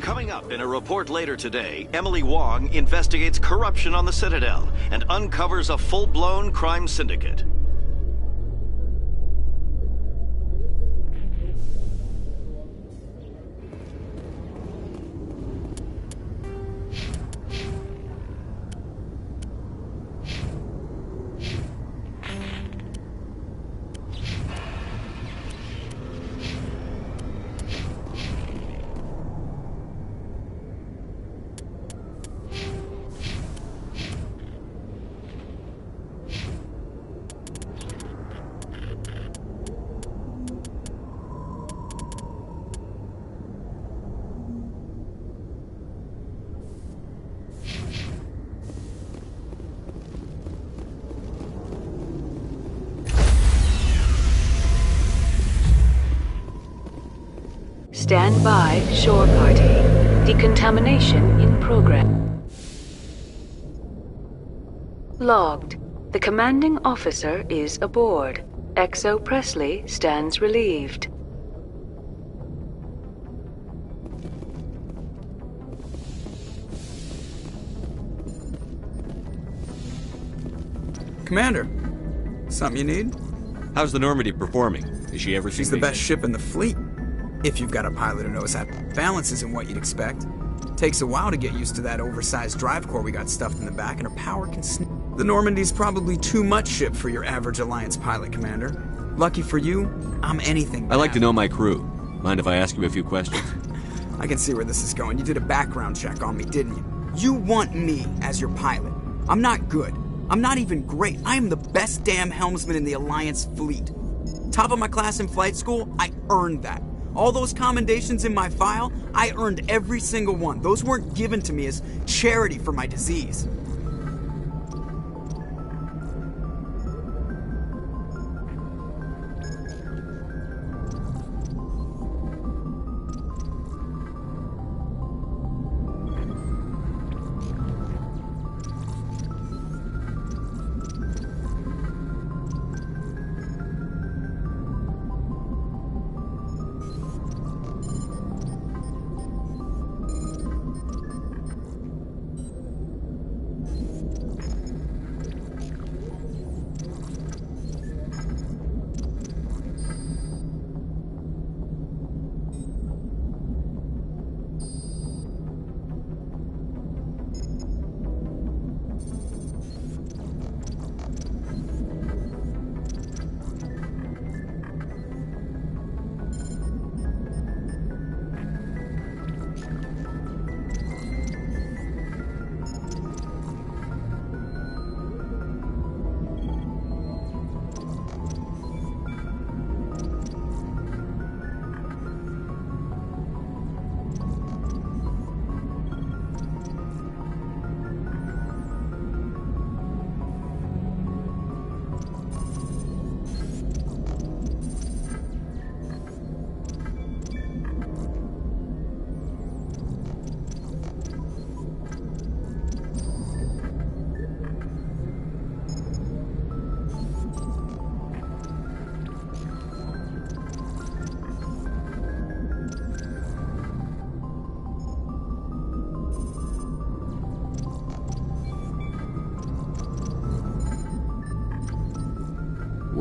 Coming up in a report later today, Emily Wong investigates corruption on the Citadel and uncovers a full-blown crime syndicate. Stand by, shore party. Decontamination in progress. Logged. The commanding officer is aboard. XO Presley stands relieved. Commander, something you need? How's the Normandy performing? Is she ever She's the best ship in the fleet. If you've got a pilot who knows how. Balance isn't what you'd expect. Takes a while to get used to that oversized drive core we got stuffed in the back, and her power can The Normandy's probably too much ship for your average Alliance pilot, Commander. Lucky for you, I'm anything but I like to know my crew. Mind if I ask you a few questions? I can see where this is going. You did a background check on me, didn't you? You want me as your pilot. I'm not good. I'm not even great. I am the best damn helmsman in the Alliance fleet. Top of my class in flight school, I earned that. All those commendations in my file, I earned every single one. Those weren't given to me as charity for my disease.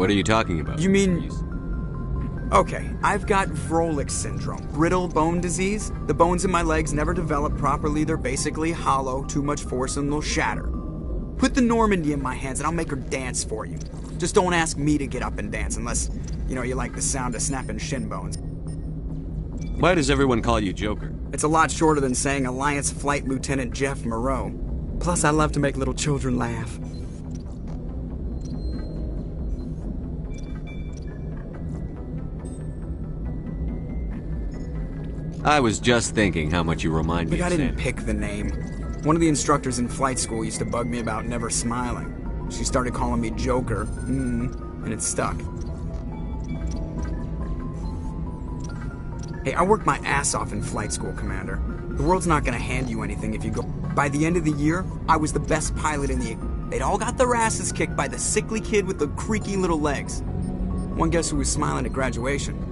What are you talking about? You mean... Okay, I've got Vrolik syndrome, brittle bone disease. The bones in my legs never develop properly. They're basically hollow, too much force and they'll shatter. Put the Normandy in my hands and I'll make her dance for you. Just don't ask me to get up and dance unless, you know, you like the sound of snapping shin bones. Why does everyone call you Joker? It's a lot shorter than saying Alliance Flight Lieutenant Jeff Moreau. Plus, I love to make little children laugh. I was just thinking how much you remind me But of I didn't Sam. pick the name. One of the instructors in flight school used to bug me about never smiling. She started calling me Joker, and it stuck. Hey, I worked my ass off in flight school, Commander. The world's not gonna hand you anything if you go... By the end of the year, I was the best pilot in the... They'd all got their asses kicked by the sickly kid with the creaky little legs. One guess who was smiling at graduation?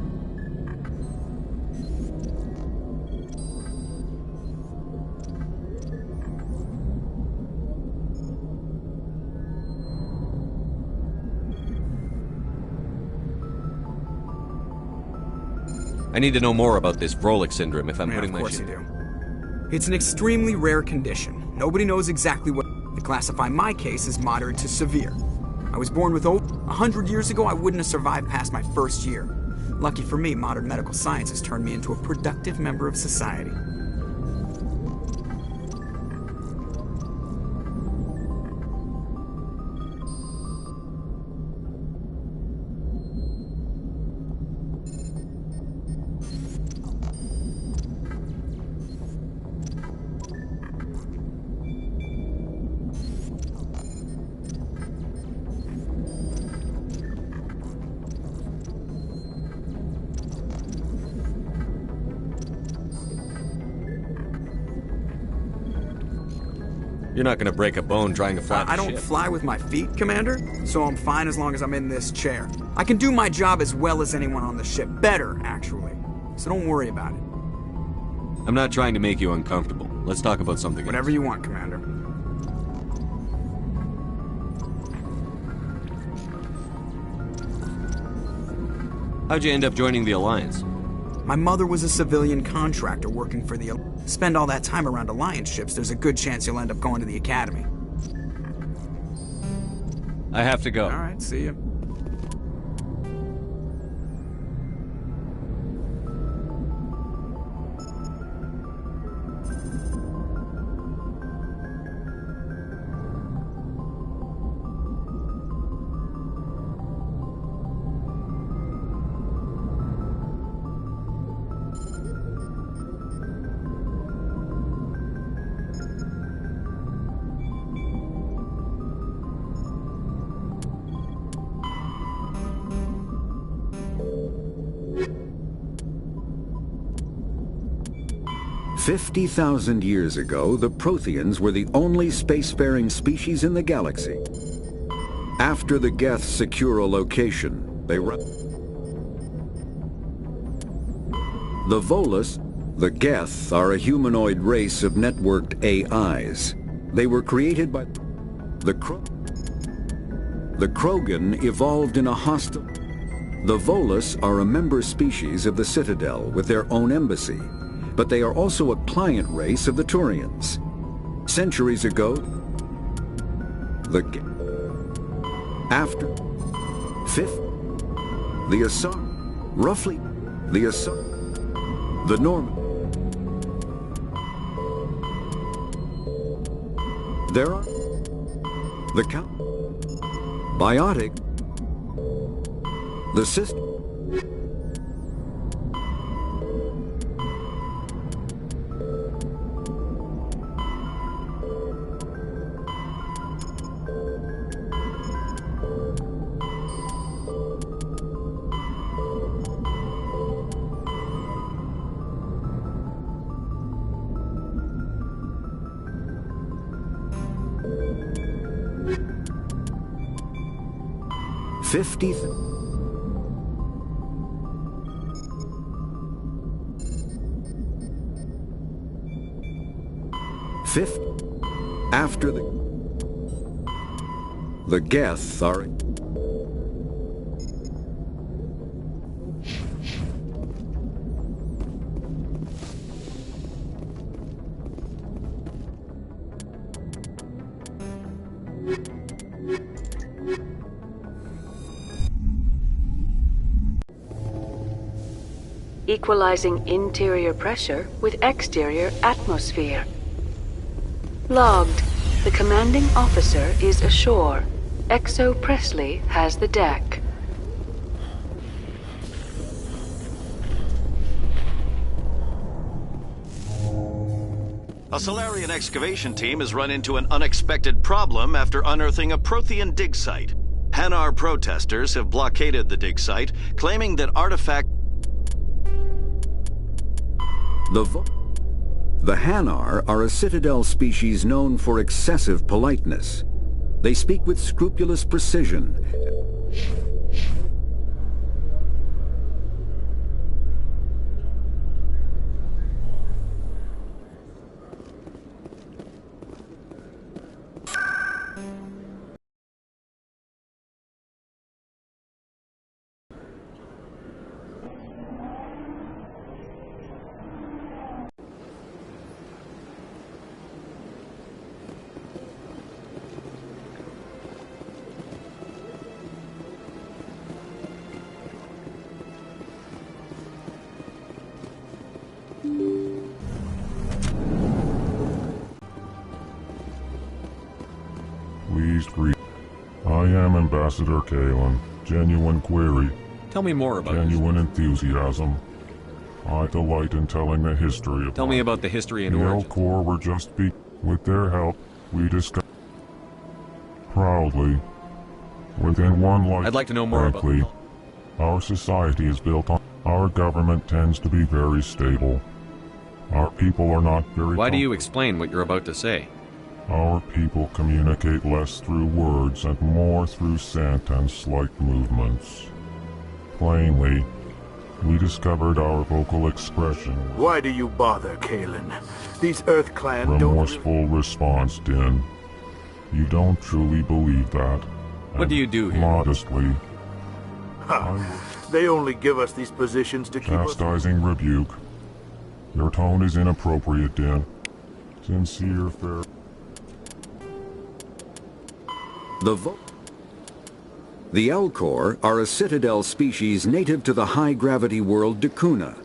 I need to know more about this Vrolik syndrome if I'm Yeah, putting of my course shit... you do. It's an extremely rare condition. Nobody knows exactly what to classify my case as moderate to severe. I was born with over 100 years ago, I wouldn't have survived past my first year. Lucky for me, modern medical science has turned me into a productive member of society. You're not gonna break a bone trying to fly the I don't ship. fly with my feet, Commander, so I'm fine as long as I'm in this chair. I can do my job as well as anyone on the ship. Better, actually. So don't worry about it. I'm not trying to make you uncomfortable. Let's talk about something Whatever else. you want, Commander. How'd you end up joining the Alliance? My mother was a civilian contractor working for the... Spend all that time around Alliance ships, there's a good chance you'll end up going to the Academy. I have to go. All right, see you. "50,000 years ago, the Protheans were the only spacefaring species in the galaxy. After the Geth secure a location, they The Volus, the Geth, are a humanoid race of networked AIs. They were created by the Krogan evolved in a hostile... The Volus are a member species of the Citadel with their own embassy, but they are also a client race of the Turians. Centuries ago, after fifth, the Asar, roughly, the Asar, the Norman. There are the Count, Biotic, the system. Fifth, after the Geth are... Equalizing interior pressure with exterior atmosphere. Logged. The commanding officer is ashore. Exo Presley has the deck. A Solarian excavation team has run into an unexpected problem after unearthing a Prothean dig site. Hanar protesters have blockaded the dig site, claiming that artifact... The Hanar are a Citadel species known for excessive politeness. They speak with scrupulous precision. pleased greet. I am Ambassador Kalen. Genuine query. Tell me more about this. Genuine enthusiasm. I delight in telling the history of Tell me about the history and the origins. L-Corps were just with their help, we discovered proudly within one life. I'd like to know more about frankly, them. our society is built on. Our government tends to be very stable. Our people are not very. Why do you explain what you're about to say? Our people communicate less through words and more through scent and slight movements. Plainly, we discovered our vocal expression. Why do you bother, Kalen? These Earth Clan don't... Remorseful response, Din. You don't truly believe that. What do you do here? Modestly. They only give us these positions to keep us... Chastising rebuke. Your tone is inappropriate, Din. Sincere, fair... The L-Corps are a Citadel species native to the high-gravity world Dakuna.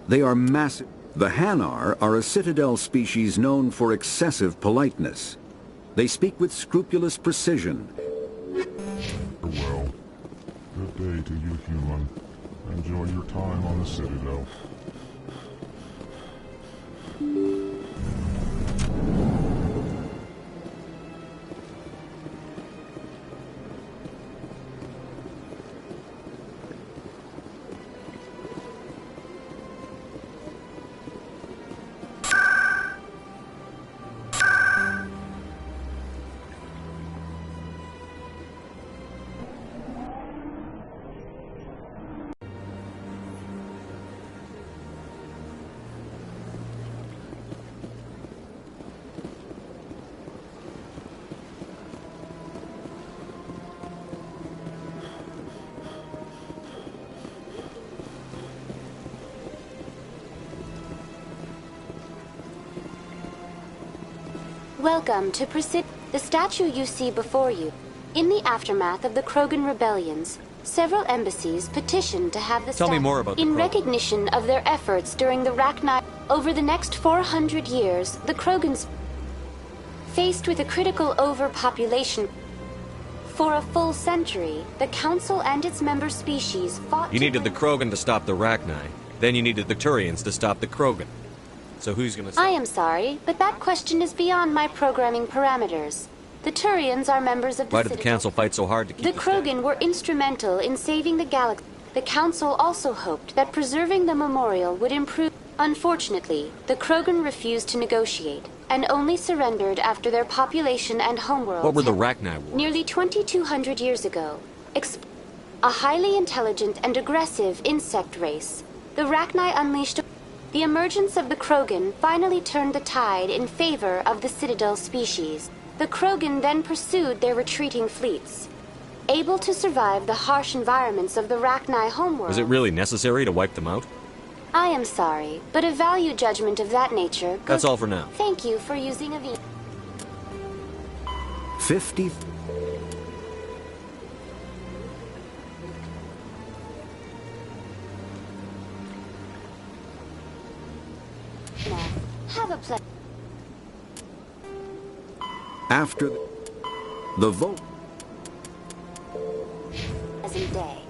They are massive. The Hanar are a Citadel species known for excessive politeness. They speak with scrupulous precision. Well, good day to you, human. Enjoy your time on the Citadel. Welcome to the statue you see before you. In the aftermath of the Krogan rebellions, several embassies petitioned to have the Tell me more about the in Krogan. recognition of their efforts during the Rachni. Over the next 400 years, the Krogans, faced with a critical overpopulation, for a full century, the Council and its member species fought. You to needed the Krogan to stop the Rachni. Then you needed the Turians to stop the Krogan. So who's gonna stop? I am sorry, but that question is beyond my programming parameters. The Turians are members of the Why did the Citadel. Council fight so hard to keep The Krogan were instrumental in saving the galaxy. The Council also hoped that preserving the memorial would improve. Unfortunately, the Krogan refused to negotiate, and only surrendered after their population and homeworlds. What were the Rachni wars? Nearly 2,200 years ago, a highly intelligent and aggressive insect race, the Rachni unleashed the emergence of the Krogan finally turned the tide in favor of the Citadel species. The Krogan then pursued their retreating fleets. Able to survive the harsh environments of the Rachni homeworld... Was it really necessary to wipe them out? I am sorry, but a value judgment of that nature... That's all for now. Thank you for using a 50... Have a pleasant After the vote... day.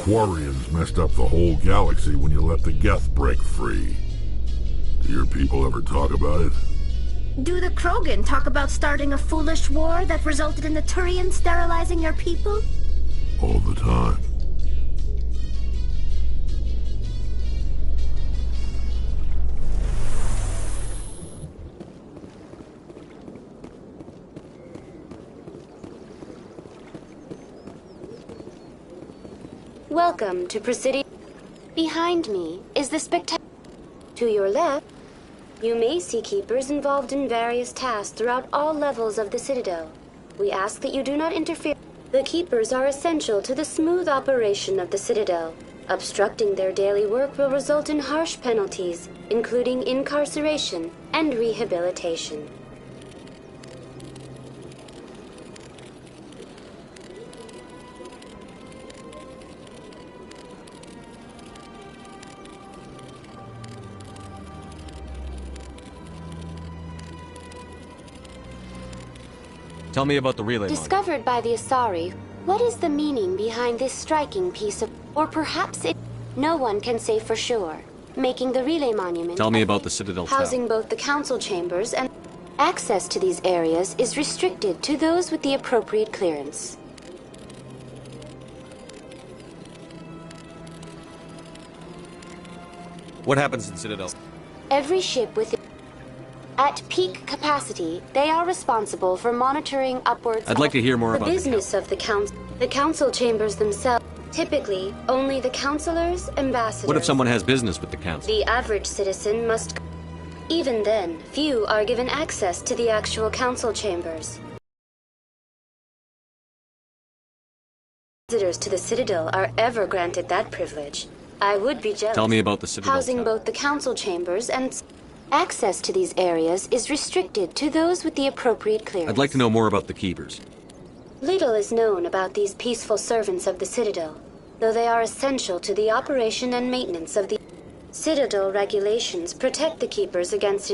Quarians messed up the whole galaxy when you let the Geth break free. Do your people ever talk about it? Do the Krogan talk about starting a foolish war that resulted in the Turians sterilizing your people? All the time. Welcome to Presidio. Behind me is the spectacular. To your left, you may see Keepers involved in various tasks throughout all levels of the Citadel. We ask that you do not interfere. The Keepers are essential to the smooth operation of the Citadel. Obstructing their daily work will result in harsh penalties, including incarceration and rehabilitation. Tell me about the relay Discovered by the Asari, what is the meaning behind this striking piece of... Or perhaps it... No one can say for sure. Making the relay monument... Tell me about the Citadel Tower. Housing both the council chambers and... Access to these areas is restricted to those with the appropriate clearance. What happens in Citadel? Every ship with... At peak capacity, they are responsible for monitoring upwards. I'd like to hear more about the business of the council. The council chambers themselves. Typically, only the councilors, ambassadors. What if someone has business with the council? The average citizen must. Even then, few are given access to the actual council chambers. Visitors to the Citadel are ever granted that privilege. I would be jealous. Tell me about the Citadel Housing Tower. both the council chambers and... Access to these areas is restricted to those with the appropriate clearance. I'd like to know more about the Keepers. Little is known about these peaceful servants of the Citadel, though they are essential to the operation and maintenance of the... Citadel regulations protect the Keepers against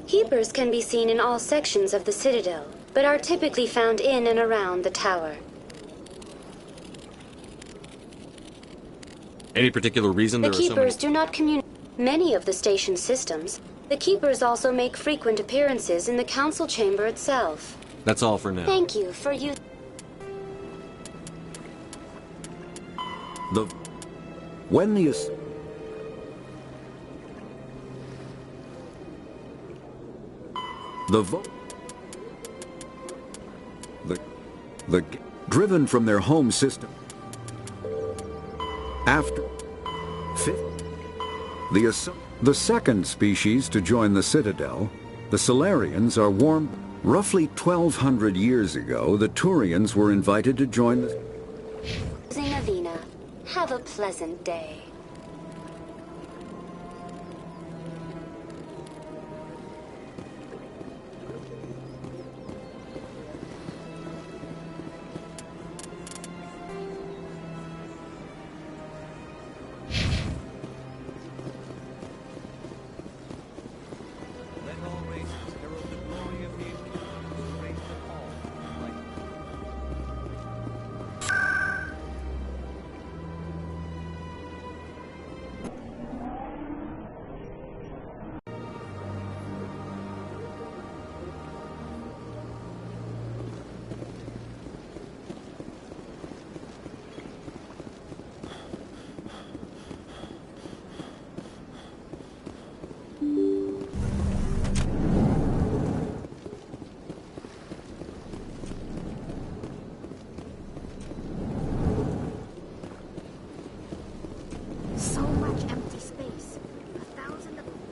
Keepers can be seen in all sections of the Citadel, but are typically found in and around the tower. Any particular reason The there are so Keepers many... do not communicate many of the station systems. The Keepers also make frequent appearances in the council chamber itself. That's all for now. Thank you for you. When the driven from their home system after the second species to join the Citadel, the Salarians, are warm. Roughly 1,200 years ago, the Turians were invited to join the... Zinavina, have a pleasant day.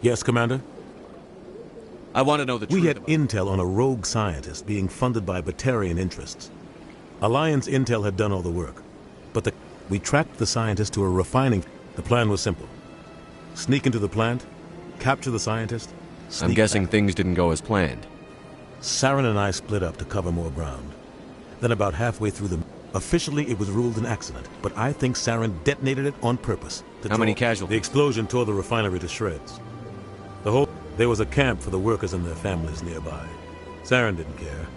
Yes, Commander? I want to know the truth. We had intel on a rogue scientist being funded by Batarian interests. Alliance intel had done all the work, but we tracked the scientist to a refining... The plan was simple. Sneak into the plant, capture the scientist, I'm guessing things didn't go as planned. Saren and I split up to cover more ground. Then about halfway through the... Officially, it was ruled an accident, but I think Saren detonated it on purpose. How many casualties? The explosion tore the refinery to shreds. There was a camp for the workers and their families nearby. Saren didn't care.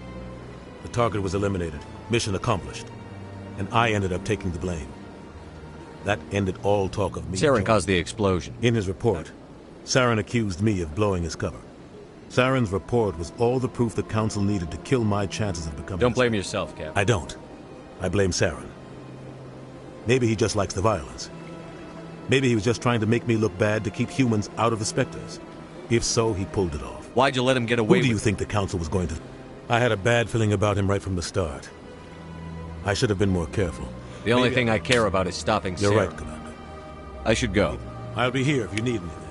The target was eliminated, mission accomplished, and I ended up taking the blame. That ended all talk of me. Saren caused the explosion. In his report, Saren accused me of blowing his cover. Saren's report was all the proof the Council needed to kill my chances of becoming... Don't blame yourself, Cap. I don't. I blame Saren. Maybe he just likes the violence. Maybe he was just trying to make me look bad to keep humans out of the Spectres. If so, he pulled it off. Why'd you let him get away with... Who do you think the Council was going to... I had a bad feeling about him right from the start. I should have been more careful. The only thing I care about is stopping Saren. You're right, Commander. I should go. I'll be here if you need anything.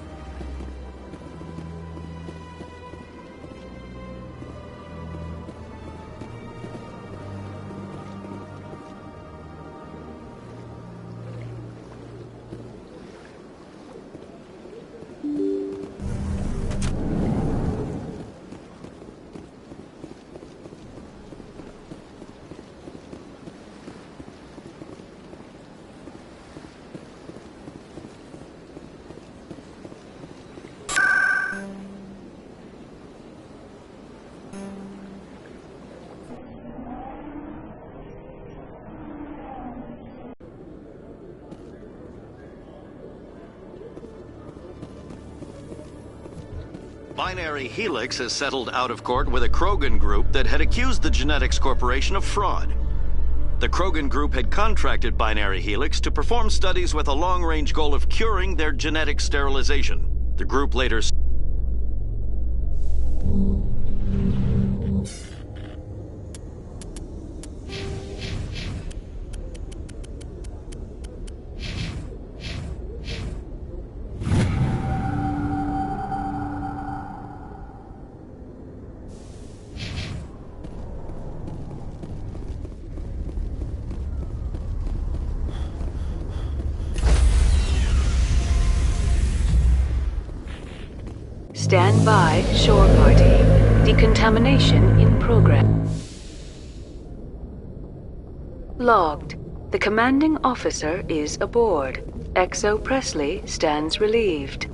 Binary Helix has settled out of court with a Krogan group that had accused the Genetics Corporation of fraud. The Krogan group had contracted Binary Helix to perform studies with a long-range goal of curing their genetic sterilization. The group later... Stand by, shore party. Decontamination in progress. Logged. The commanding officer is aboard. XO Presley stands relieved.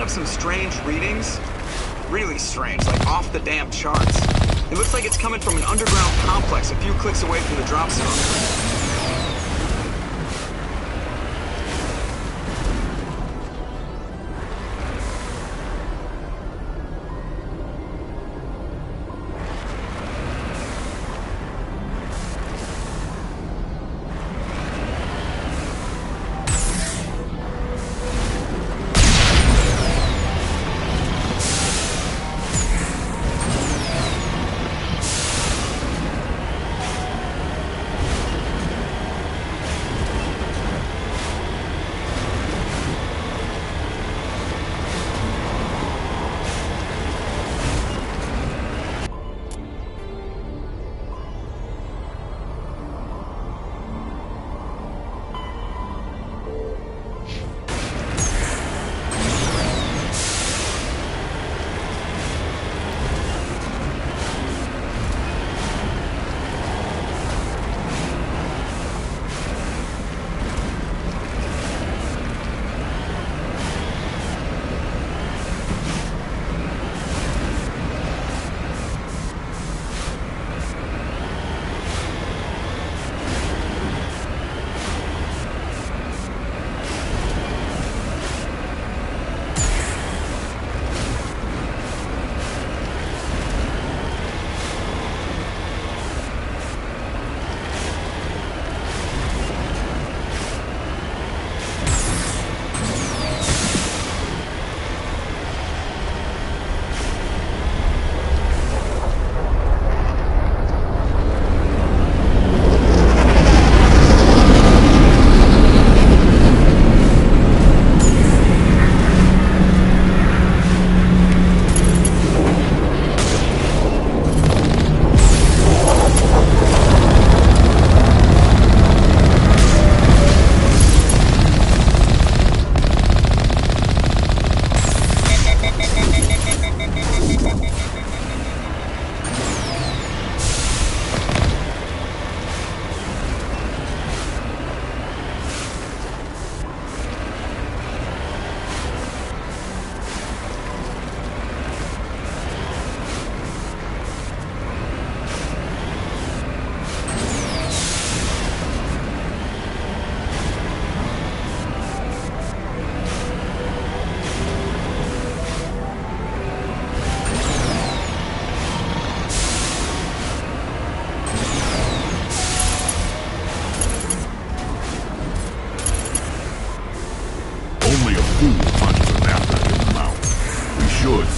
up some strange readings. Really strange, like off the damn charts. It looks like it's coming from an underground complex a few clicks away from the drop zone.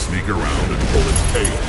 Sneak around and pull its tail.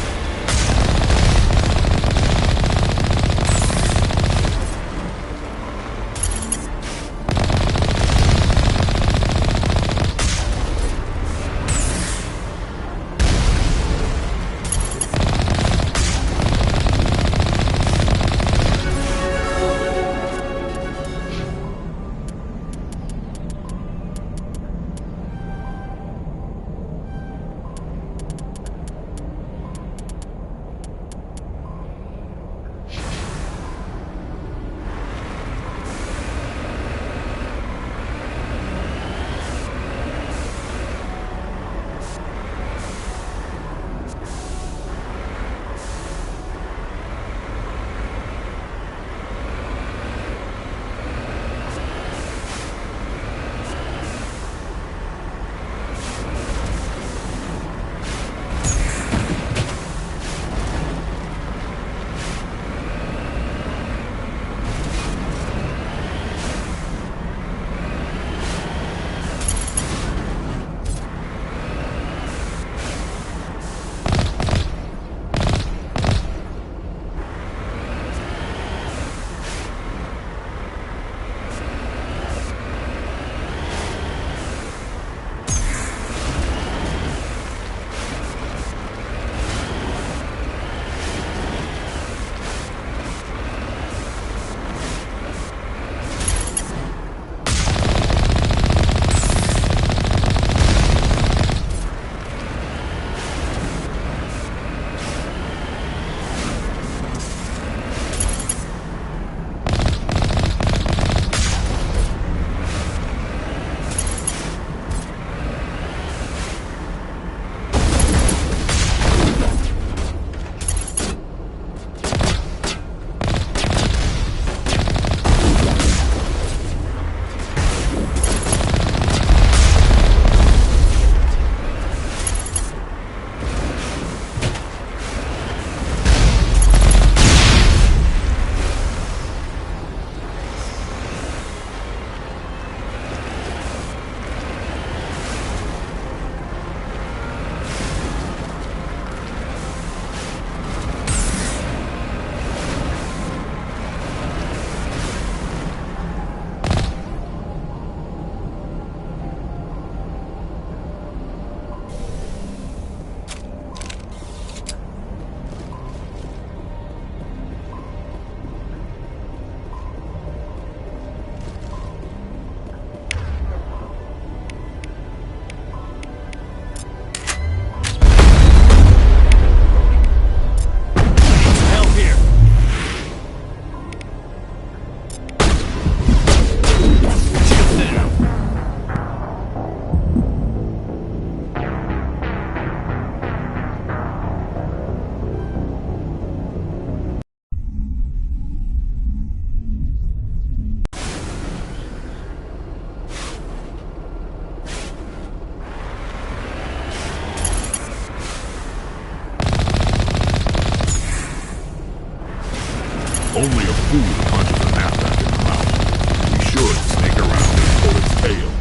Only a fool punches a gnat back in the mouth. We should sneak around and pull its tail.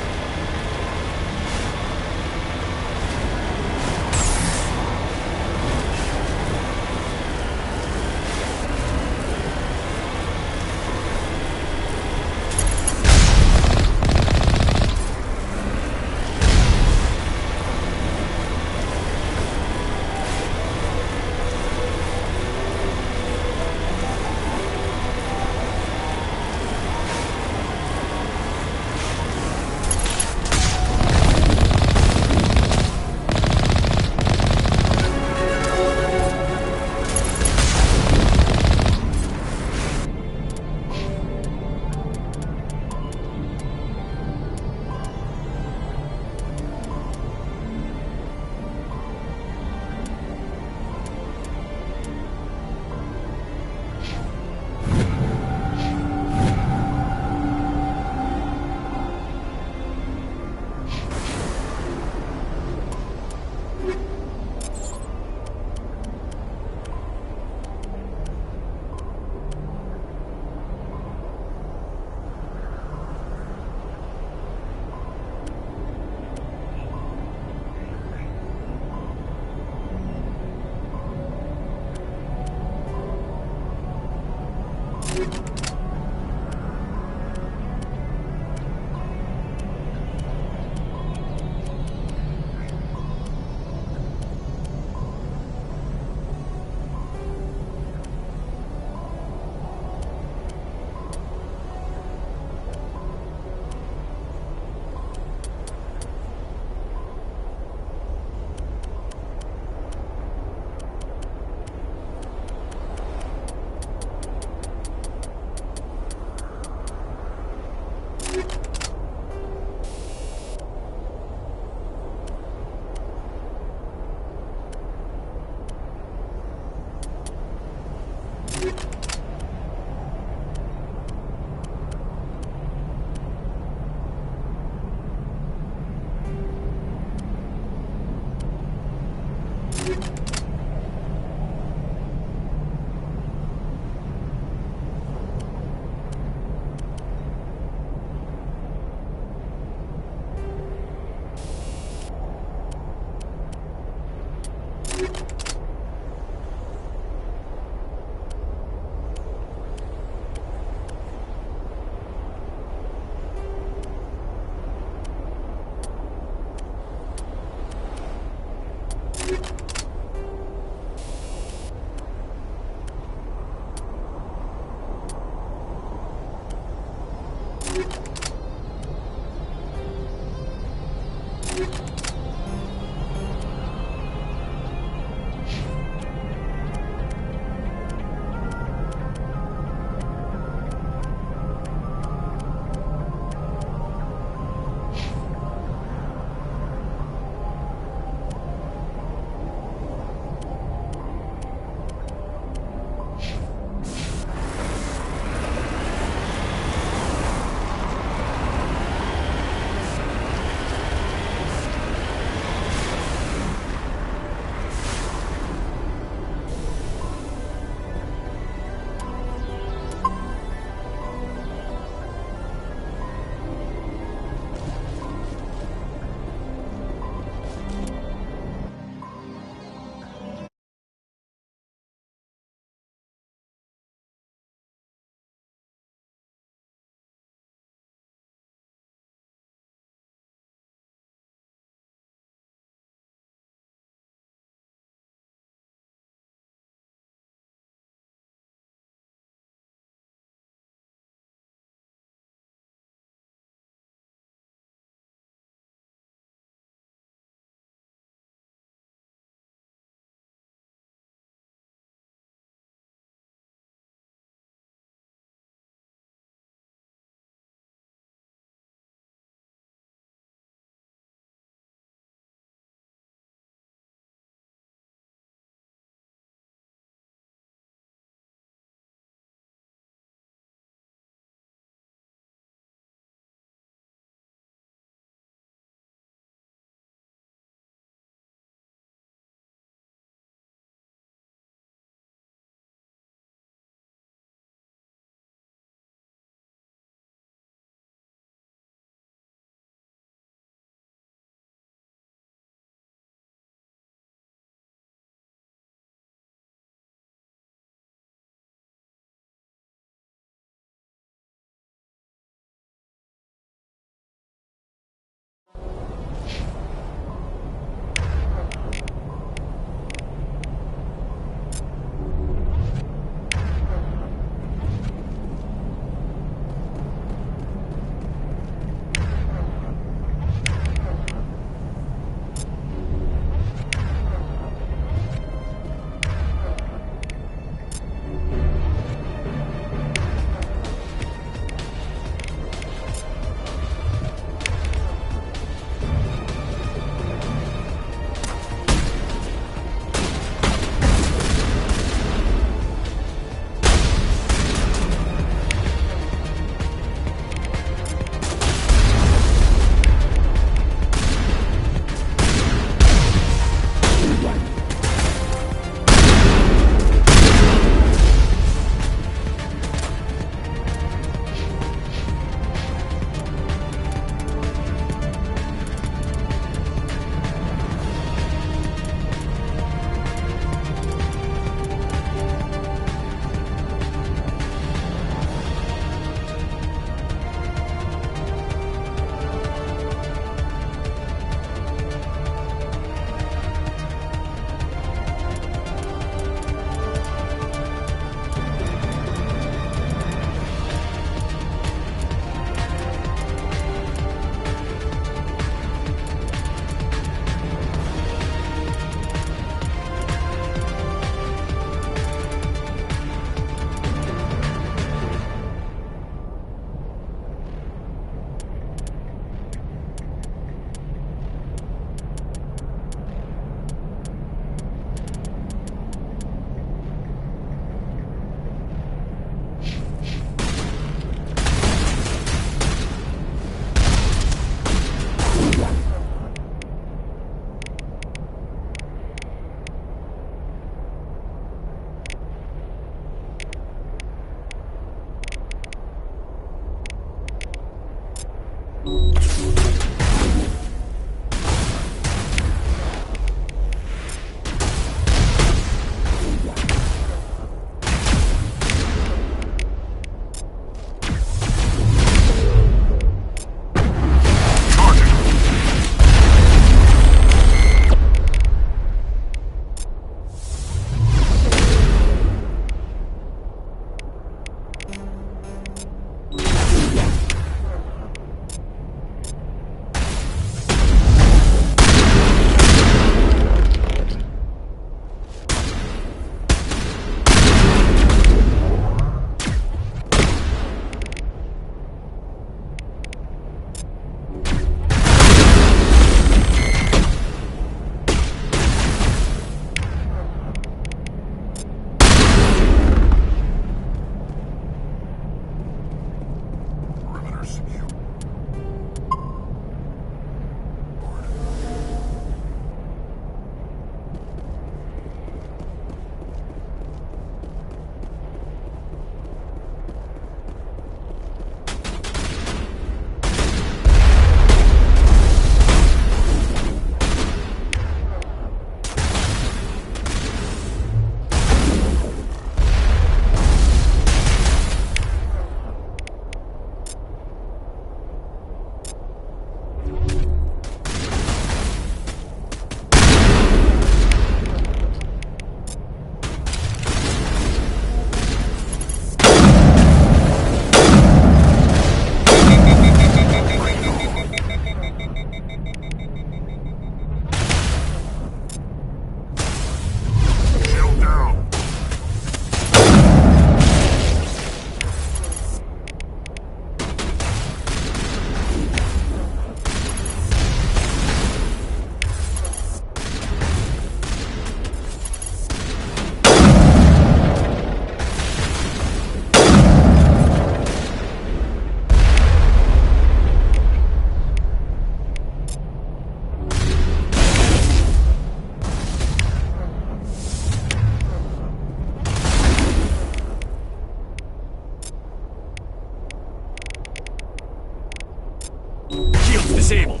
Shields disabled.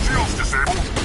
Shields disabled.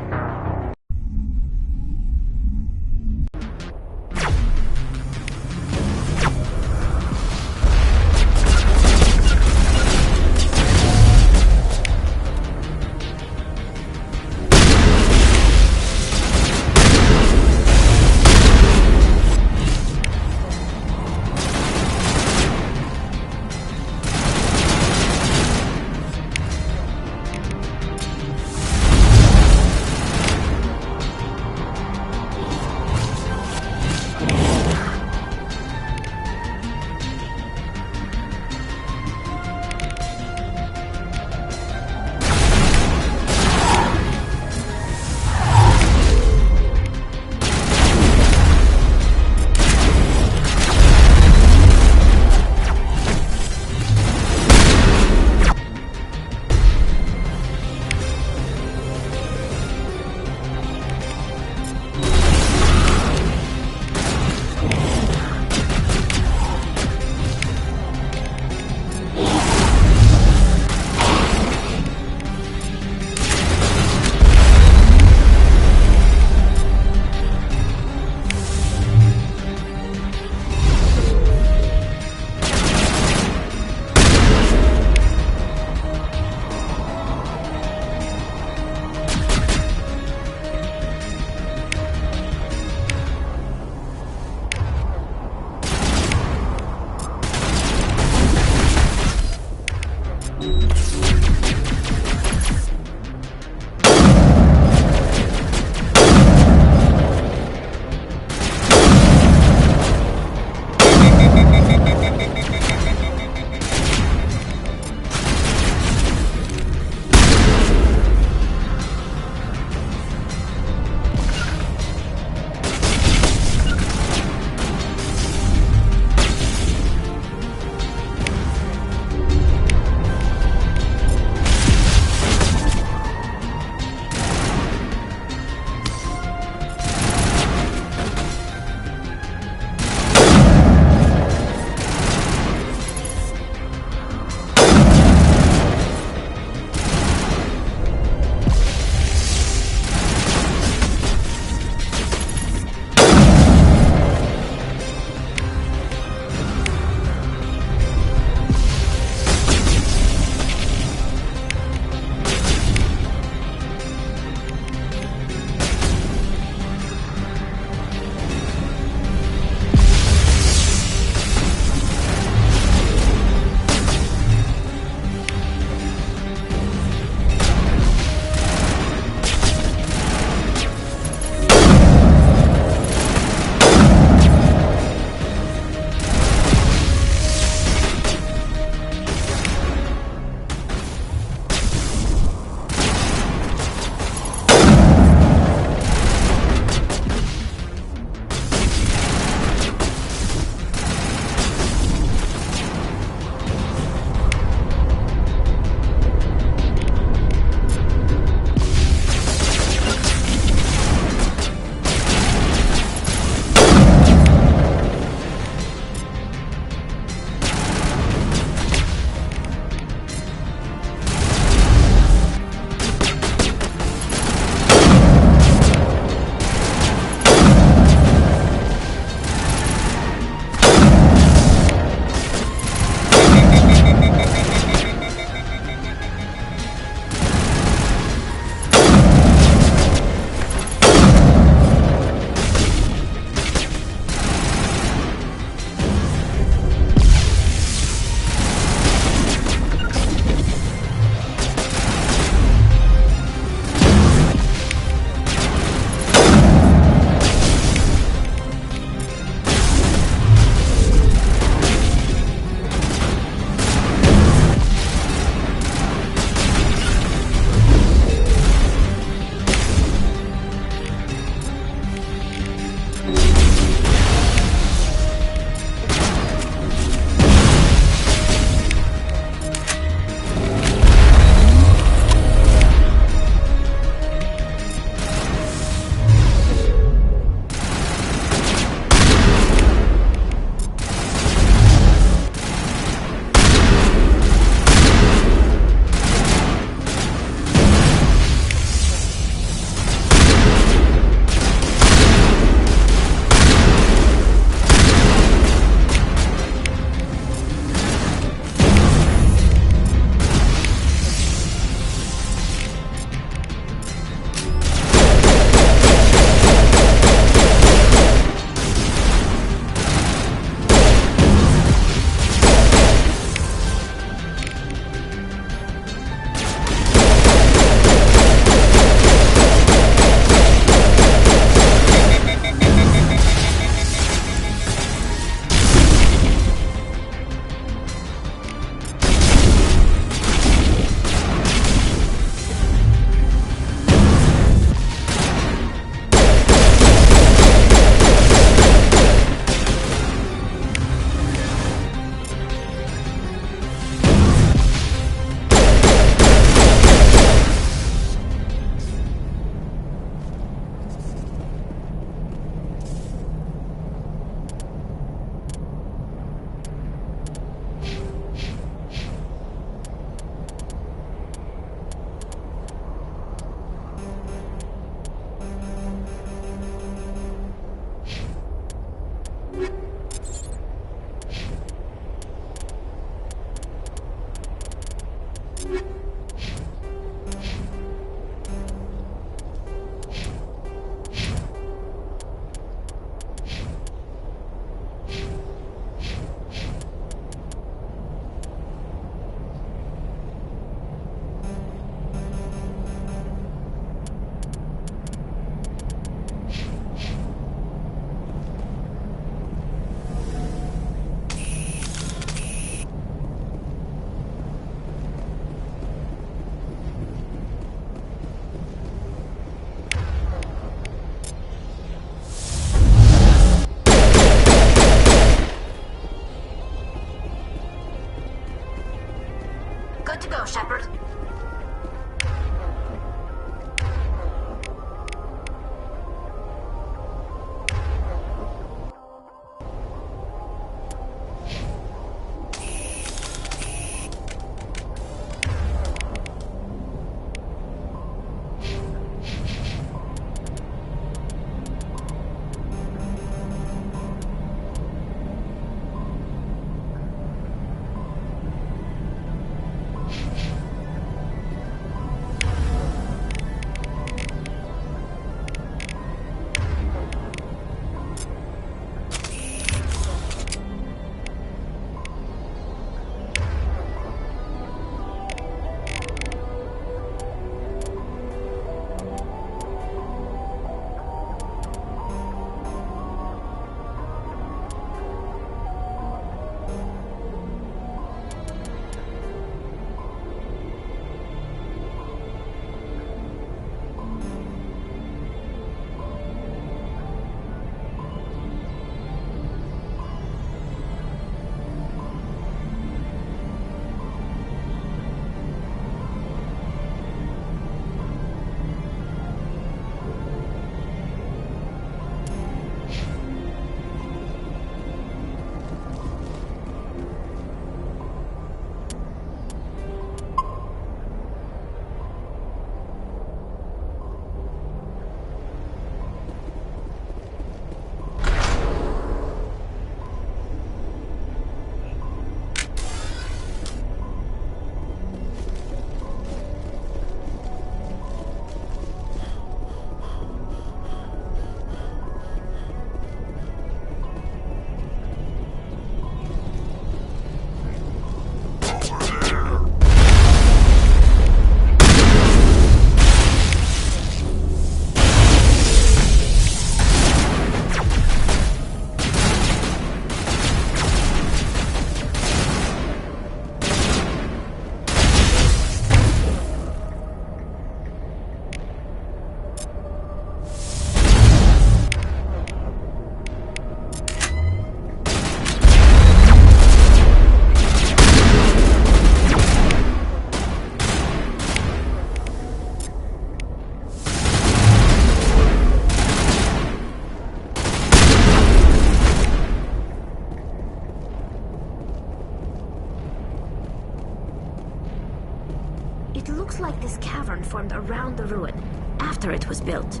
formed around the ruin after it was built.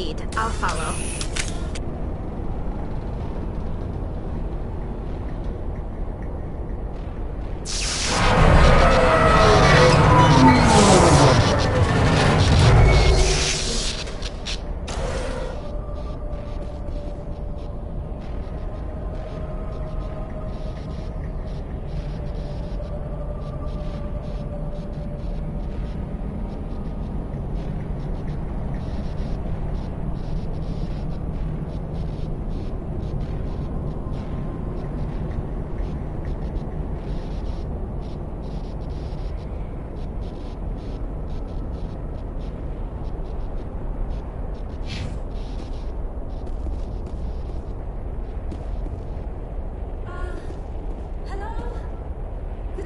lead. I'll follow.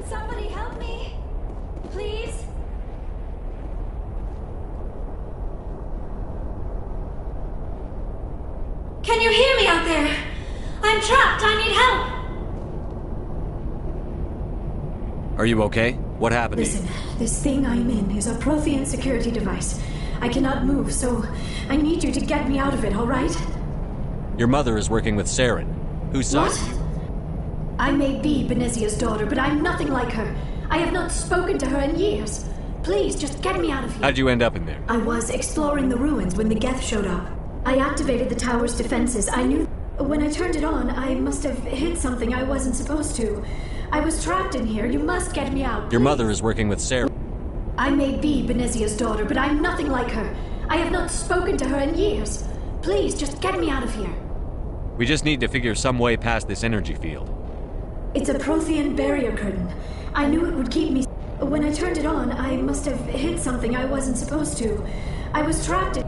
Somebody help me! Please? Can you hear me out there? I'm trapped! I need help! Are you okay? What happened? Listen, this thing I'm in is a Prothean security device. I cannot move, so I need you to get me out of it, alright? Your mother is working with Saren. Whose side What? are you? I may be Benezia's daughter, but I'm nothing like her. I have not spoken to her in years. Please, just get me out of here. How'd you end up in there? I was exploring the ruins when the Geth showed up. I activated the tower's defenses. I knew when I turned it on, I must have hit something I wasn't supposed to. I was trapped in here. You must get me out. Your mother is working with Saren. I may be Benezia's daughter, but I'm nothing like her. I have not spoken to her in years. Please, just get me out of here. We just need to figure some way past this energy field. It's a Prothean barrier curtain. I knew it would keep me. When I turned it on, I must have hit something I wasn't supposed to. I was trapped in.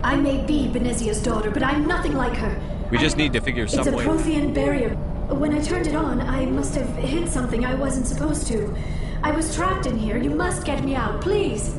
I may be Benezia's daughter, but I'm nothing like her. We just need to figure some way. It's a Prothean barrier. When I turned it on, I must have hit something I wasn't supposed to. I was trapped in here. You must get me out, please.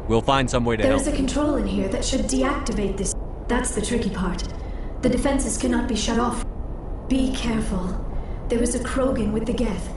We'll find some way to help. There's a control in here that should deactivate this. That's the tricky part. The defenses cannot be shut off. Be careful. There is a Krogan with the Geth.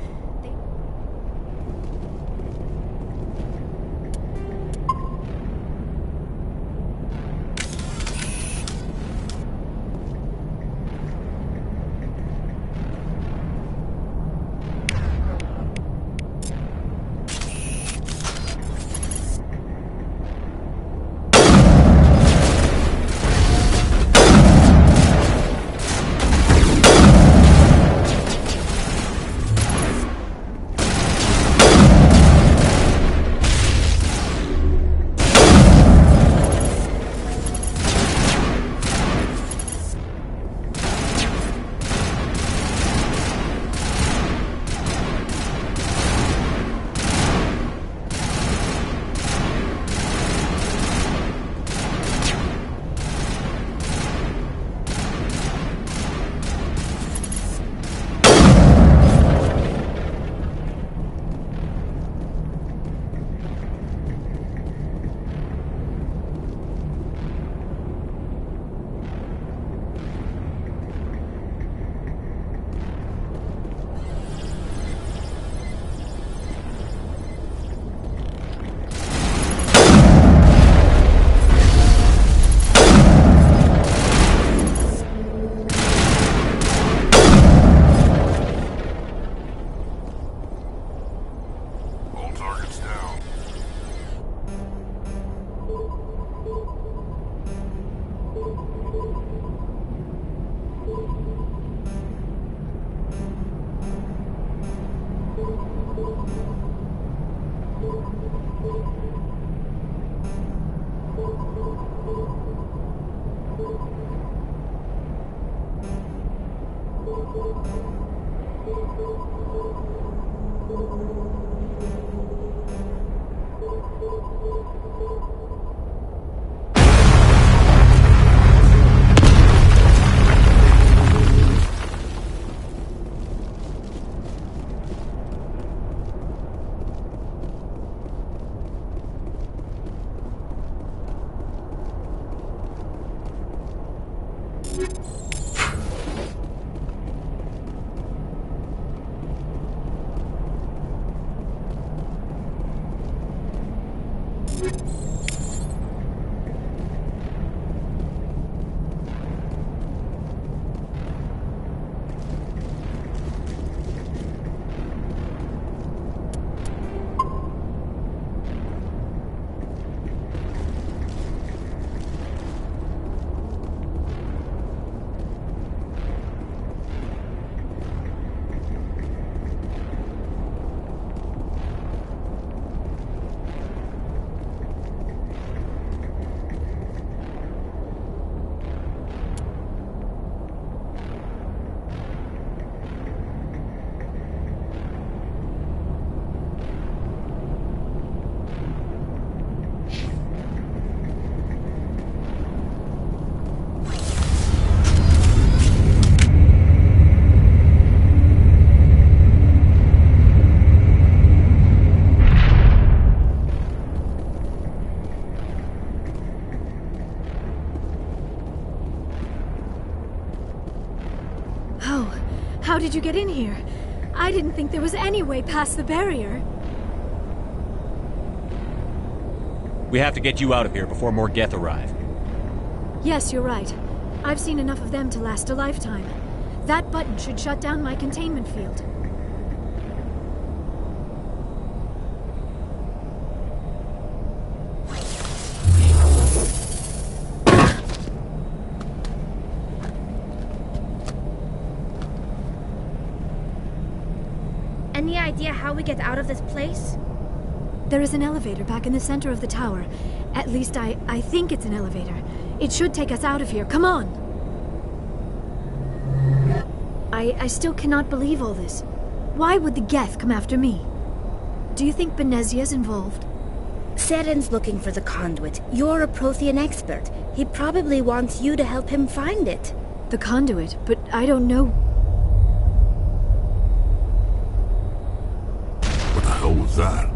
How did you get in here? I didn't think there was any way past the barrier. We have to get you out of here before more Geth arrive. Yes, you're right. I've seen enough of them to last a lifetime. That button should shut down my containment field. Any idea how we get out of this place? There is an elevator back in the center of the tower. At least I think it's an elevator. It should take us out of here. Come on! I still cannot believe all this. Why would the Geth come after me? Do you think Benezia's involved? Saren's looking for the conduit. You're a Prothean expert. He probably wants you to help him find it. The conduit? But I don't know... What the hell was that?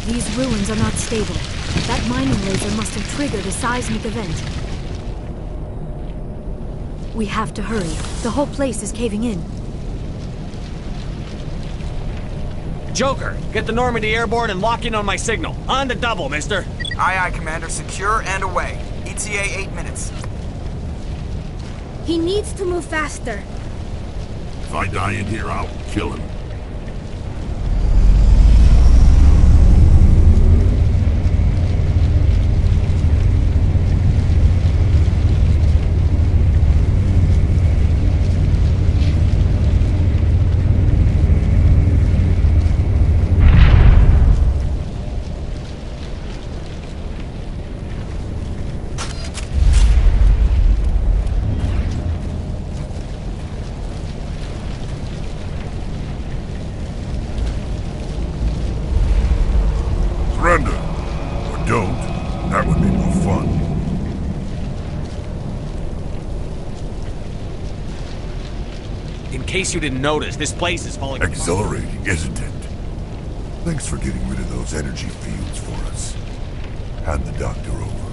These ruins are not stable. That mining laser must have triggered a seismic event. We have to hurry. The whole place is caving in. Joker, get the Normandy airborne and lock in on my signal. On the double, mister. Aye, aye, Commander. Secure and away. ETA 8 minutes. He needs to move faster. If I die in here, I'll kill him. Surrender. Or don't. That would be more fun. In case you didn't notice, this place is falling apart. Exhilarating, isn't it? Thanks for getting rid of those energy fields for us. Hand the doctor over.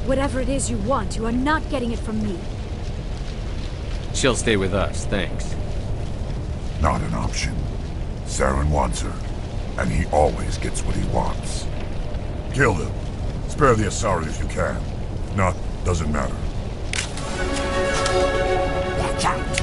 Whatever it is you want, you are not getting it from me. She'll stay with us, thanks. Not an option. Saren wants her, and he always gets what he wants. Kill him. Spare the Asari if you can. If not, doesn't matter. Watch out!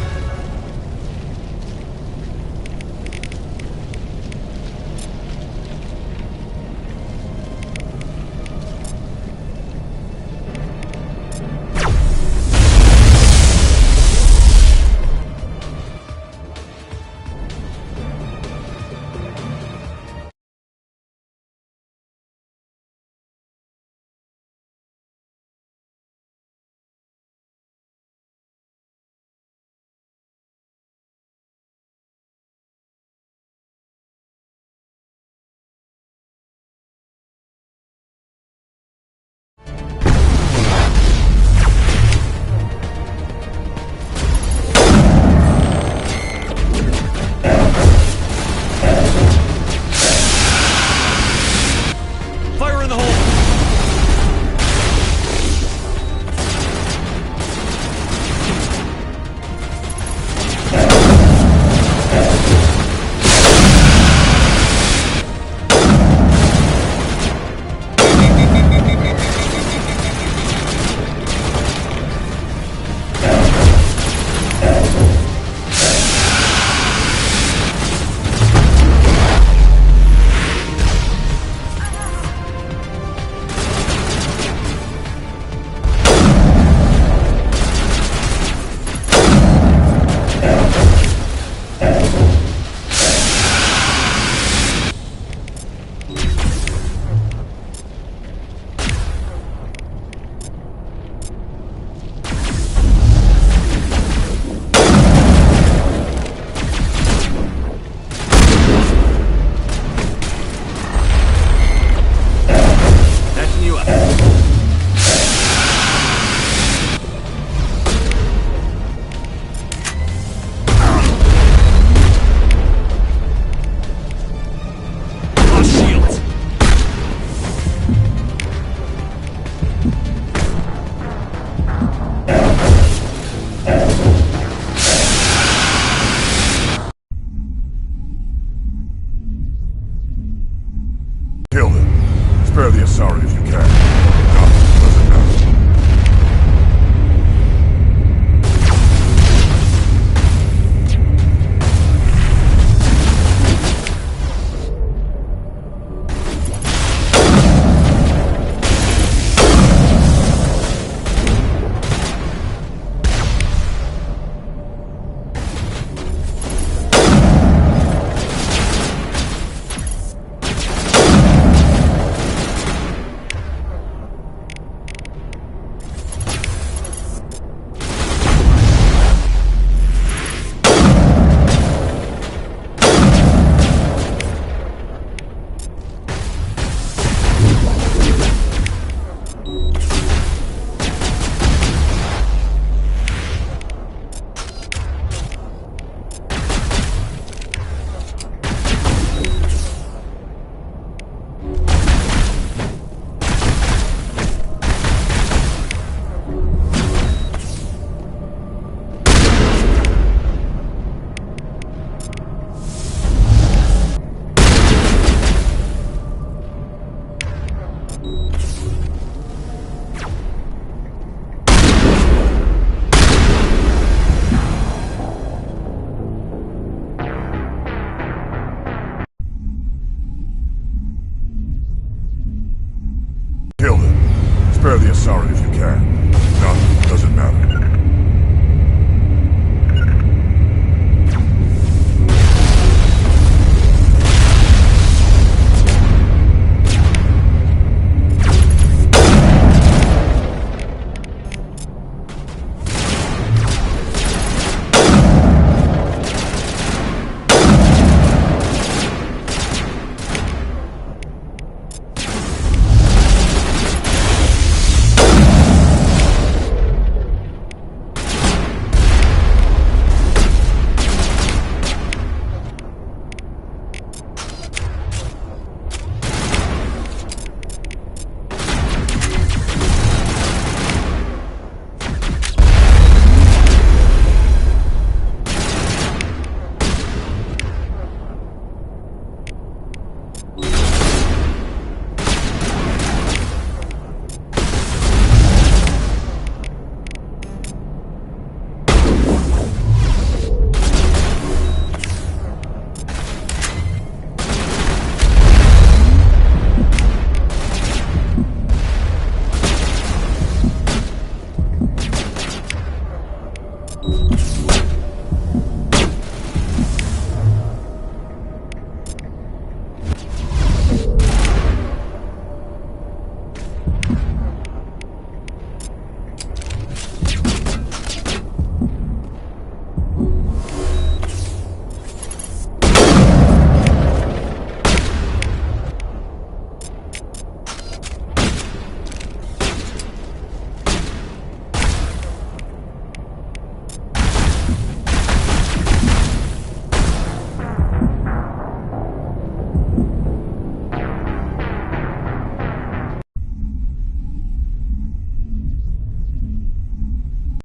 Kill them. Spare the Asari if you can. None. Doesn't matter.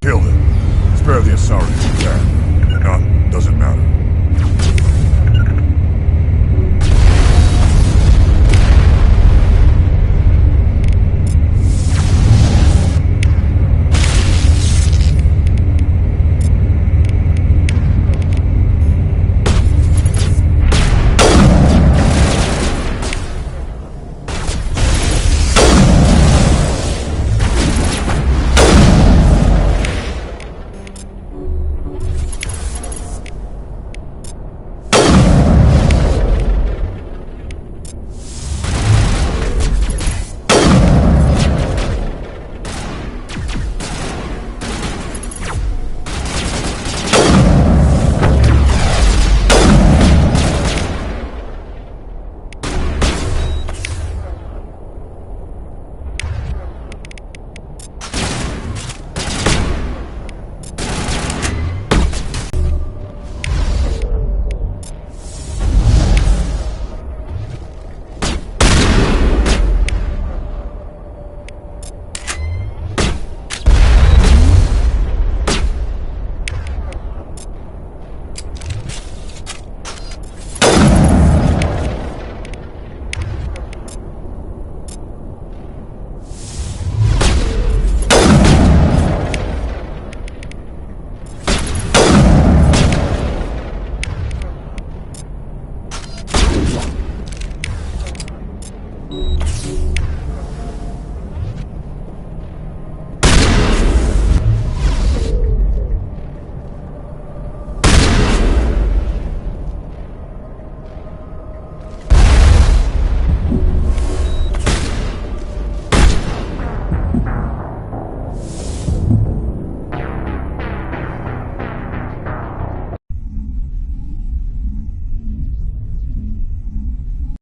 Kill them. Spare the Asari if you can. None. Doesn't matter.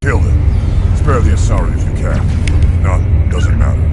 Kill them. Spare the Asari if you can. None. Doesn't matter.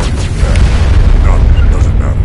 as you can. None doesn't matter.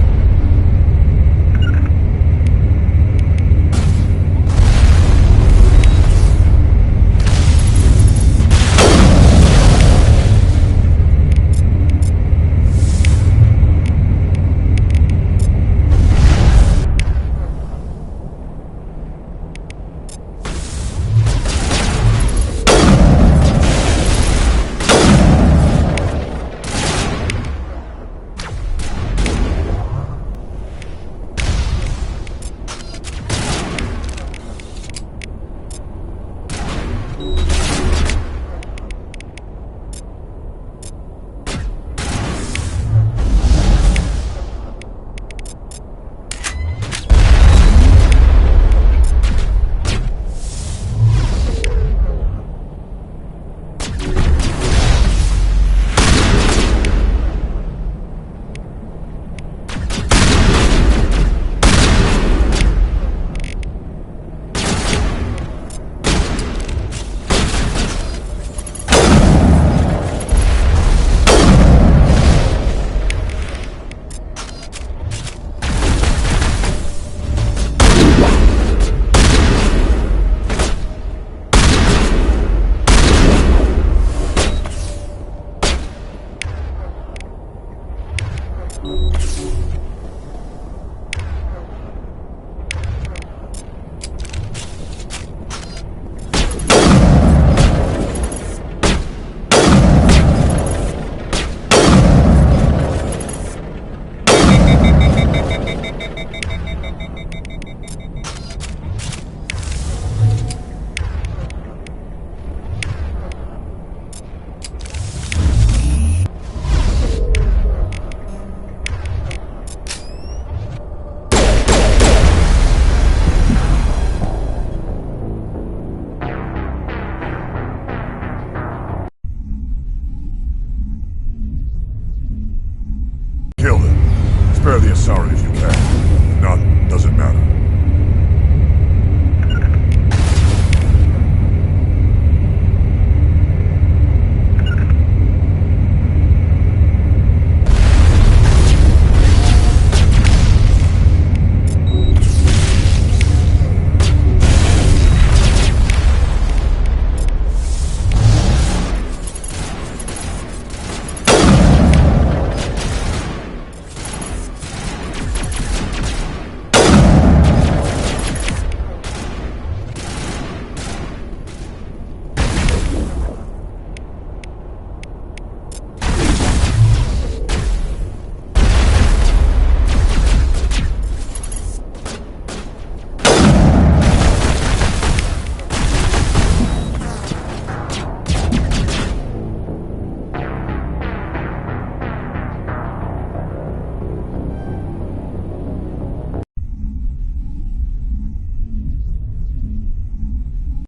Kill him. Spare the Asari if you can. None doesn't matter.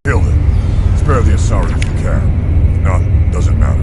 Kill him. Spare the Asari if you can. None doesn't matter.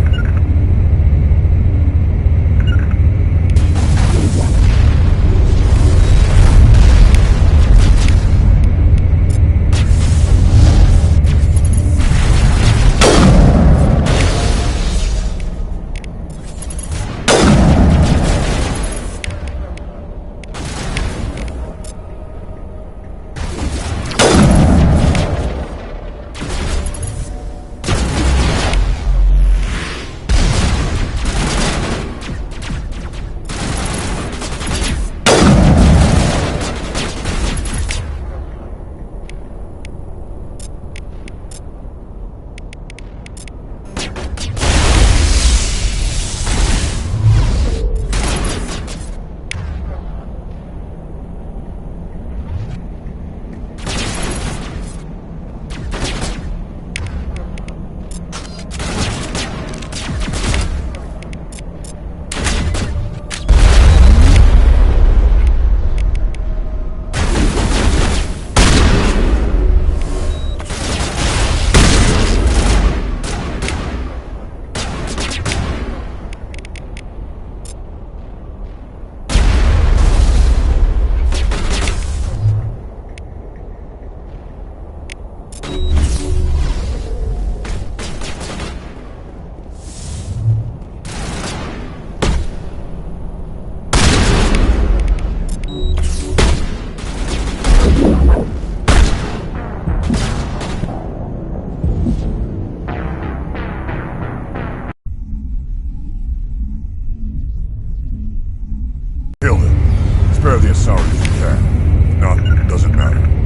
Spare the Asari if you can. None. Doesn't matter.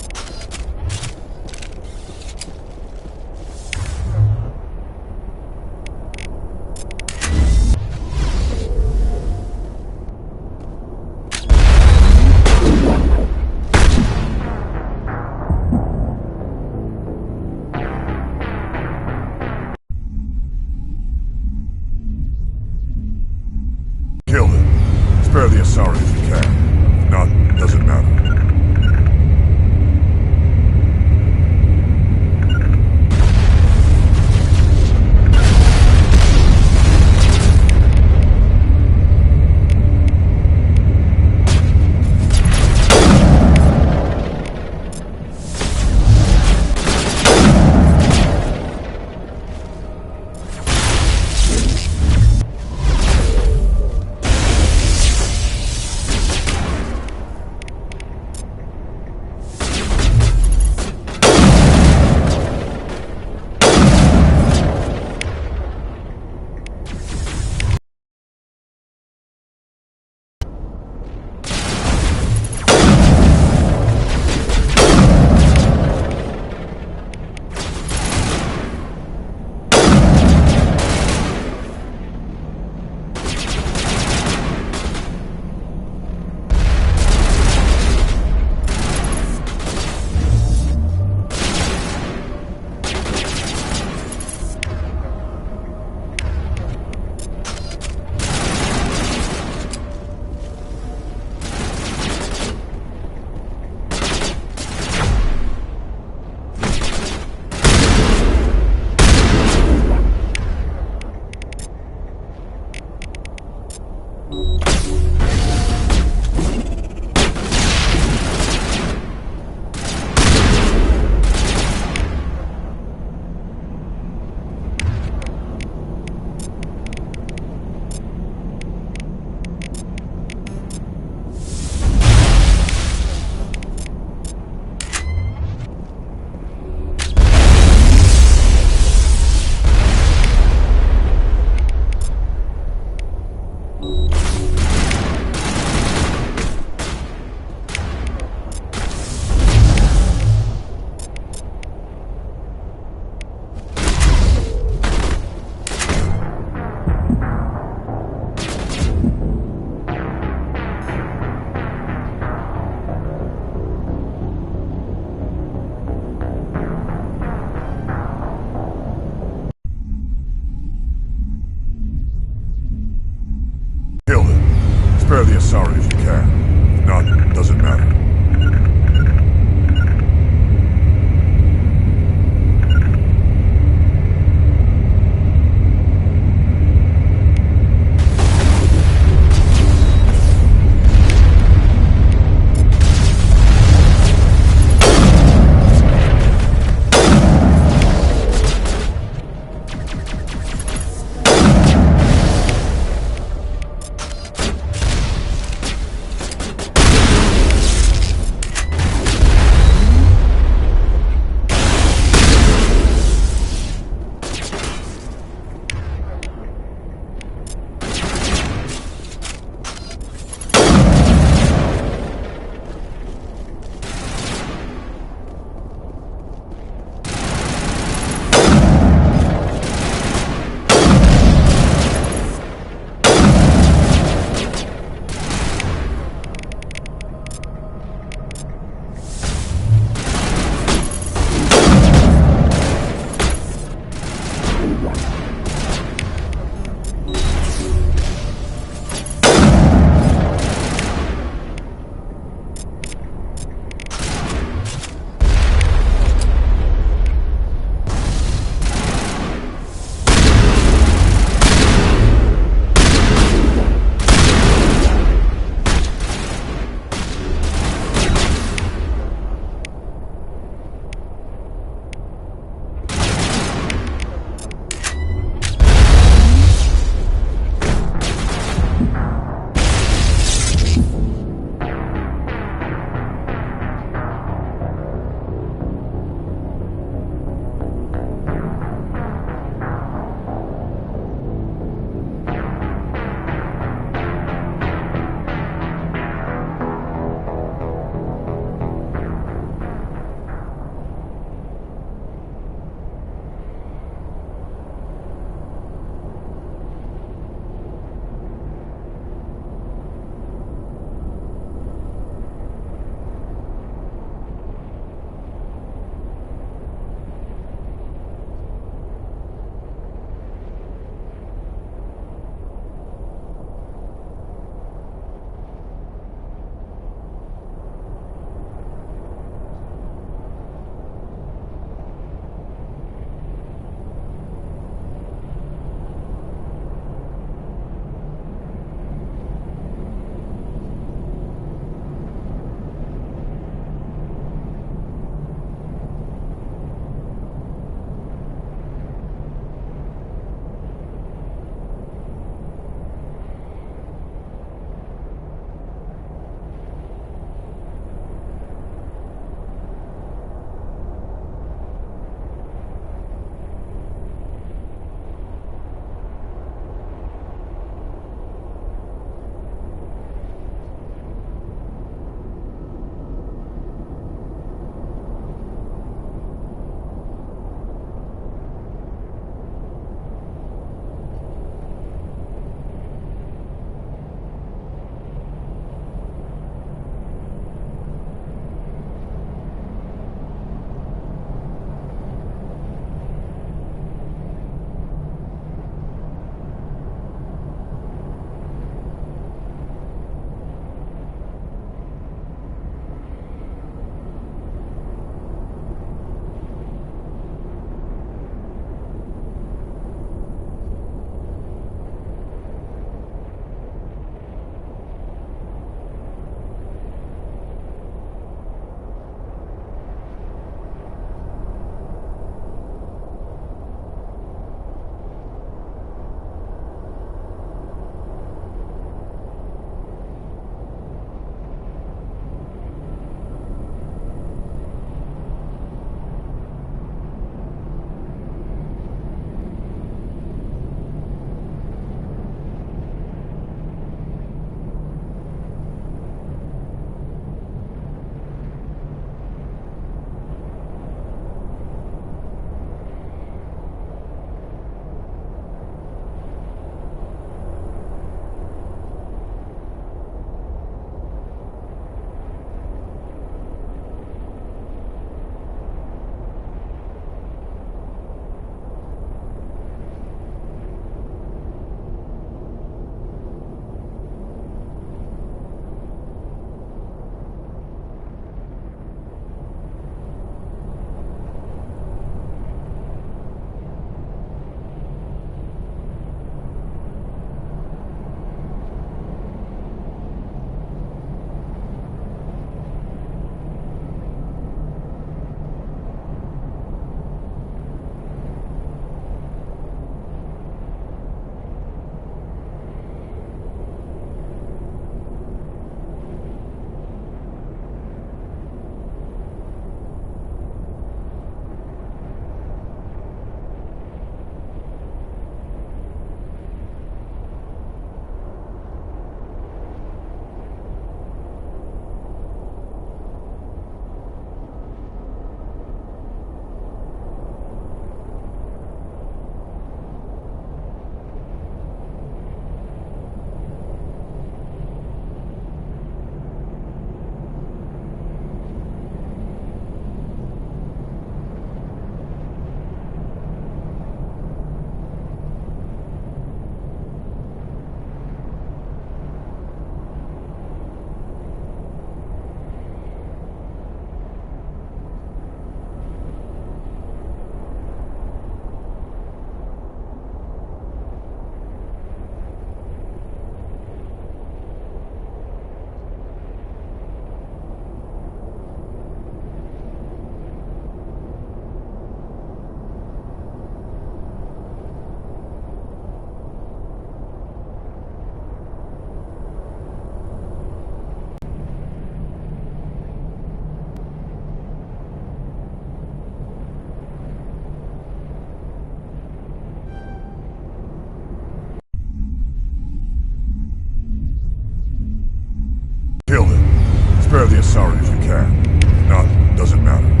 Kill him. Spare the Asari if you can. If not, doesn't matter.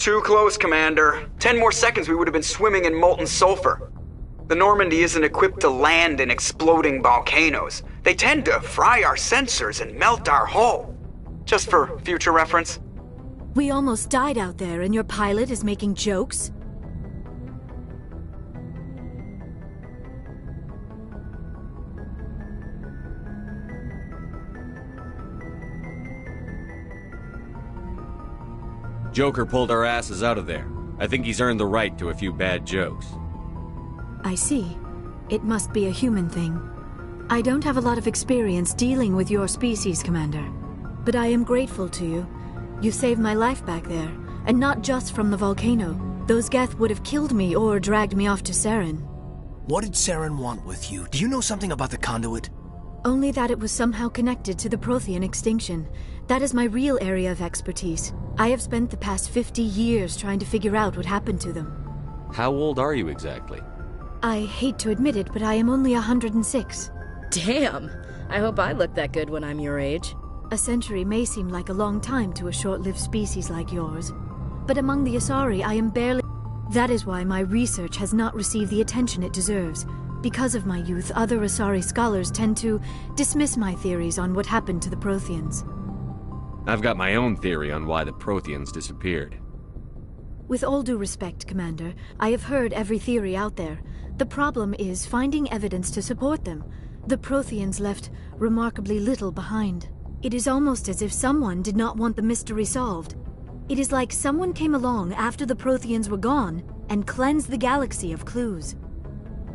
Too close, Commander. 10 more seconds we would have been swimming in molten sulfur. The Normandy isn't equipped to land in exploding volcanoes. They tend to fry our sensors and melt our hull. Just for future reference. We almost died out there and your pilot is making jokes? Joker pulled our asses out of there. I think he's earned the right to a few bad jokes. I see. It must be a human thing. I don't have a lot of experience dealing with your species, Commander. But I am grateful to you. You saved my life back there, and not just from the volcano. Those Geth would have killed me or dragged me off to Saren. What did Saren want with you? Do you know something about the conduit? Only that it was somehow connected to the Prothean extinction. That is my real area of expertise. I have spent the past 50 years trying to figure out what happened to them. How old are you exactly? I hate to admit it, but I am only 106. Damn! I hope I look that good when I'm your age. A century may seem like a long time to a short-lived species like yours. But among the Asari, I am barely... That is why my research has not received the attention it deserves. Because of my youth, other Asari scholars tend to dismiss my theories on what happened to the Protheans. I've got my own theory on why the Protheans disappeared. With all due respect, Commander, I have heard every theory out there. The problem is finding evidence to support them. The Protheans left remarkably little behind. It is almost as if someone did not want the mystery solved. It is like someone came along after the Protheans were gone and cleansed the galaxy of clues.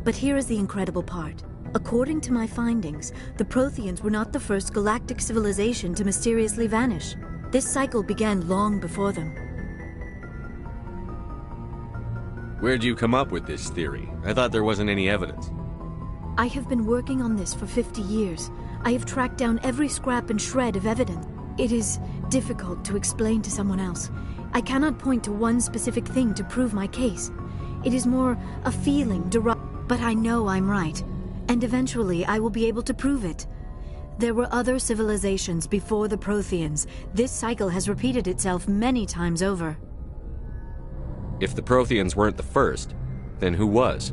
But here is the incredible part. According to my findings, the Protheans were not the first galactic civilization to mysteriously vanish. This cycle began long before them. Where'd you come up with this theory? I thought there wasn't any evidence. I have been working on this for 50 years. I have tracked down every scrap and shred of evidence. It is difficult to explain to someone else. I cannot point to one specific thing to prove my case. It is more a feeling derived, but I know I'm right. And eventually I will be able to prove it. There were other civilizations before the Protheans. This cycle has repeated itself many times over. If the Protheans weren't the first, then who was?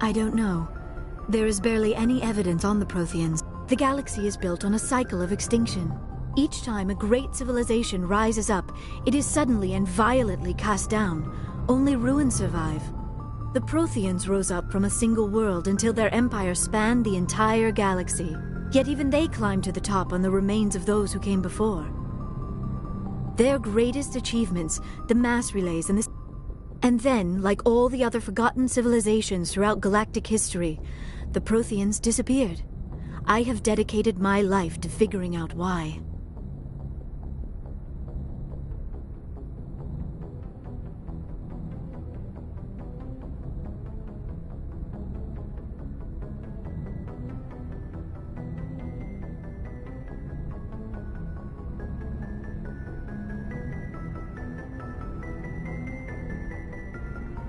I don't know. There is barely any evidence on the Protheans. The galaxy is built on a cycle of extinction. Each time a great civilization rises up, it is suddenly and violently cast down. Only ruins survive. The Protheans rose up from a single world until their empire spanned the entire galaxy. Yet even they climbed to the top on the remains of those who came before. Their greatest achievements, the mass relays and then, like all the other forgotten civilizations throughout galactic history, the Protheans disappeared. I have dedicated my life to figuring out why.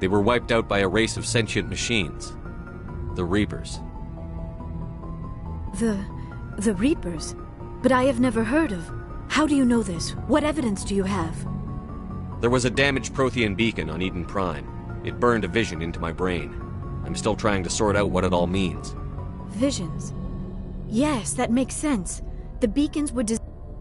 They were wiped out by a race of sentient machines. The Reapers. The Reapers? But I have never heard of. How do you know this? What evidence do you have? There was a damaged Prothean beacon on Eden Prime. It burned a vision into my brain. I'm still trying to sort out what it all means. Visions? Yes, that makes sense. The beacons were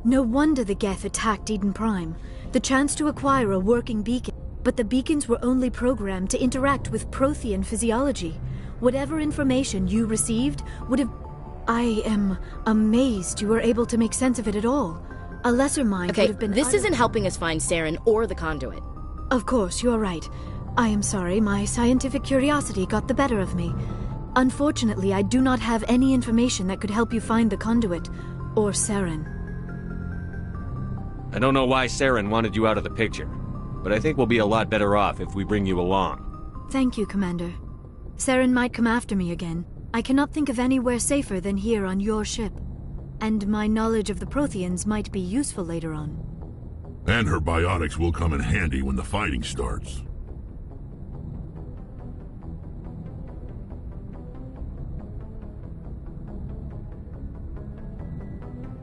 no wonder the Geth attacked Eden Prime. The chance to acquire a working beacon. But the beacons were only programmed to interact with Prothean physiology. Whatever information you received would have... I am amazed you were able to make sense of it at all. A lesser mind would have been... This isn't helping us find Saren or the conduit. Of course, you're right. I am sorry, my scientific curiosity got the better of me. Unfortunately, I do not have any information that could help you find the conduit, or Saren. I don't know why Saren wanted you out of the picture, but I think we'll be a lot better off if we bring you along. Thank you, Commander. Saren might come after me again. I cannot think of anywhere safer than here on your ship. And my knowledge of the Protheans might be useful later on. And her biotics will come in handy when the fighting starts.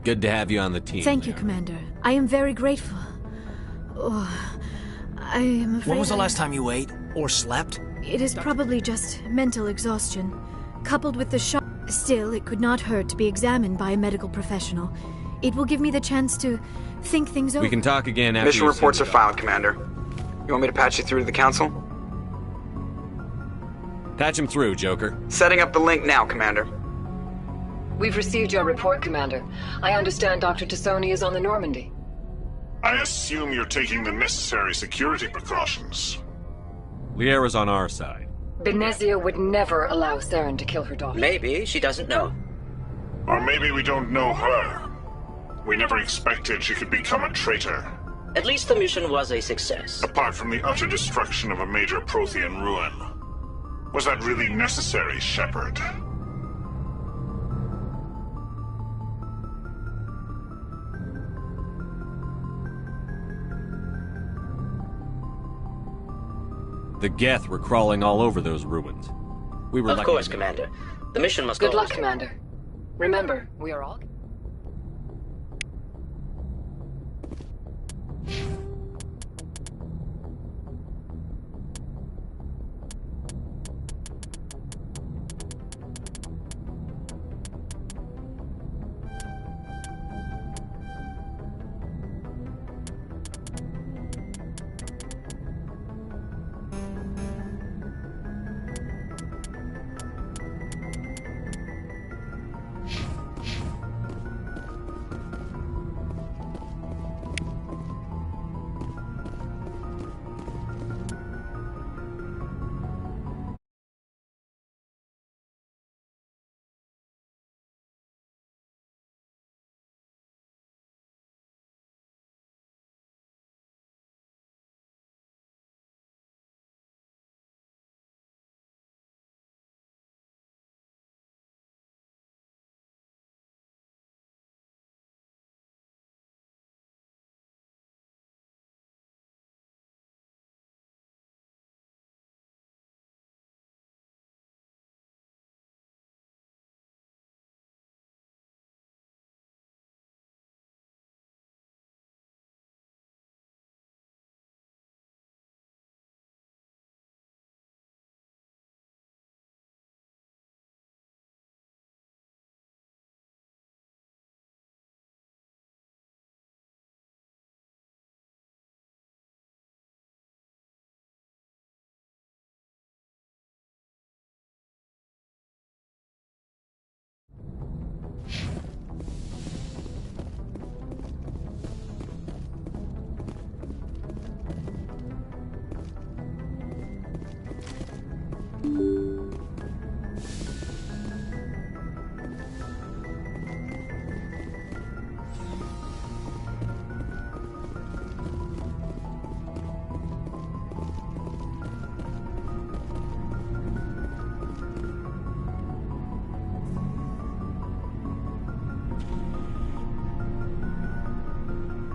Good to have you on the team. Thank you, Commander. I am very grateful. Oh, I am afraid... When was the last time you ate? Or slept? It is probably just mental exhaustion, coupled with the shock. Still, it could not hurt to be examined by a medical professional. It will give me the chance to think things over. We can talk again after Mission reports are filed, Commander. You want me to patch you through to the Council? Patch him through, Joker. Setting up the link now, Commander. We've received your report, Commander. I understand Dr. Tassoni is on the Normandy. I assume you're taking the necessary security precautions. Liara's on our side. Benezia would never allow Saren to kill her daughter. Maybe she doesn't know. Or maybe we don't know her. We never expected she could become a traitor. At least the mission was a success. Apart from the utter destruction of a major Prothean ruin. Was that really necessary, Shepard? The Geth were crawling all over those ruins. We were Of course, Commander. The mission must go. Good luck, Commander. Remember, we are all...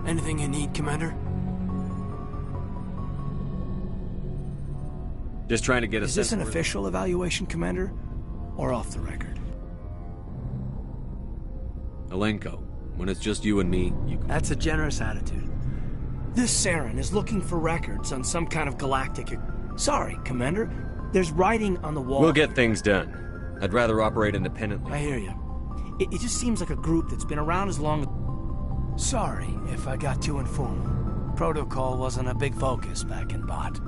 Anything you need, Commander? Just trying to get a Is this sense an of- official evaluation, Commander? Or off the record? Alenko, when it's just you and me, you can... That's a generous attitude. This Saren is looking for records on some kind of galactic... Sorry, Commander. There's writing on the wall. We'll get things done. I'd rather operate independently. I hear you. It just seems like a group that's been around as long as... Sorry if I got too informal. Protocol wasn't a big focus back in Bot.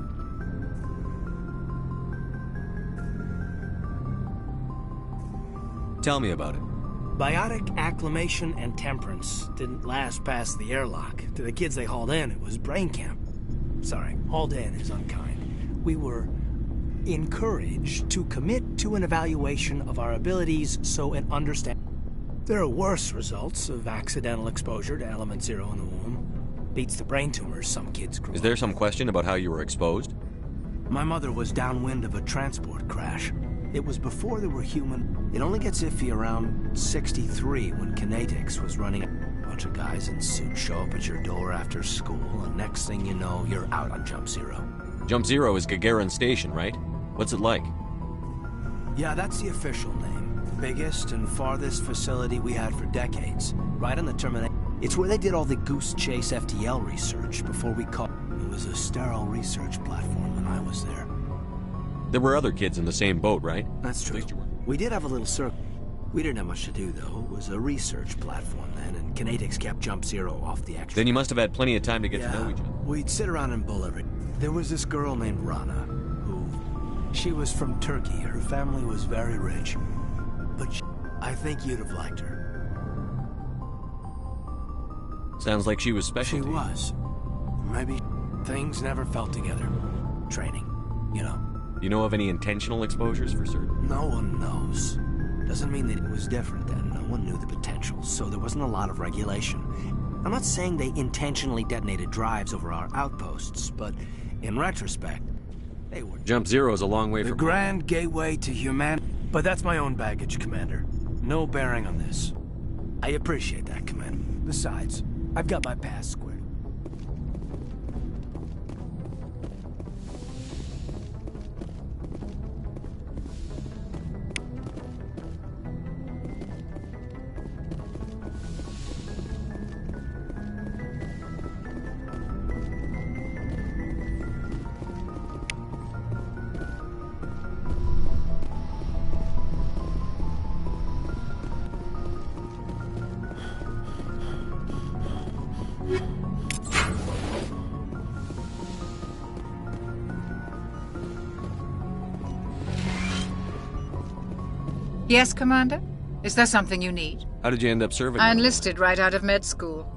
Tell me about it. Biotic acclimation and temperance didn't last past the airlock. To the kids they hauled in, it was brain camp. Sorry, hauled in is unkind. We were encouraged to commit to an evaluation of our abilities so an understand. There are worse results of accidental exposure to Element Zero in the womb. Beats the brain tumors some kids grew Is there some question about how you were exposed? My mother was downwind of a transport crash. It was before there were human. It only gets iffy around 63 when Kinetics was running. A bunch of guys in suits show up at your door after school, and next thing you know, you're out on Jump Zero. Jump Zero is Gagarin Station, right? What's it like? Yeah, that's the official name. Biggest and farthest facility we had for decades. Right on the terminal. It's where they did all the Goose Chase FTL research before we caught. It was a sterile research platform when I was there. There were other kids in the same boat, right? That's true. We did have a little circle. We didn't have much to do, though. It was a research platform then, and Kinetics kept Jump Zero off the extra. Then you must have had plenty of time to get to know each other. We'd sit around and bull every... There was this girl named Rana, who... She was from Turkey. Her family was very rich. But I think you'd have liked her. Sounds like she was special. She to you. was. Maybe things never felt together. Training, you know. You know of any intentional exposures for certain? No one knows. Doesn't mean that it was different then. No one knew the potential, so there wasn't a lot of regulation. I'm not saying they intentionally detonated drives over our outposts, but in retrospect, they were... Jump Zero is a long way the from... grand gateway to humanity. But that's my own baggage, Commander. No bearing on this. I appreciate that, Commander. Besides, I've got my past squared. Yes, Commander? Is there something you need? How did you end up serving? I enlisted right out of med school.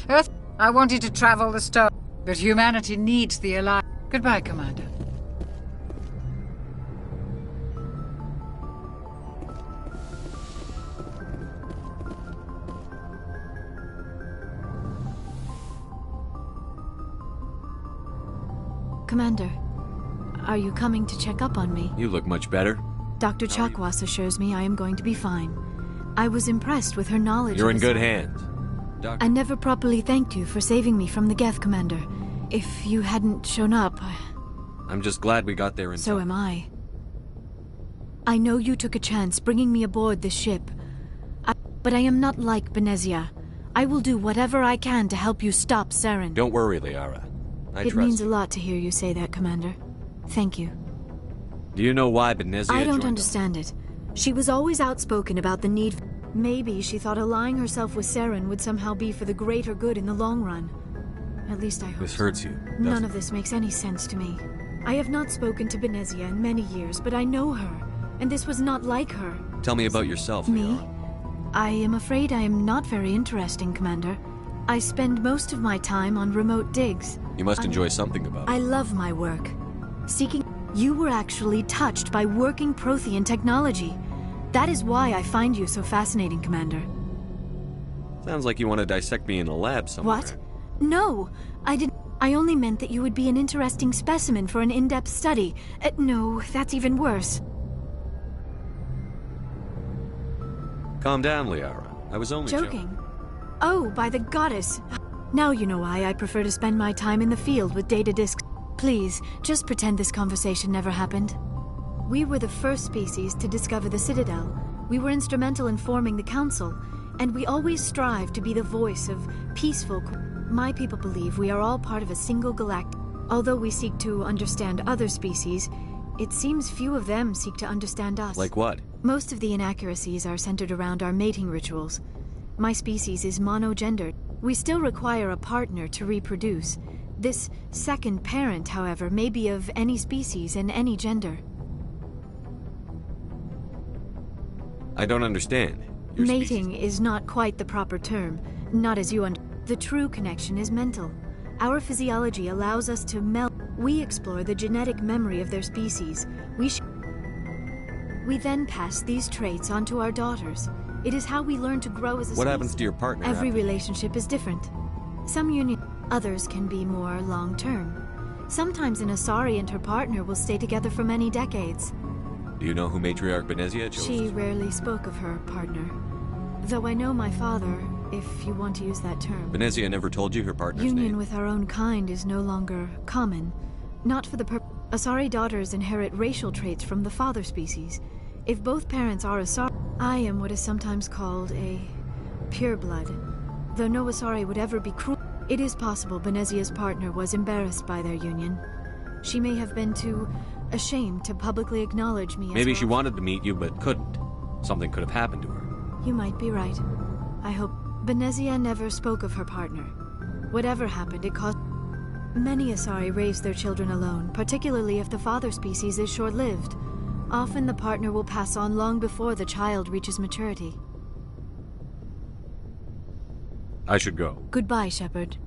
Earth, I wanted to travel the star, but humanity needs the Alliance. Goodbye, Commander. Commander, are you coming to check up on me? You look much better. Dr. Chakwas assures me I am going to be fine. I was impressed with her knowledge. You're in good hands. I never properly thanked you for saving me from the Geth, Commander. If you hadn't shown up... I'm just glad we got there in So time. am I. I know you took a chance bringing me aboard this ship. But I am not like Benezia. I will do whatever I can to help you stop Saren. Don't worry, Liara. I It trust means you. a lot to hear you say that, Commander. Thank you. Do you know why Benezia I don't joined understand it. She was always outspoken about the need... Maybe she thought allying herself with Saren would somehow be for the greater good in the long run. At least I hope This so. hurts you, None doesn't of this makes any sense to me. I have not spoken to Benezia in many years, but I know her, and this was not like her. it? Tell me about yourself, Me? Liara. I am afraid I am not very interesting, Commander. I spend most of my time on remote digs. You must enjoy something about it. I love my work. Seeking... You were actually touched by working Prothean technology. That is why I find you so fascinating, Commander. Sounds like you want to dissect me in a lab somewhere. What? No, I didn't. I only meant that you would be an interesting specimen for an in-depth study. No, that's even worse. Calm down, Liara. I was only Joking? Oh, by the goddess. Now you know why I prefer to spend my time in the field with data disks. Please, just pretend this conversation never happened. We were the first species to discover the Citadel. We were instrumental in forming the Council, and we always strive to be the voice of peaceful... My people believe we are all part of a single galactic. Although we seek to understand other species, it seems few of them seek to understand us. Like what? Most of the inaccuracies are centered around our mating rituals. My species is monogendered. We still require a partner to reproduce. This second parent, however, may be of any species and any gender. I don't understand. Mating is not quite the proper term, not as you The true connection is mental. Our physiology allows us to meld. We explore the genetic memory of their species. We then pass these traits on to our daughters. It is how we learn to grow as a species. What happens to your partner? Every relationship is different. Some union, others can be more long-term. Sometimes an Asari and her partner will stay together for many decades. Do you know who Matriarch Benezia chose? She rarely spoke of her partner. Though I know my father, if you want to use that term. Benezia never told you her partner's Union name? with our own kind is no longer common. Not for the Asari daughters inherit racial traits from the father species. If both parents are Asari, I am what is sometimes called a pureblood. Though no Asari would ever be cruel, it is possible Benezia's partner was embarrassed by their union. She may have been too ashamed to publicly acknowledge me as Maybe well. she wanted to meet you, but couldn't. Something could have happened to her. You might be right. I hope Benezia never spoke of her partner. Whatever happened, it caused... Many Asari raise their children alone, particularly if the father species is short-lived. Often the partner will pass on long before the child reaches maturity. I should go. Goodbye, Shepard.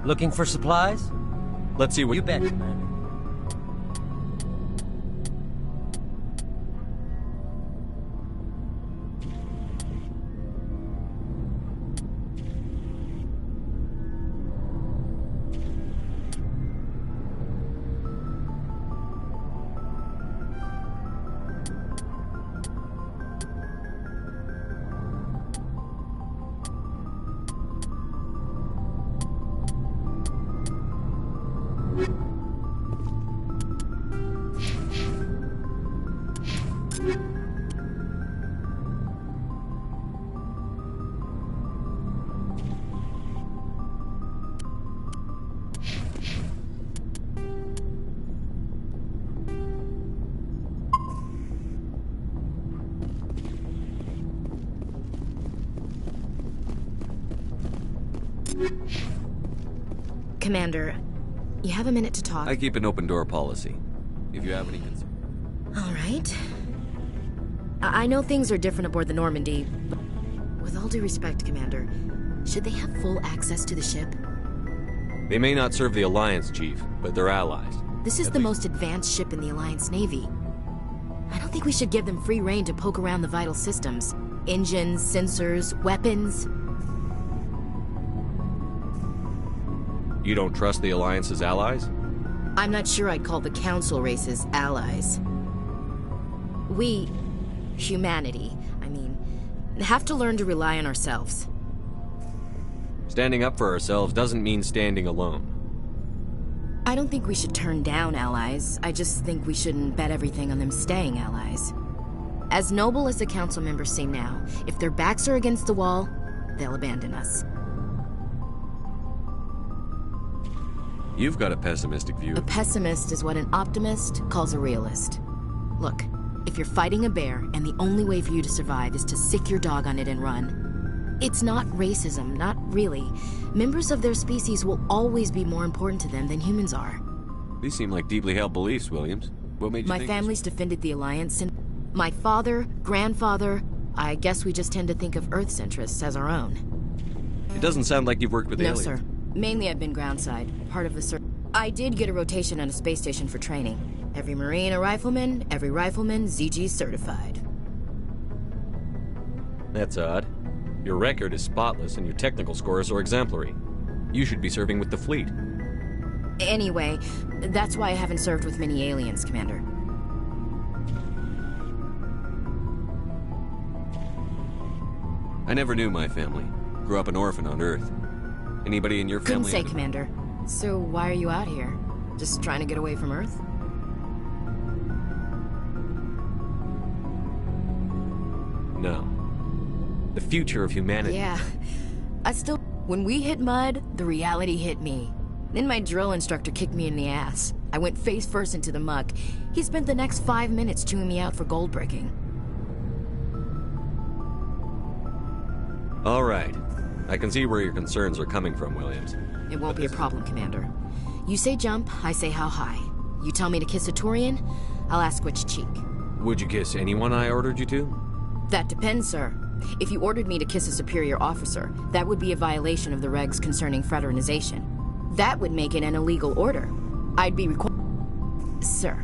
Looking for supplies? Let's see what... You bet, Commander. Commander, you have a minute to talk. I keep an open door policy. If you have any concerns. All right. I know things are different aboard the Normandy, but with all due respect, Commander, should they have full access to the ship? They may not serve the Alliance, Chief, but they're allies. This is the most advanced ship in the Alliance Navy. I don't think we should give them free rein to poke around the vital systems. Engines, sensors, weapons. You don't trust the Alliance's allies? I'm not sure I'd call the Council races allies. We, humanity, have to learn to rely on ourselves. Standing up for ourselves doesn't mean standing alone. I don't think we should turn down allies. I just think we shouldn't bet everything on them staying allies. As noble as the Council members seem now, if their backs are against the wall, they'll abandon us. You've got a pessimistic view. A pessimist is what an optimist calls a realist. Look, if you're fighting a bear and the only way for you to survive is to sick your dog on it and run, it's not racism, not really. Members of their species will always be more important to them than humans are. These seem like deeply held beliefs, Williams. What made you My think family's defended the Alliance, and my father, grandfather, I guess we just tend to think of Earth's interests as our own. It doesn't sound like you've worked with aliens. No, sir. Mainly I've been groundside, part of the I did get a rotation on a space station for training. Every Marine a rifleman, every rifleman ZG certified. That's odd. Your record is spotless and your technical scores are exemplary. You should be serving with the fleet. Anyway, that's why I haven't served with many aliens, Commander. I never knew my family. Grew up an orphan on Earth. Anybody in your family... Couldn't say, Commander. So why are you out here? Just trying to get away from Earth? No. The future of humanity... Yeah. When we hit mud, the reality hit me. Then my drill instructor kicked me in the ass. I went face first into the muck. He spent the next 5 minutes chewing me out for gold breaking. All right. I can see where your concerns are coming from, Williams. It won't be a problem, Commander. You say jump, I say how high. You tell me to kiss a Turian, I'll ask which cheek. Would you kiss anyone I ordered you to? That depends, sir. If you ordered me to kiss a superior officer, that would be a violation of the regs concerning fraternization. That would make it an illegal order. I'd be required... Sir.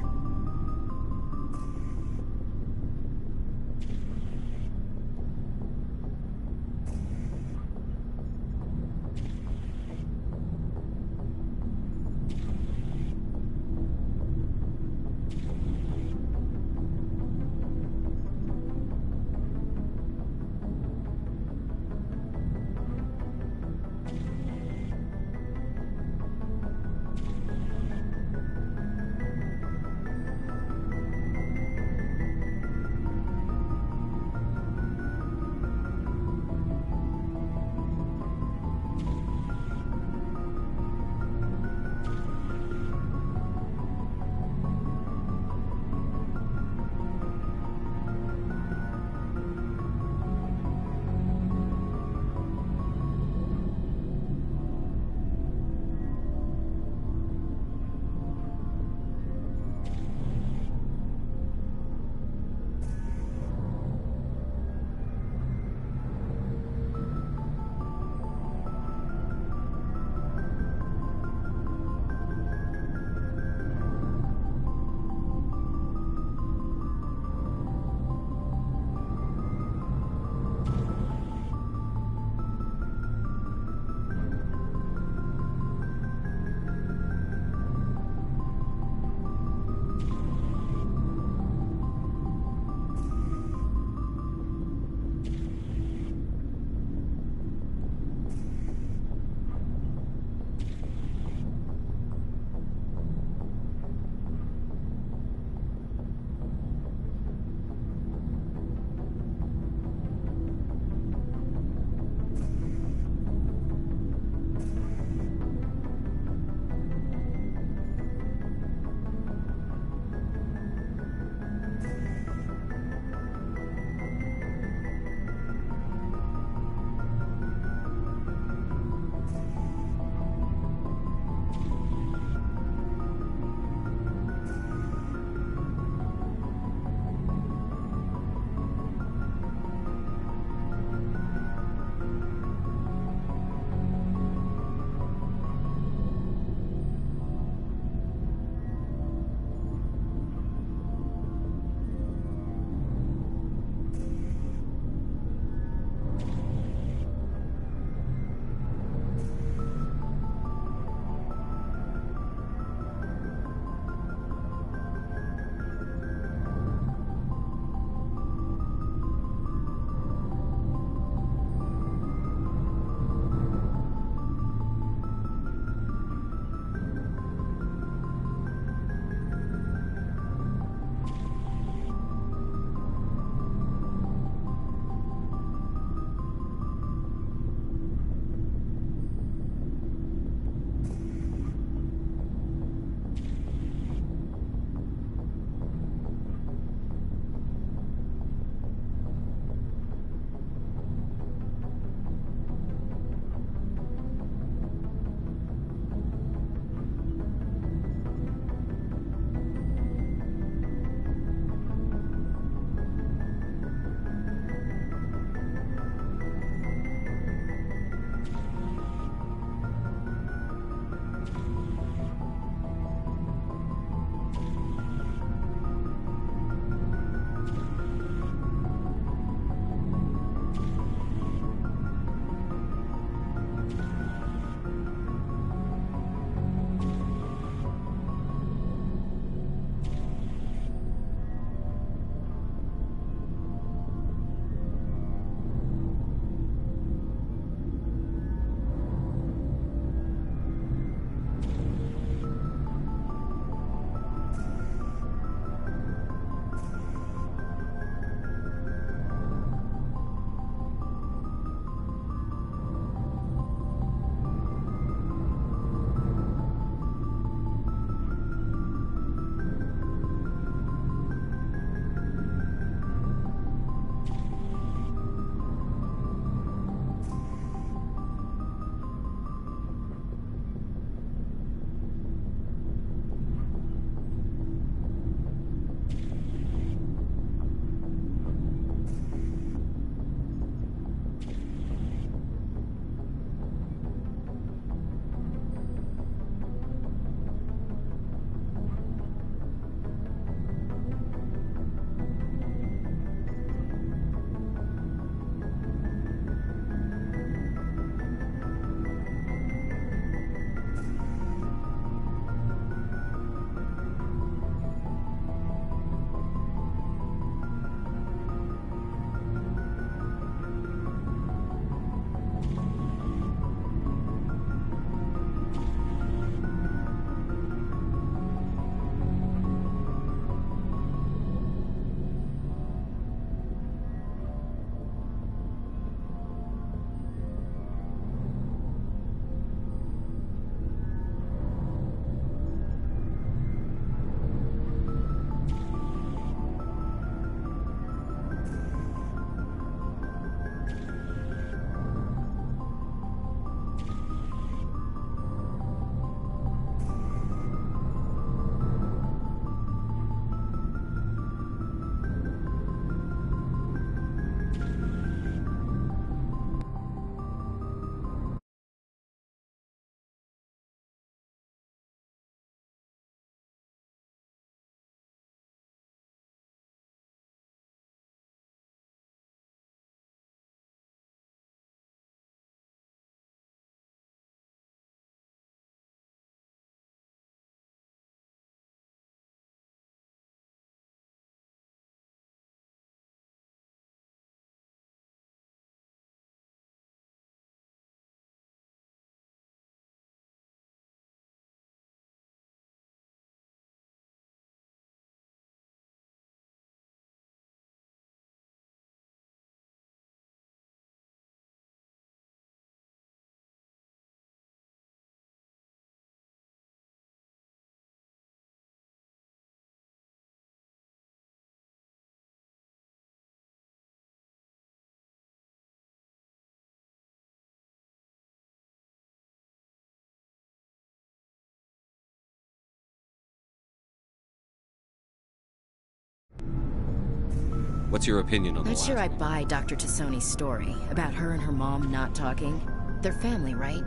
What's your opinion on the Not last sure I one? buy Dr. Tassoni's story about her and her mom not talking. They're family, right?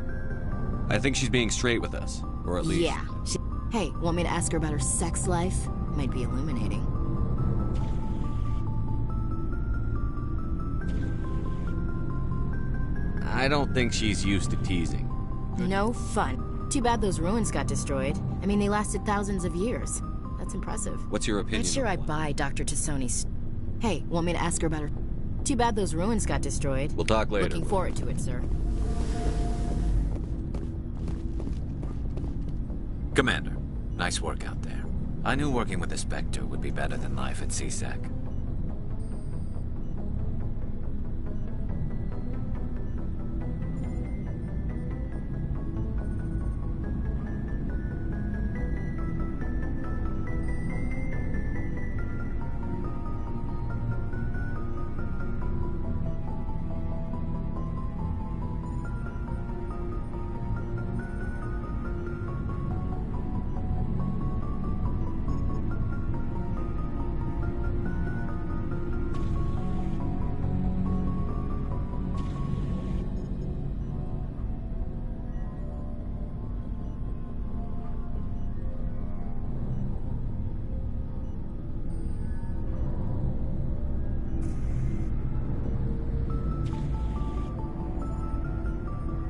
I think she's being straight with us, or at least... Yeah. Hey, want me to ask her about her sex life? Might be illuminating. I don't think she's used to teasing. No fun. Too bad those ruins got destroyed. I mean, they lasted thousands of years. That's impressive. What's your opinion? Not sure I buy Dr. Tassoni's... Hey, want me to ask her about her... Too bad those ruins got destroyed. We'll talk later. Looking forward to it, sir. Commander, nice work out there. I knew working with the Spectre would be better than life at C-Sec.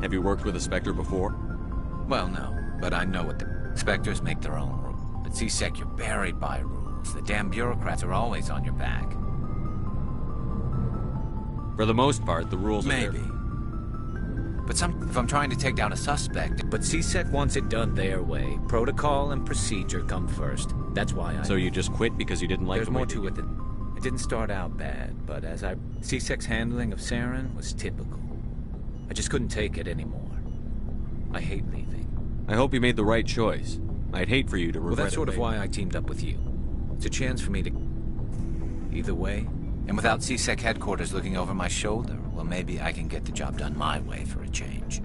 Have you worked with a Spectre before? Well, no, but I know what the Spectres make their own rules. At C-Sec, you're buried by rules. The damn bureaucrats are always on your back. For the most part, the rules Maybe. But if I'm trying to take down a suspect... But C-Sec wants it done their way. Protocol and procedure come first. That's why I... So you just quit because you didn't like There's the way more to it than... It didn't start out bad, but C-Sec's handling of Saren was typical. I just couldn't take it anymore. I hate leaving. I hope you made the right choice. I'd hate for you to regret it. Well, that's sort of why I teamed up with you. It's a chance for me to... Either way. And without C-Sec headquarters looking over my shoulder, well, maybe I can get the job done my way for a change.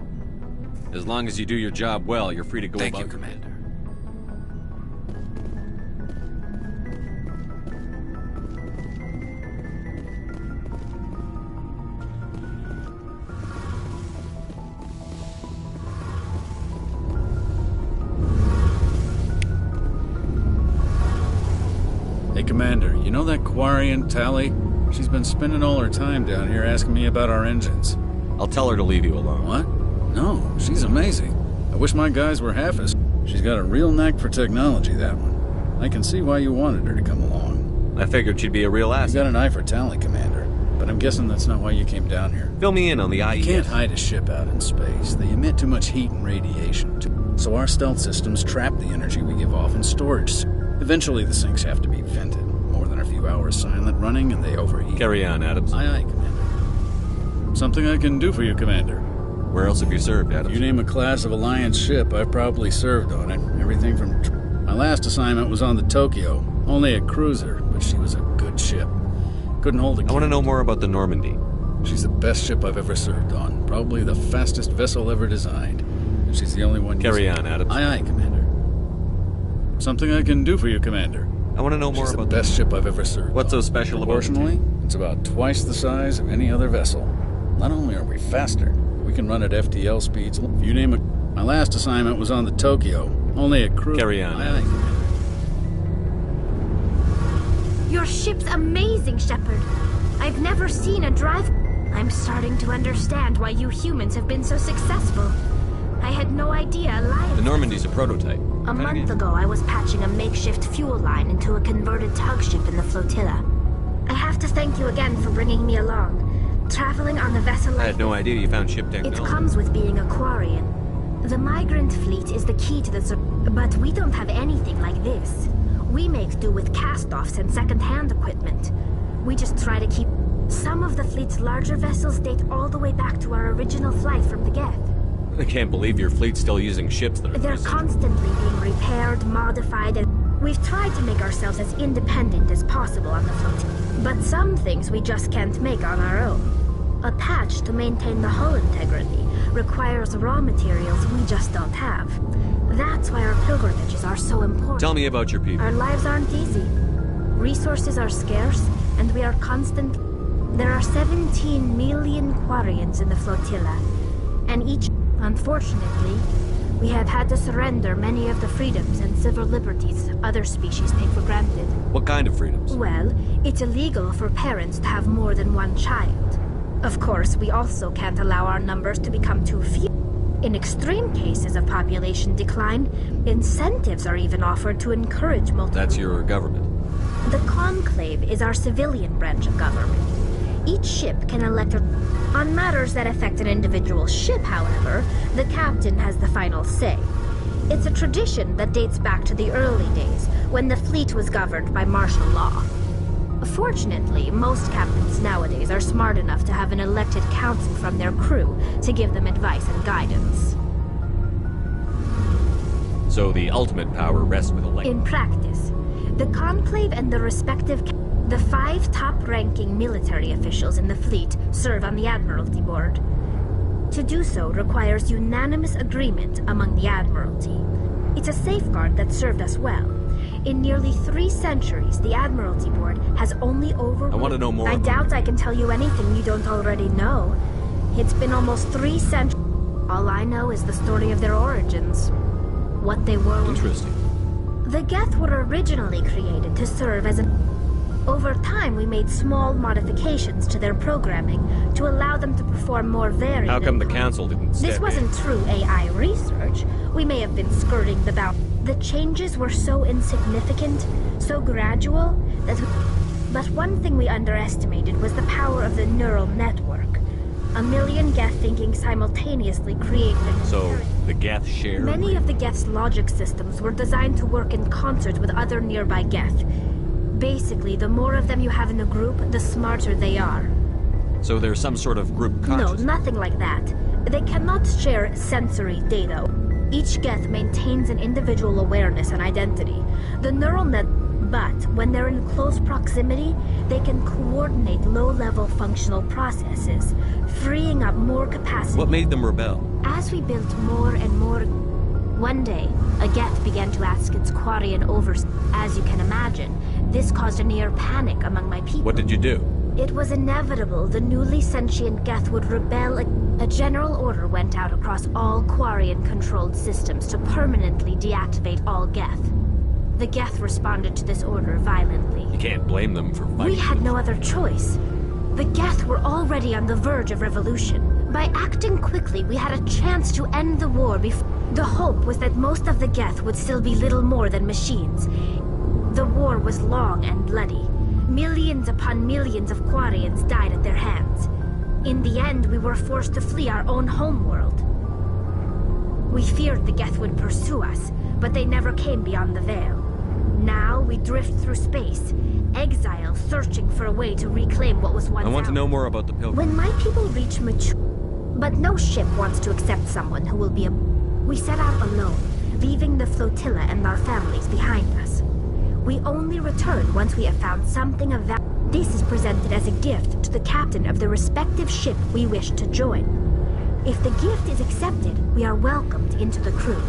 As long as you do your job well, you're free to go Thank about you, your Commander. Hey, Commander, you know that Quarian, Tali? She's been spending all her time down here asking me about our engines. I'll tell her to leave you alone. What? No, she's amazing. I wish my guys were half as... She's got a real knack for technology, that one. I can see why you wanted her to come along. I figured she'd be a real asset. You got an eye for Tali, Commander. But I'm guessing that's not why you came down here. Fill me in on the IES. You can't hide a ship out in space. They emit too much heat and radiation. So our stealth systems trap the energy we give off in storage. Eventually the sinks have to be vented. More than a few hours silent running and they overheat. Carry on, Adams. Aye, aye, Commander. Something I can do for you, Commander. Where else have you served, Adams? You name a class of Alliance ship, I've probably served on it. Everything from... My last assignment was on the Tokyo. Only a cruiser, but she was a good ship. Couldn't hold a... I want to know more about the Normandy. She's the best ship I've ever served on. Probably the fastest vessel ever designed. And she's the only one... Carry on, Adams. Aye, aye, Commander. Something I can do for you, Commander. I want to know more about the best ship I've ever served. What's so special about it? Proportionally, it's about twice the size of any other vessel. Not only are we faster, we can run at FTL speeds. If you name it, my last assignment was on the Tokyo. Only a crew. Carry on. Aye, aye. Your ship's amazing, Shepard. I've never seen a drive... I'm starting to understand why you humans have been so successful. I had no idea Alliance... The Normandy's a prototype. A month ago, I was patching a makeshift fuel line into a converted tug ship in the flotilla. I have to thank you again for bringing me along. Traveling on a vessel like I had no idea you found ship technology. It comes with being a Quarian. The migrant fleet is the key to the... But we don't have anything like this. We make do with cast-offs and second-hand equipment. We just try to keep... Some of the fleet's larger vessels date all the way back to our original flight from the Geth. I can't believe your fleet's still using ships that are... They're constantly being repaired, modified, and... We've tried to make ourselves as independent as possible on the float. But some things we just can't make on our own. A patch to maintain the hull integrity requires raw materials we just don't have. That's why our pilgrimages are so important. Tell me about your people. Our lives aren't easy. Resources are scarce, and we are constant. There are 17 million Quarians in the flotilla, and each, unfortunately, we have had to surrender many of the freedoms and civil liberties other species take for granted. What kind of freedoms? Well, it's illegal for parents to have more than one child. Of course, we also can't allow our numbers to become too few. In extreme cases of population decline, incentives are even offered to encourage multiple... That's your government. The Conclave is our civilian branch of government. Each ship can elect on matters that affect an individual ship, however, the captain has the final say. It's a tradition that dates back to the early days, when the fleet was governed by martial law. Fortunately, most captains nowadays are smart enough to have an elected council from their crew to give them advice and guidance. So the ultimate power rests with elected... In practice, the Conclave and the respective... The 5 top-ranking military officials in the fleet serve on the Admiralty Board. To do so requires unanimous agreement among the Admiralty. It's a safeguard that served us well. In nearly 3 centuries, the Admiralty Board has only overruled... I want to know more. I doubt I can tell you anything you don't already know. It's been almost 3 centuries. All I know is the story of their origins. What they were... Interesting. The Geth were originally created to serve as an... Over time, we made small modifications to their programming to allow them to perform more varied... How come the Council didn't step in? This wasn't true AI research. We may have been skirting the bound. The changes were so insignificant, so gradual, that But one thing we underestimated was the power of the neural network. A million Geth thinking simultaneously created... So, the Geth share... Many of the Geth's logic systems were designed to work in concert with other nearby Geth. Basically, the more of them you have in a group, the smarter they are. So there's some sort of group consciousness? No, nothing like that. They cannot share sensory data. Each Geth maintains an individual awareness and identity. The neural net... But when they're in close proximity, they can coordinate low-level functional processes, freeing up more capacity. What made them rebel? As we built more and more... One day, a Geth began to ask its Quarian overseers. As you can imagine, this caused a near panic among my people. What did you do? It was inevitable the newly sentient Geth would rebel. A general order went out across all Quarian-controlled systems to permanently deactivate all Geth. The Geth responded to this order violently. You can't blame them for fighting. We had no other choice. The Geth were already on the verge of revolution. By acting quickly, we had a chance to end the war before... The hope was that most of the Geth would still be little more than machines. The war was long and bloody. Millions upon millions of Quarians died at their hands. In the end, we were forced to flee our own homeworld. We feared the Geth would pursue us, but they never came beyond the Veil. Now we drift through space, exile, searching for a way to reclaim what was once I want to know more about the Pilgrim. When my people reach mature... But no ship wants to accept someone who will be a... We set out alone, leaving the flotilla and our families behind us. We only return once we have found something of value. This is presented as a gift to the captain of the respective ship we wish to join. If the gift is accepted, we are welcomed into the crew.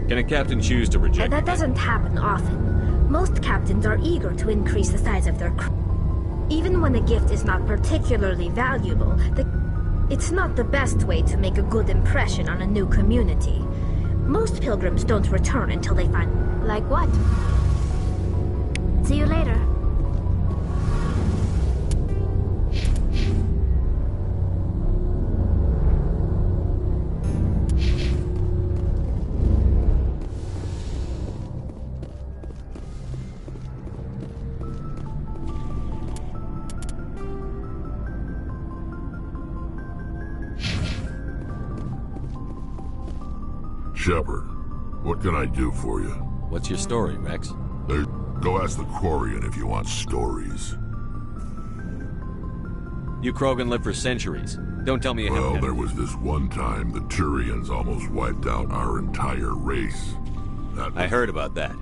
Can a captain choose to reject? That doesn't happen often. Most captains are eager to increase the size of their crew. Even when a gift is not particularly valuable, it's not the best way to make a good impression on a new community. Most pilgrims don't return until they find... Like what? See you later. Shepard, what can I do for you? What's your story, Rex? Go ask the Quarian if you want stories. You Krogan lived for centuries. Don't tell me you haven't... Well, there was this one time the Turians almost wiped out our entire race. I heard about that.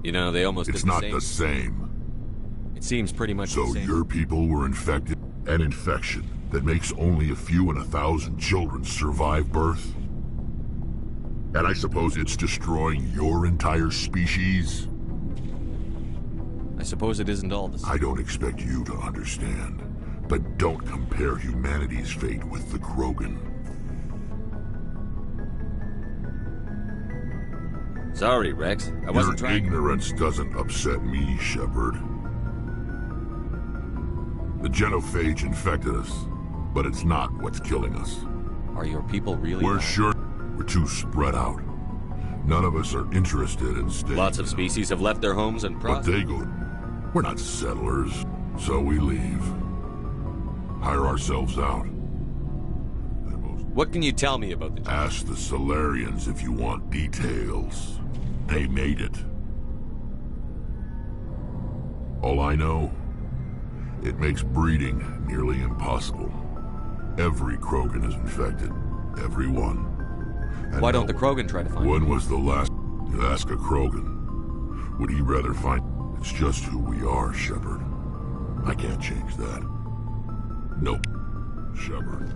You know, they almost did the same. It's not the same. It seems pretty much the same. So your people were infected? An infection that makes only a few in 1,000 children survive birth? And I suppose it's destroying your entire species? suppose it isn't all the same. I don't expect you to understand, but don't compare humanity's fate with the Krogan. Sorry, Rex. I wasn't Your trying. ignorance doesn't upset me, Shepard. The genophage infected us, but it's not what's killing us. Are your people really? We're sure we're too spread out. None of us are interested in staying. Lots of species have left their homes and But they go. We're not settlers, so we leave. Hire ourselves out. What can you tell me about the... Ask the Solarians if you want details. They made it. All I know, it makes breeding nearly impossible. Every Krogan is infected. Every one. And Why don't the Krogan try to find When was the last... You ask a Krogan. Would he rather find... It's just who we are, Shepard. I can't change that. Nope. Shepard.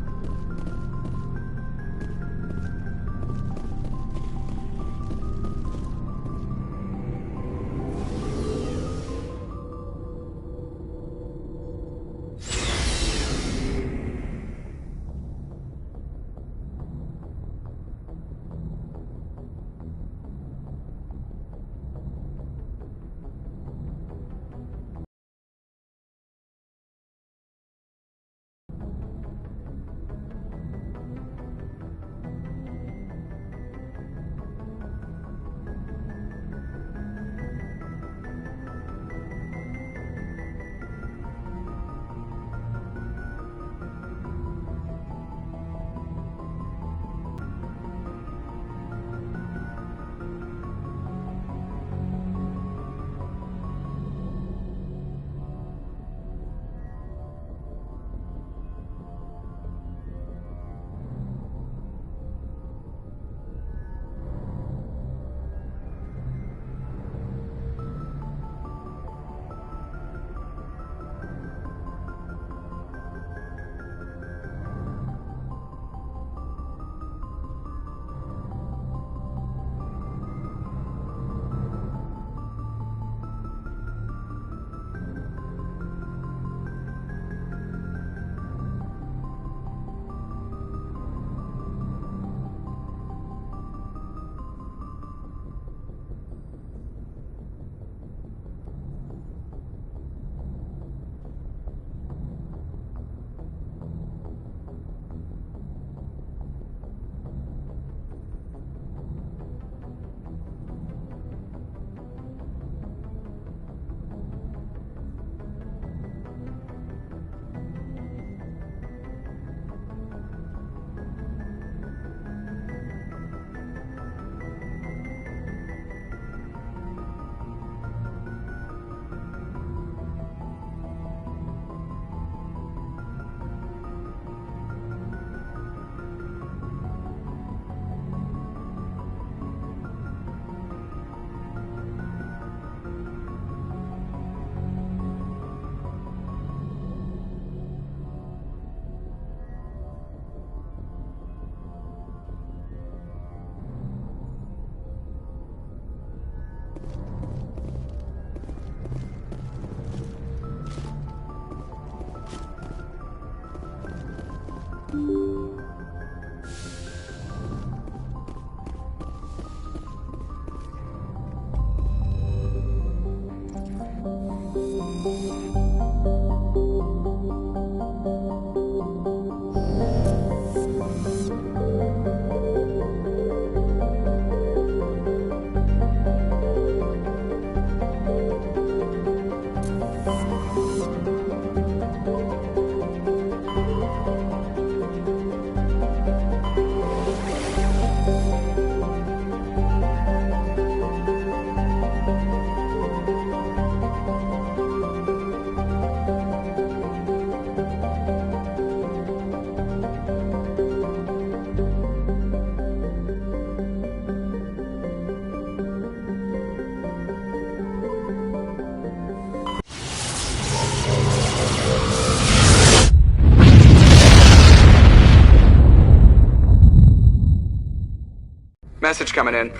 Message coming in.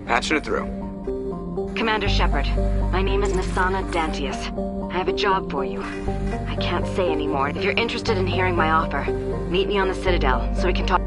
Patching it through. Commander Shepard, my name is Nasana Dantius. I have a job for you. I can't say anymore. If you're interested in hearing my offer, meet me on the Citadel so we can talk.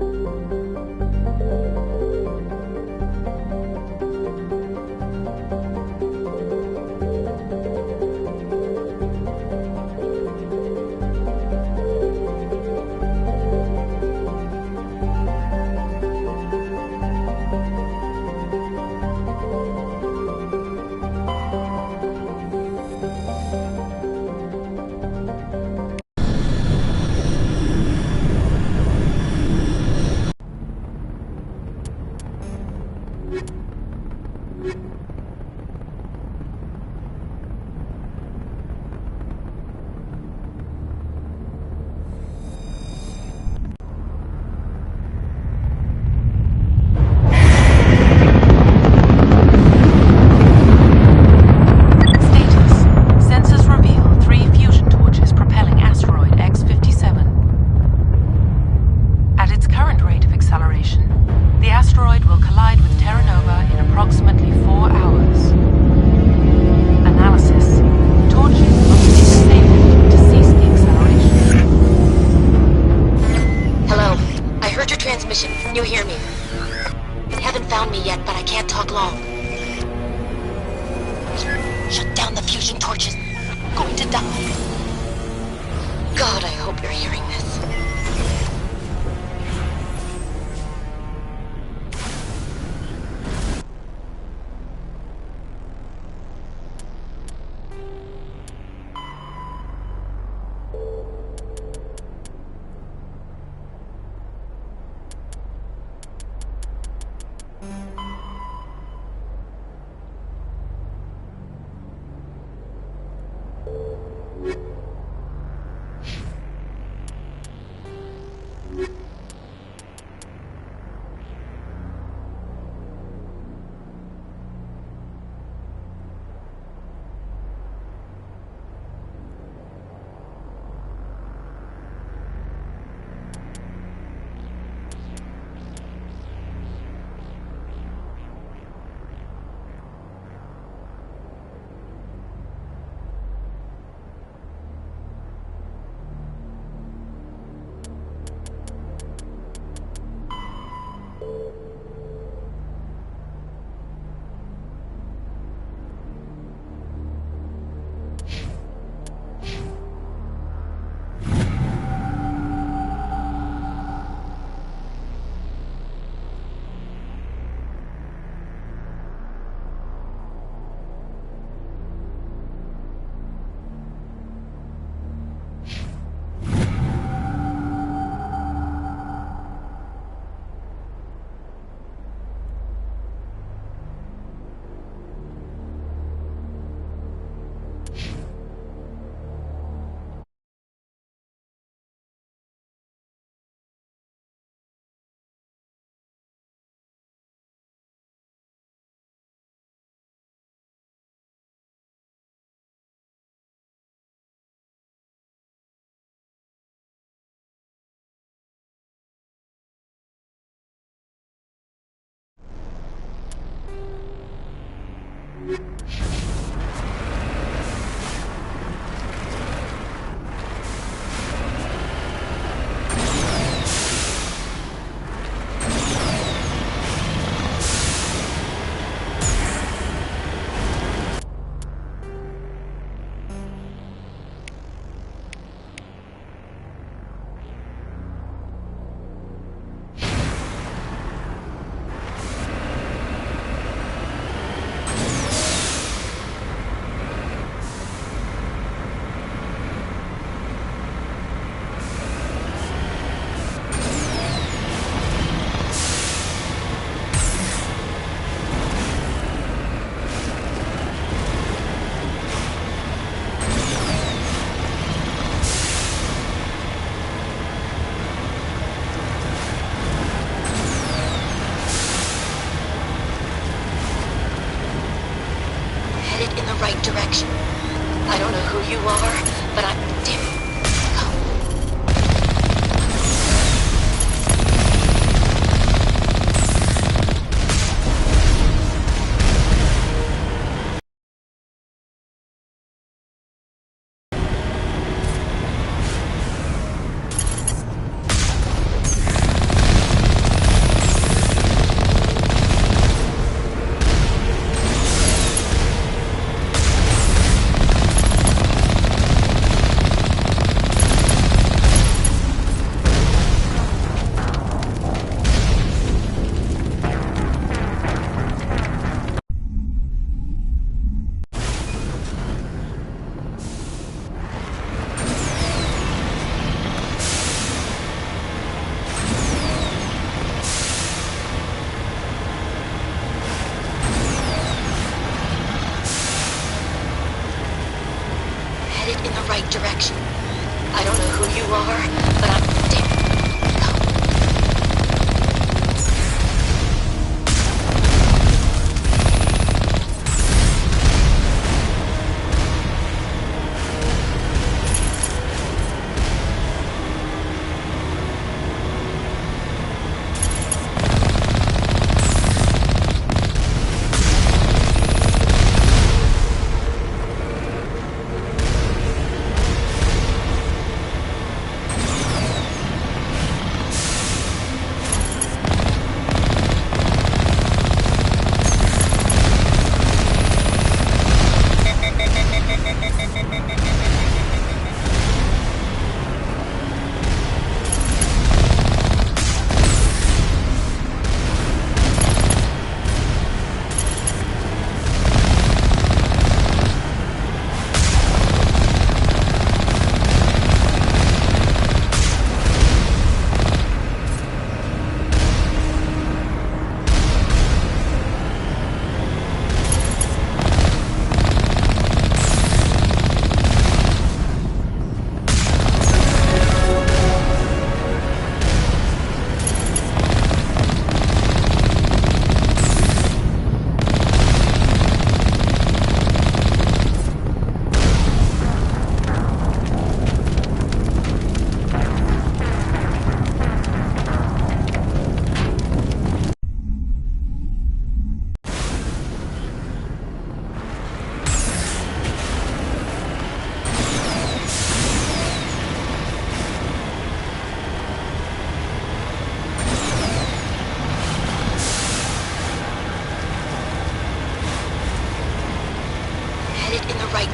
direction. I don't know who you are, but I'm damn. direction. I don't know who you are, but I'm damn.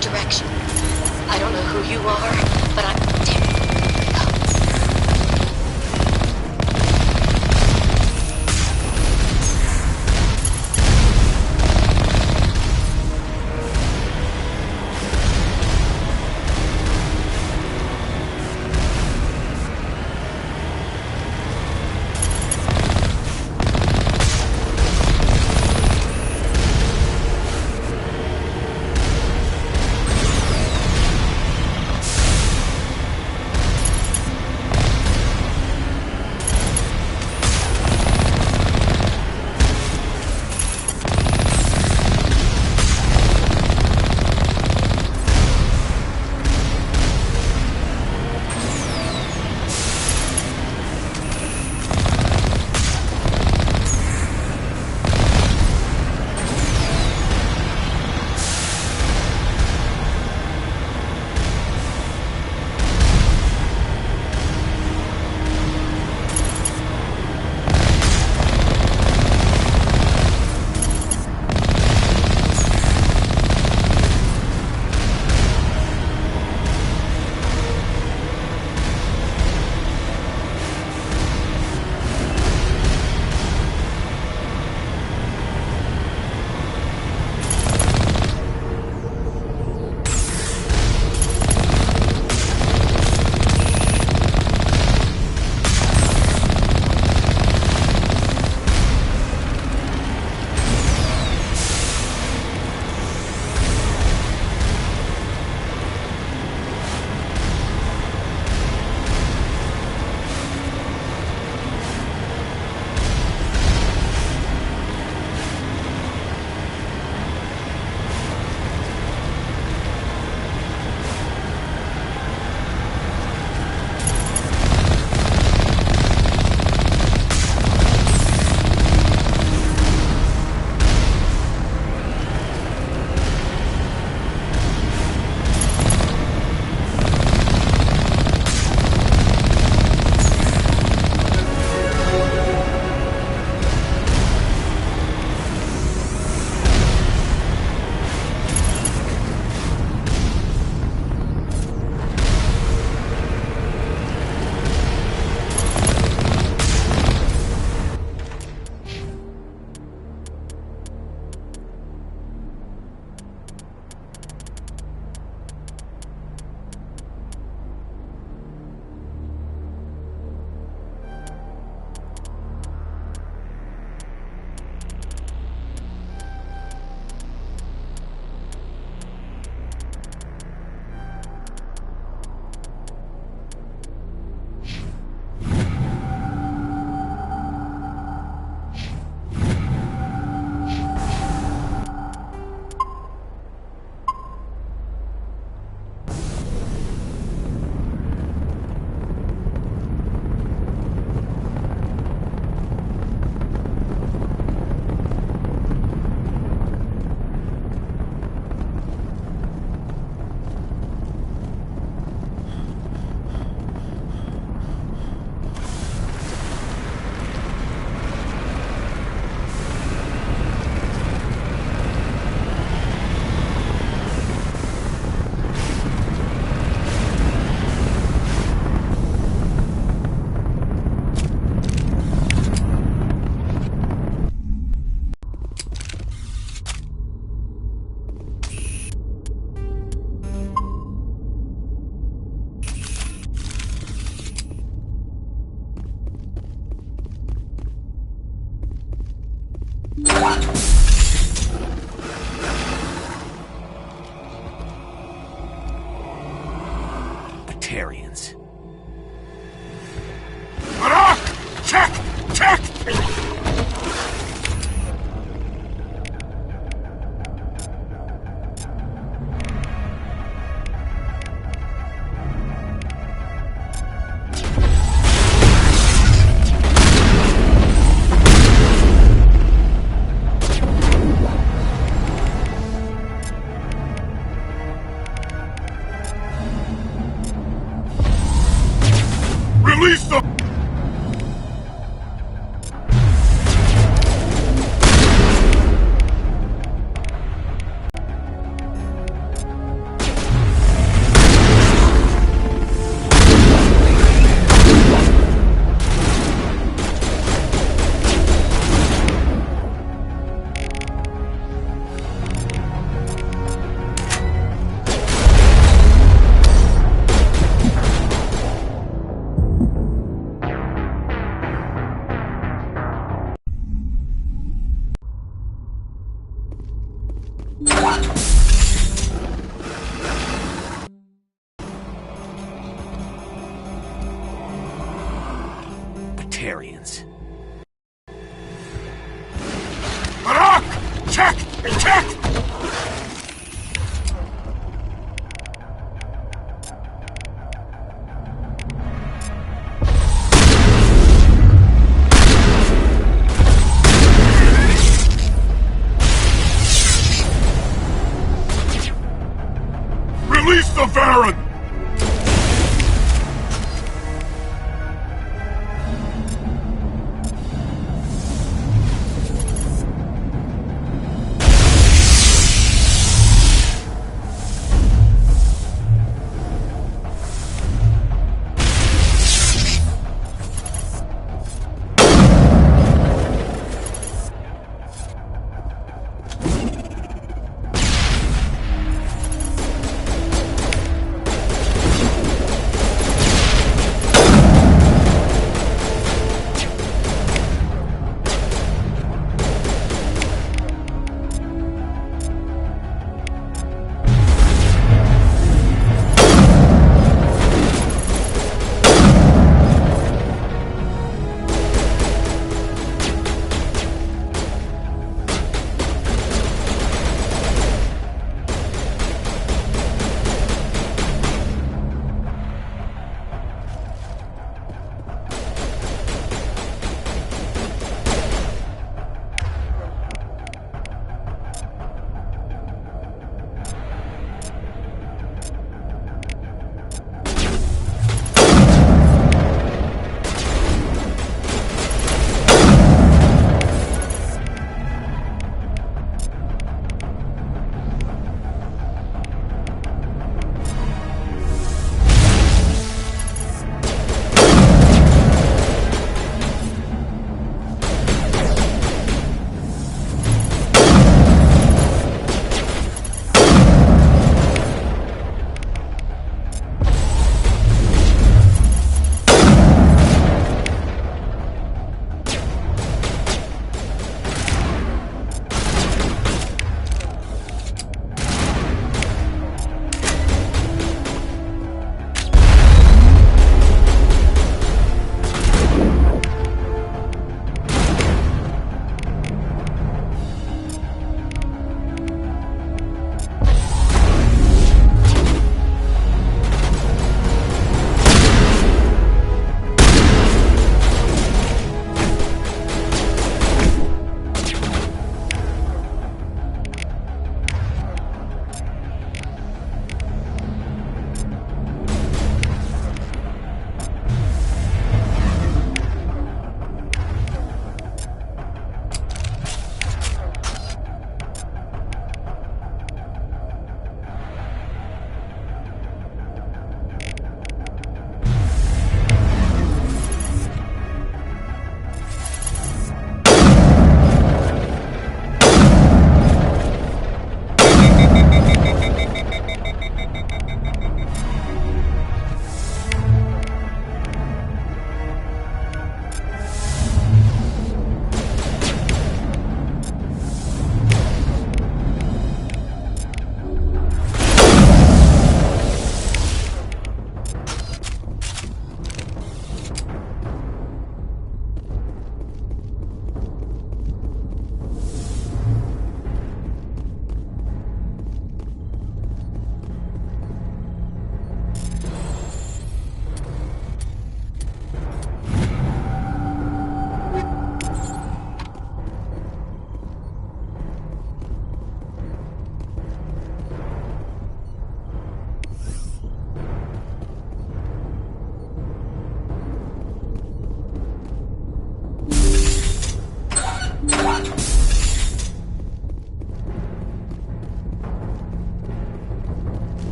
Direction. I don't know who you are, but I'm damn. Batarians. Barak! Check! Check! Release them! Batarians. Barak! Check! Check! Release the Varren!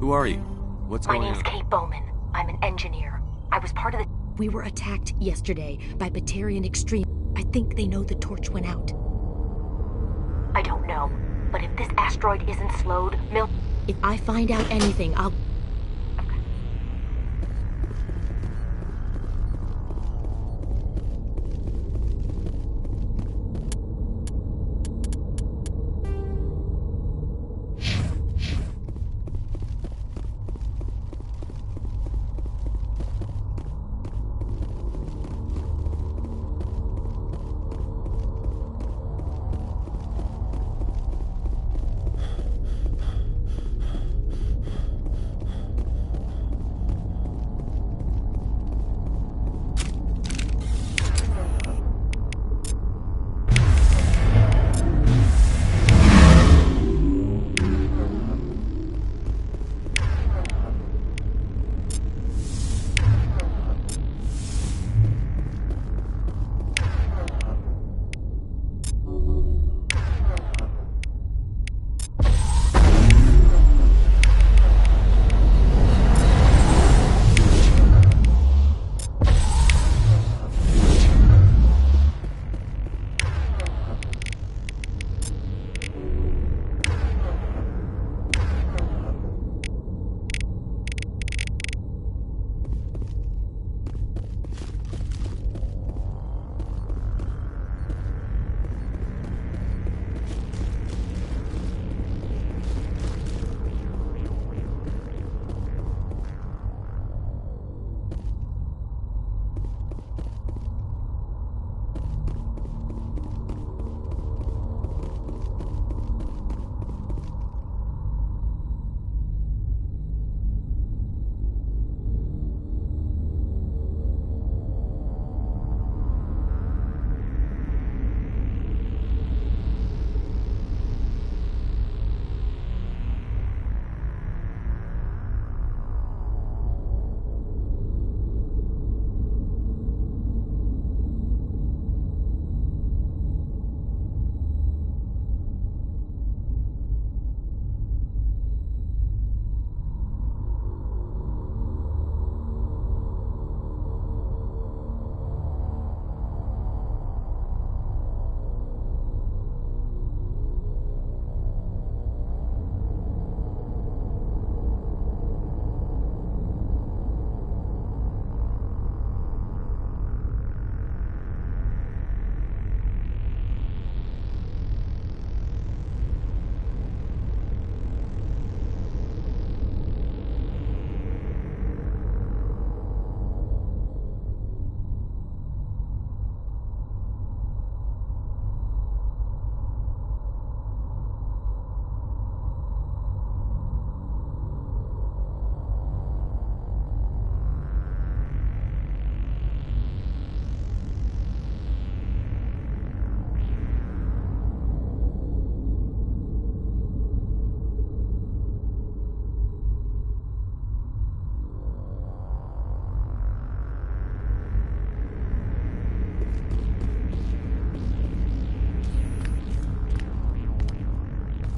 Who are you? What's going on? My name's Kate Bowman. I'm an engineer. I was part of the... We were attacked yesterday by Batarian Extreme. I think they know the torch went out. I don't know. But if this asteroid isn't slowed, If I find out anything, I'll...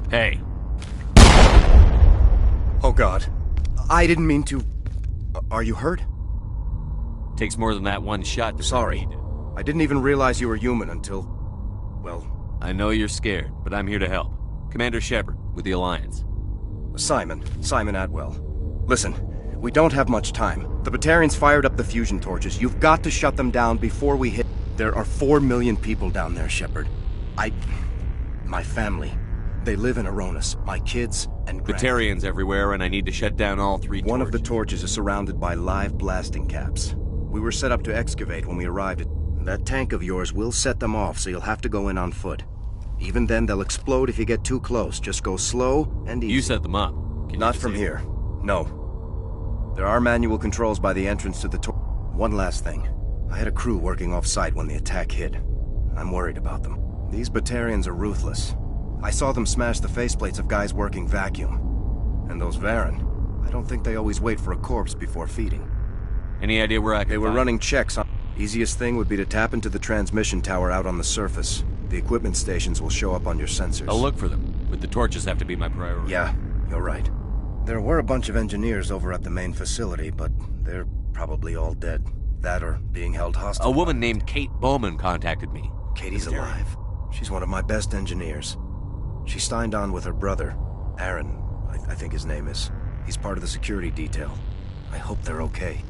Hey. Oh God. I didn't mean to... Are you hurt? Takes more than that one shot to... Sorry. I didn't even realize you were human until... well... I know you're scared, but I'm here to help. Commander Shepard, with the Alliance. Simon Atwell. Listen, we don't have much time. The Batarians fired up the fusion torches. You've got to shut them down before we hit... There are 4 million people down there, Shepard. My family... They live in Aronis. My kids and Batarians everywhere, and I need to shut down all 3 torches. One of the torches is surrounded by live blasting caps. We were set up to excavate when we arrived at... That tank of yours will set them off, so you'll have to go in on foot. Even then, they'll explode if you get too close. Just go slow and easy. You set them up. Not from here. No. There are manual controls by the entrance to the One last thing. I had a crew working off-site when the attack hit. I'm worried about them. These Batarians are ruthless. I saw them smash the faceplates of guys working vacuum. And those Varen, I don't think they always wait for a corpse before feeding. Any idea where I can They were find... running checks on... Easiest thing would be to tap into the transmission tower out on the surface. The equipment stations will show up on your sensors. I'll look for them, but the torches have to be my priority. Yeah, you're right. There were a bunch of engineers over at the main facility, but they're probably all dead. That or being held hostage. A woman named Kate Bowman contacted me. Katie's alive. She's one of my best engineers. She signed on with her brother, Aaron, I think his name is. He's part of the security detail. I hope they're okay.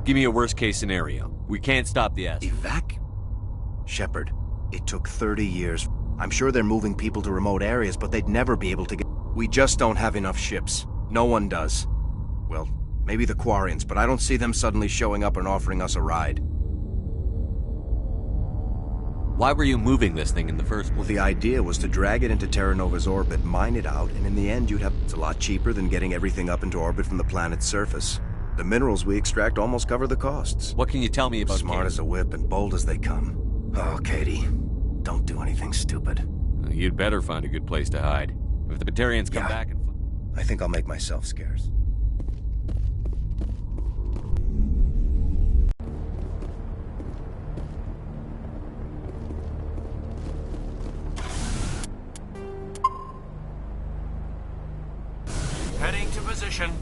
Give me a worst-case scenario. We can't stop the ass. Shepard, it took 30 years. I'm sure they're moving people to remote areas, but they'd never be able to get... We just don't have enough ships. No one does. Well, maybe the Quarians, but I don't see them suddenly showing up and offering us a ride. Why were you moving this thing in the first place? Well, the idea was to drag it into Terra Nova's orbit, mine it out, and in the end you'd have... It's a lot cheaper than getting everything up into orbit from the planet's surface. The minerals we extract almost cover the costs. What can you tell me about Smart Katie? as a whip and bold as they come. Oh, Katie, don't do anything stupid. You'd better find a good place to hide. If the Batarians come back and... I think I'll make myself scarce. Heading to position.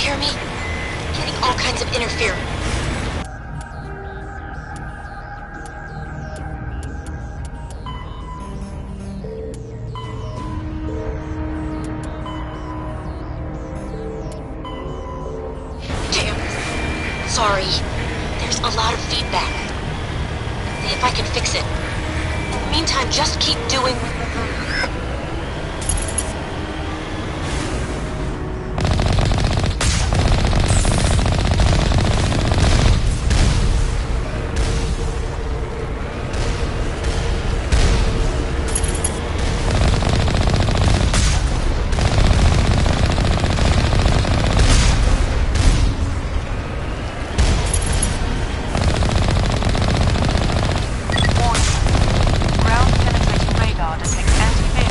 Hear me? Getting all kinds of interference. Damn. Sorry. There's a lot of feedback. See if I can fix it. In the meantime, just keep doing... Ground penetrating radar detects anti-vehicle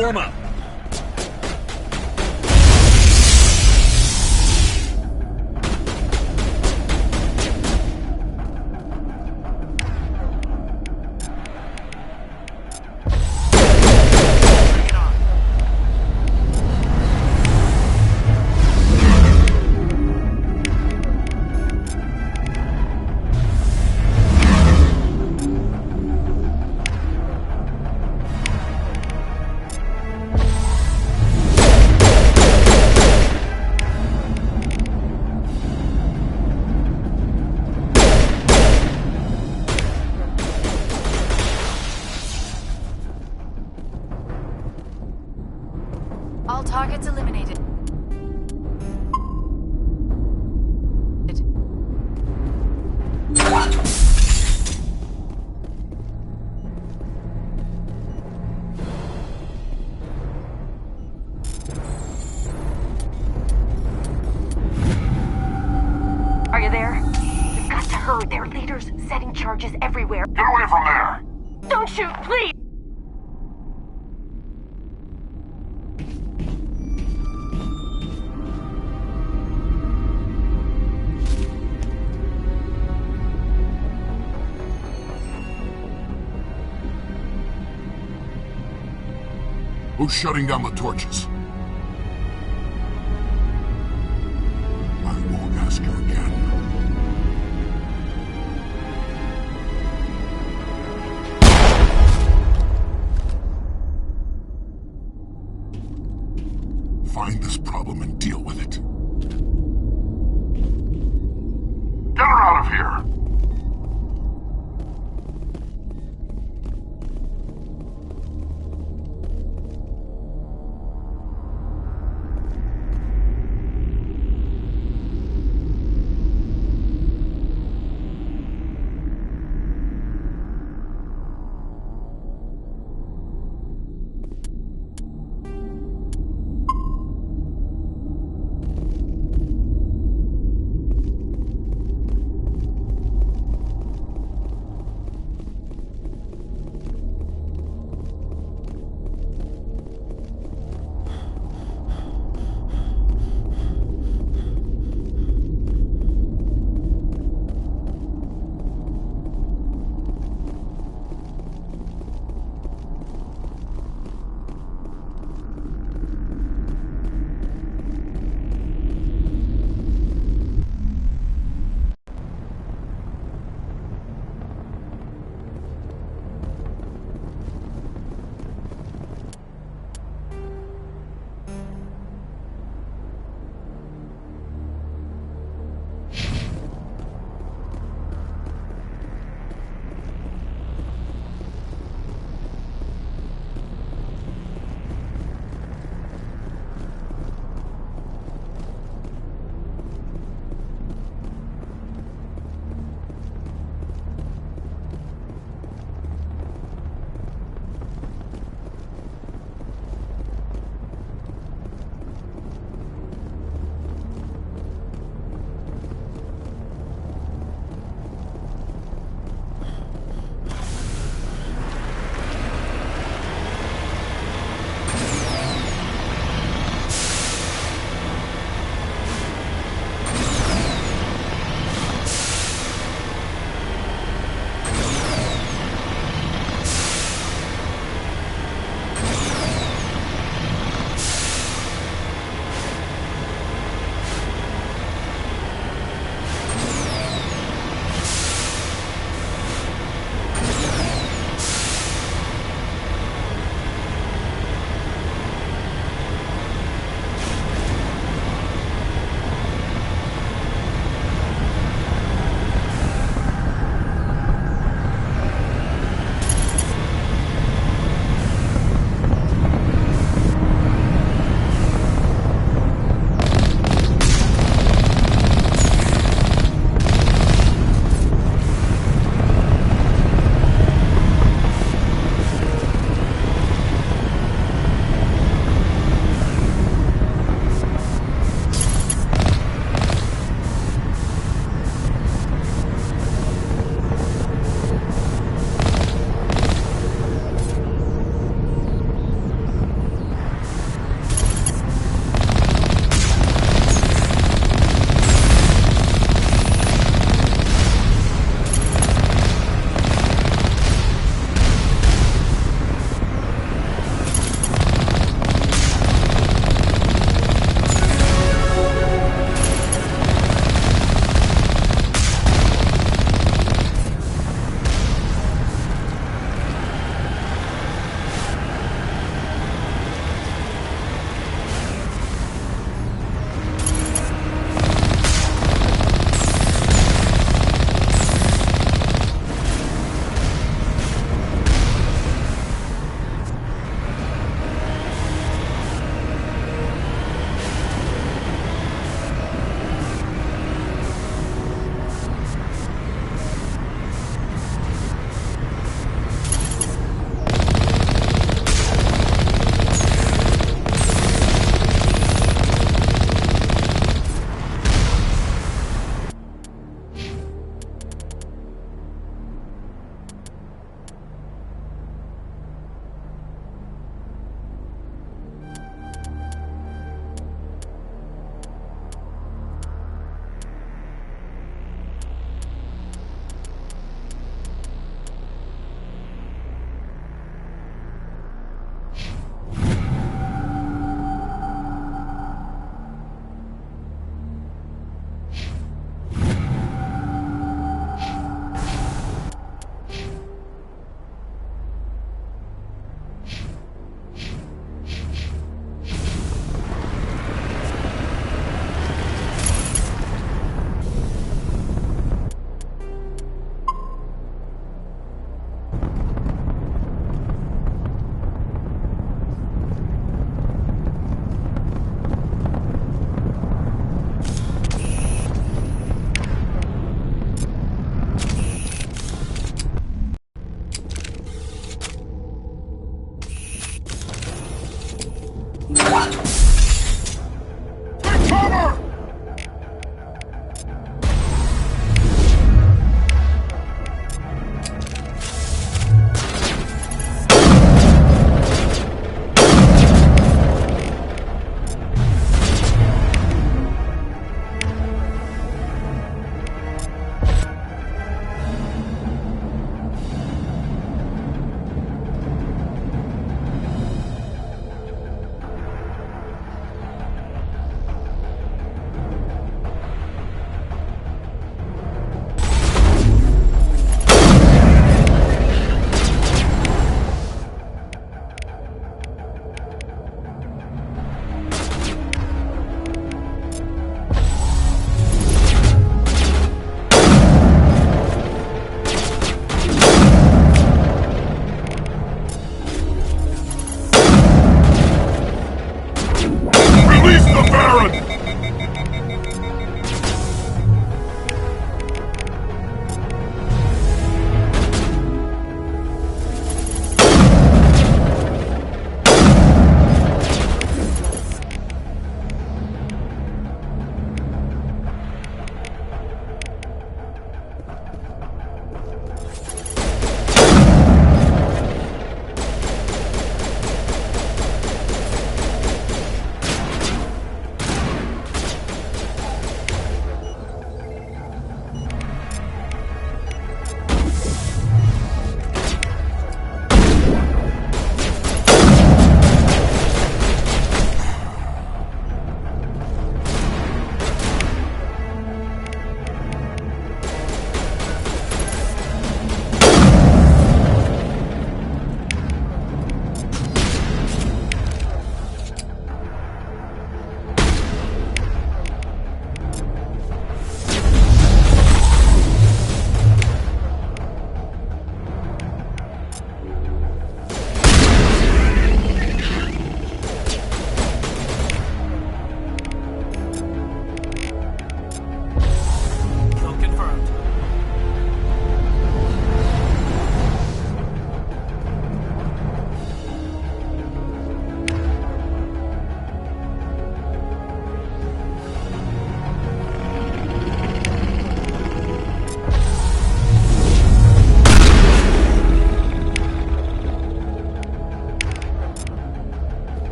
Form up. All targets eliminated. Are you there? We've got to hurry. Their leaders setting charges everywhere. Get away from there! Don't shoot, please! Who's shutting down the torches? I won't ask you again. Find this problem and deal with it. Get her out of here!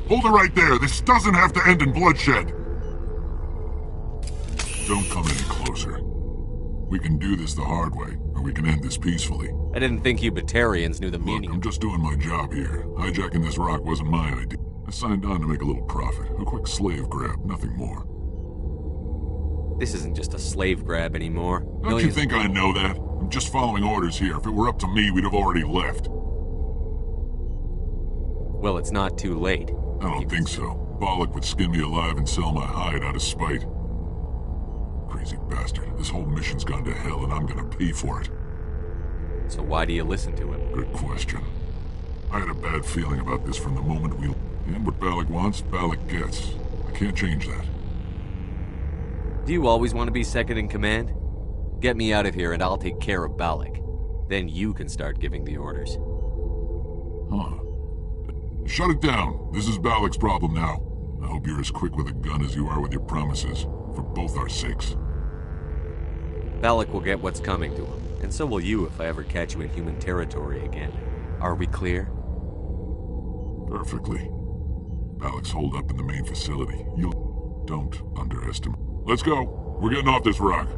Hold it right there. This doesn't have to end in bloodshed. Don't come any closer. We can do this the hard way, or we can end this peacefully. I didn't think you Batarians knew the meaning. I'm just doing my job here. Hijacking this rock wasn't my idea. I signed on to make a little profit. A quick slave grab, nothing more. This isn't just a slave grab anymore. Don't you think I know that? I'm just following orders here. If it were up to me, we'd have already left. Well, it's not too late. I don't think so. Balak would skin me alive and sell my hide out of spite. Crazy bastard. This whole mission's gone to hell and I'm gonna pay for it. So why do you listen to him? Good question. I had a bad feeling about this from the moment we... And what Balak wants, Balak gets. I can't change that. Do you always want to be second in command? Get me out of here and I'll take care of Balak. Then you can start giving the orders. Huh. Shut it down. This is Balak's problem now. I hope you're as quick with a gun as you are with your promises. For both our sakes. Balak will get what's coming to him. And so will you if I ever catch you in human territory again. Are we clear? Perfectly. Balak's holed up in the main facility. You don't underestimate. Let's go. We're getting off this rock.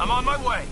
I'm on my way.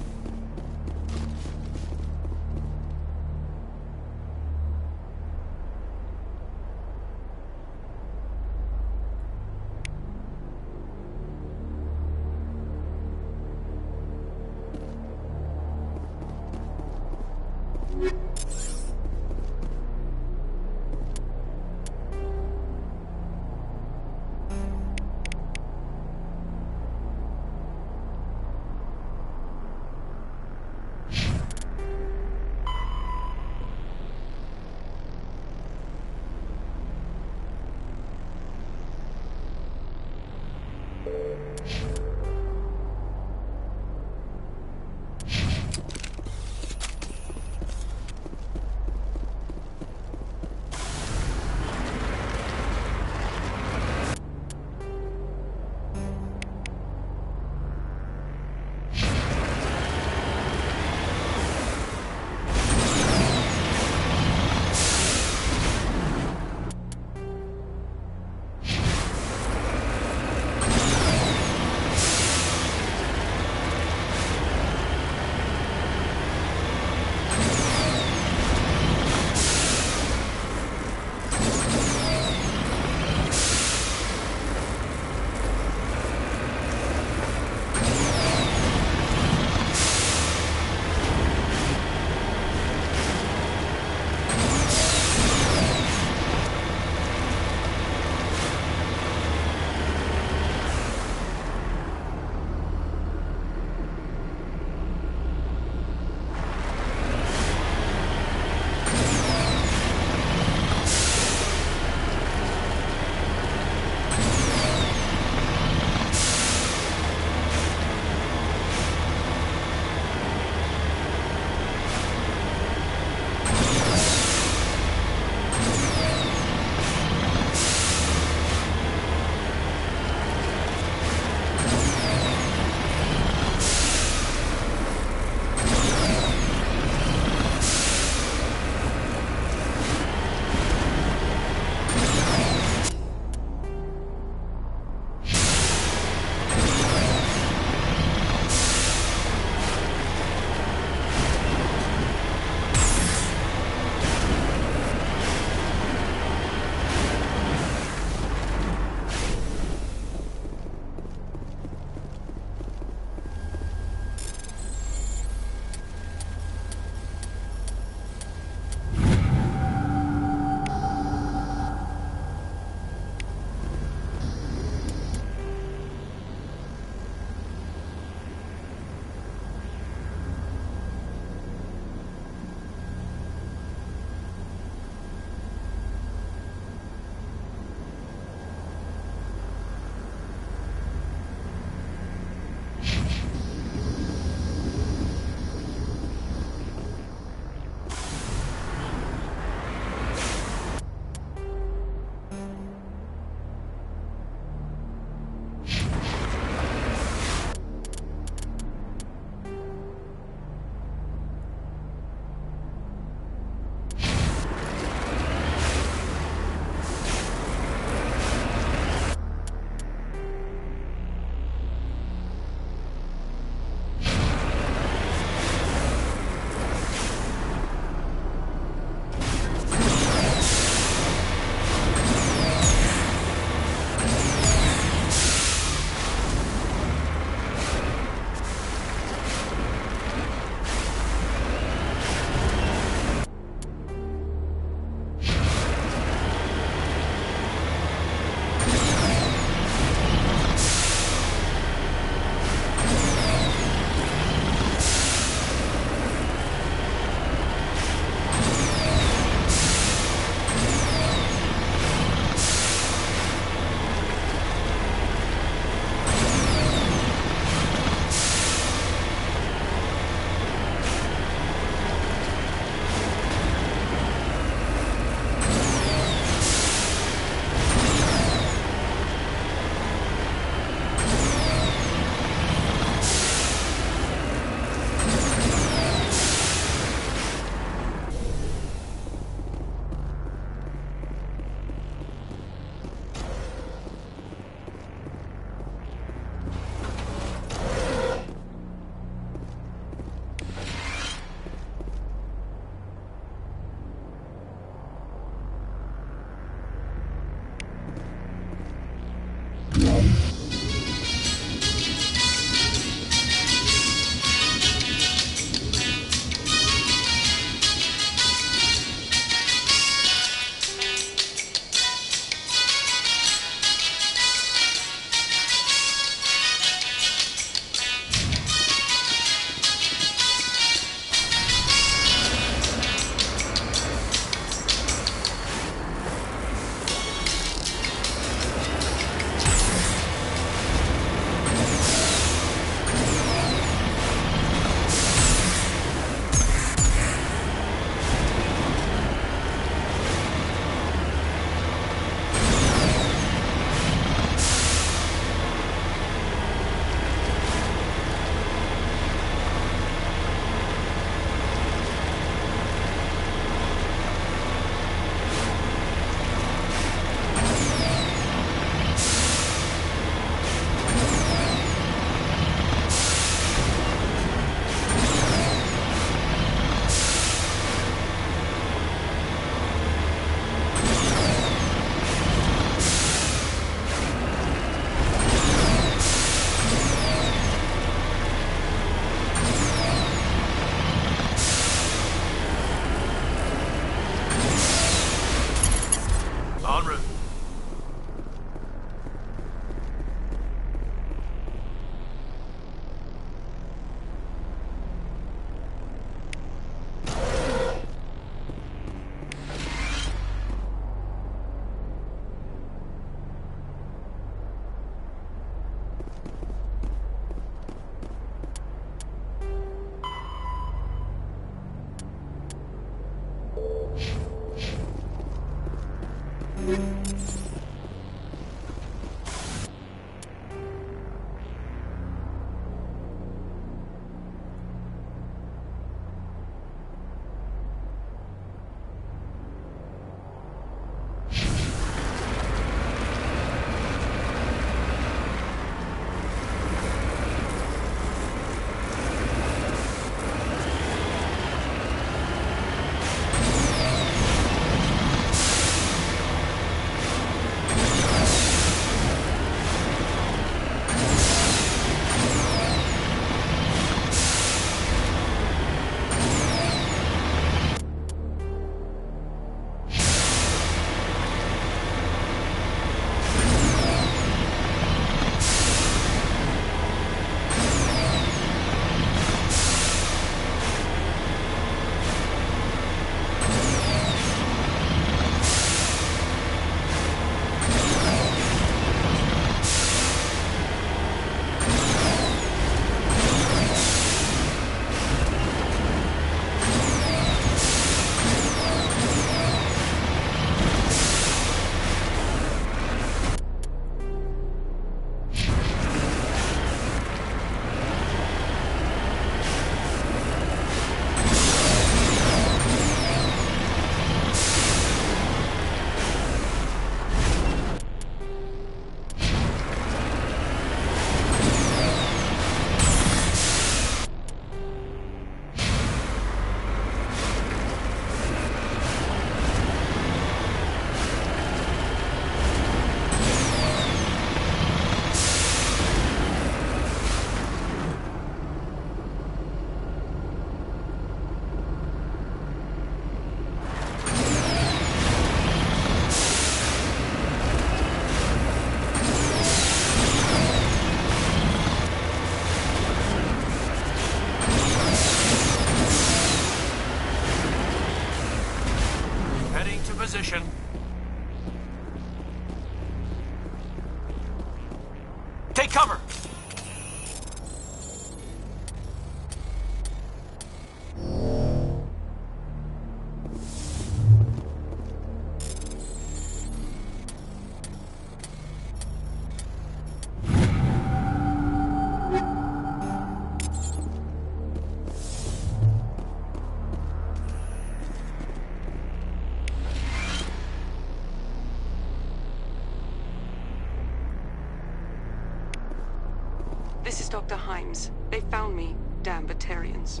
This is Dr. Himes. They found me, damn Batarians.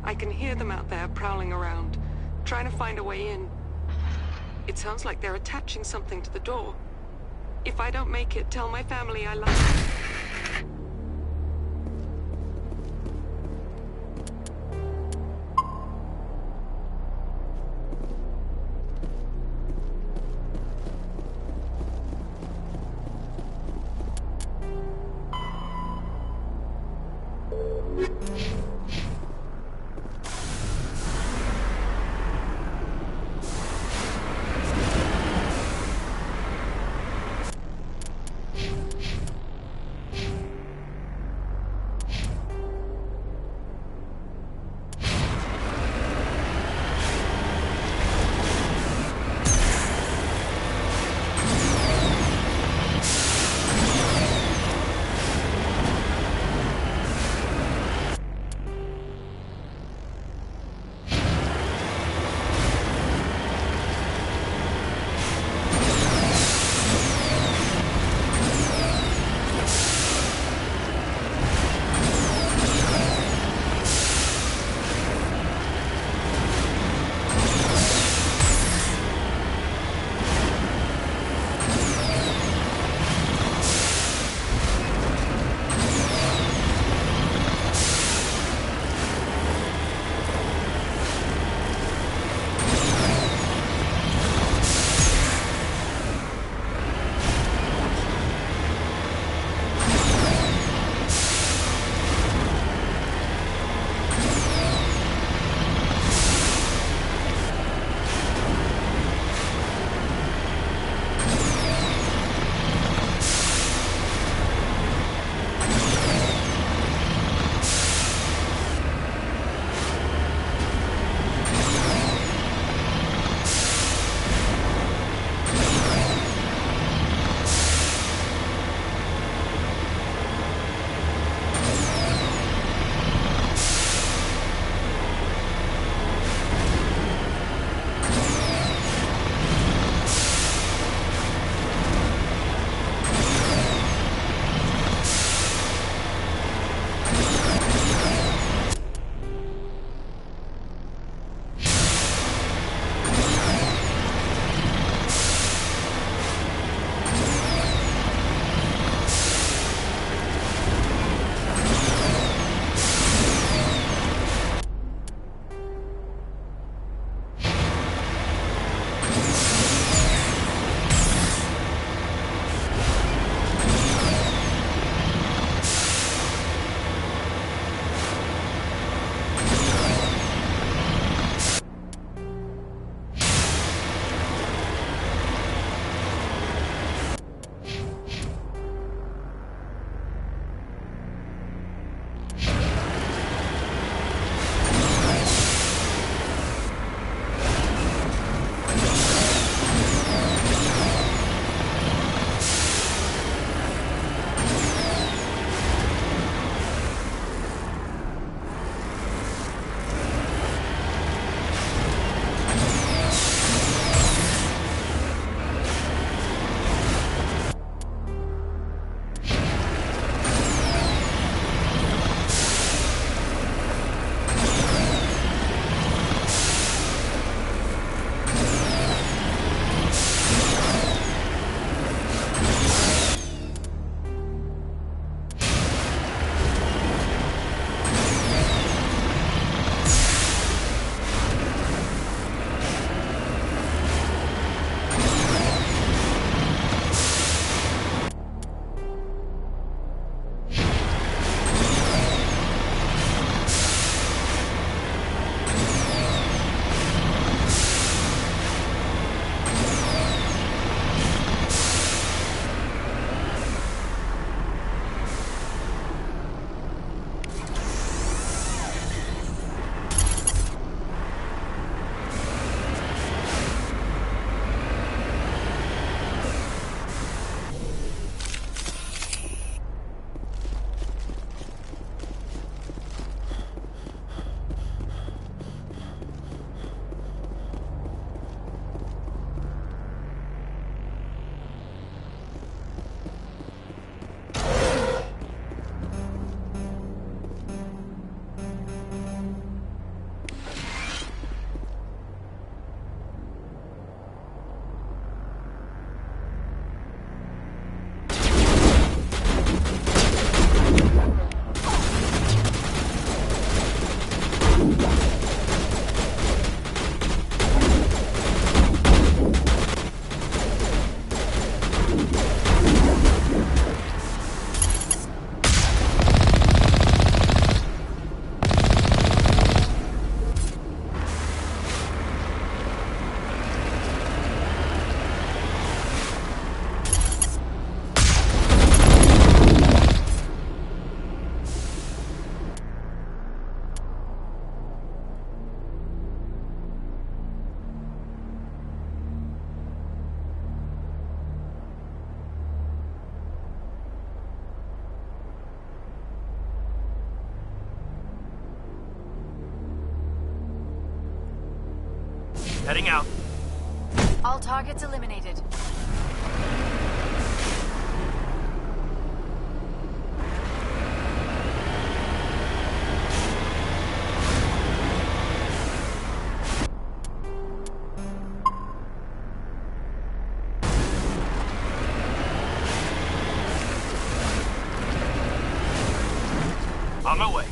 I can hear them out there prowling around, trying to find a way in. It sounds like they're attaching something to the door. If I don't make it, tell my family I love them. Heading out. All targets eliminated. On my way.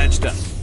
patched up.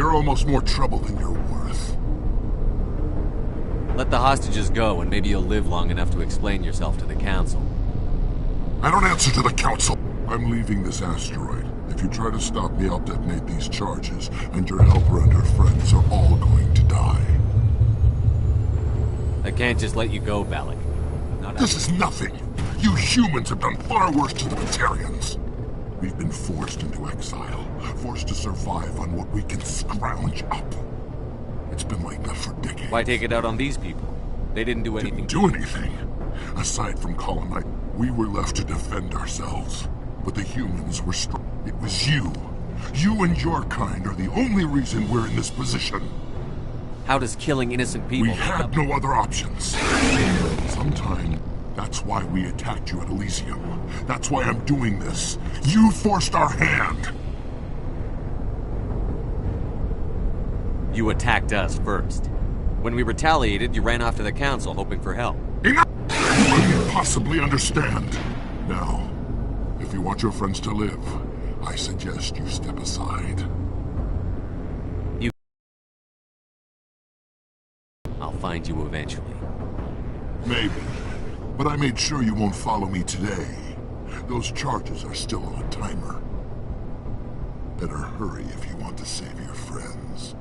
You're almost more trouble than you're worth. Let the hostages go, and maybe you'll live long enough to explain yourself to the Council. I don't answer to the Council. I'm leaving this asteroid. If you try to stop me, I'll detonate these charges, and your helper and her friends are all going to die. I can't just let you go, Balak. This is nothing. You humans have done far worse to the Batarians. We've been forced into exile, forced to survive on what we can scrounge up. It's been like that for decades. Why take it out on these people? They didn't do anything. Didn't do anything. Aside from colonizing, we were left to defend ourselves. But the humans were strong. It was you. You and your kind are the only reason we're in this position. How does killing innocent people... We had no other options. Sometime, that's why we attacked you at Elysium. That's why I'm doing this. You forced our hand. You attacked us first. When we retaliated, you ran off to the Council hoping for help. Enough! You couldn't possibly understand. Now, if you want your friends to live, I suggest you step aside. I'll find you eventually. Maybe. But I made sure you won't follow me today. Those charges are still on a timer. Better hurry if you want to save your friends.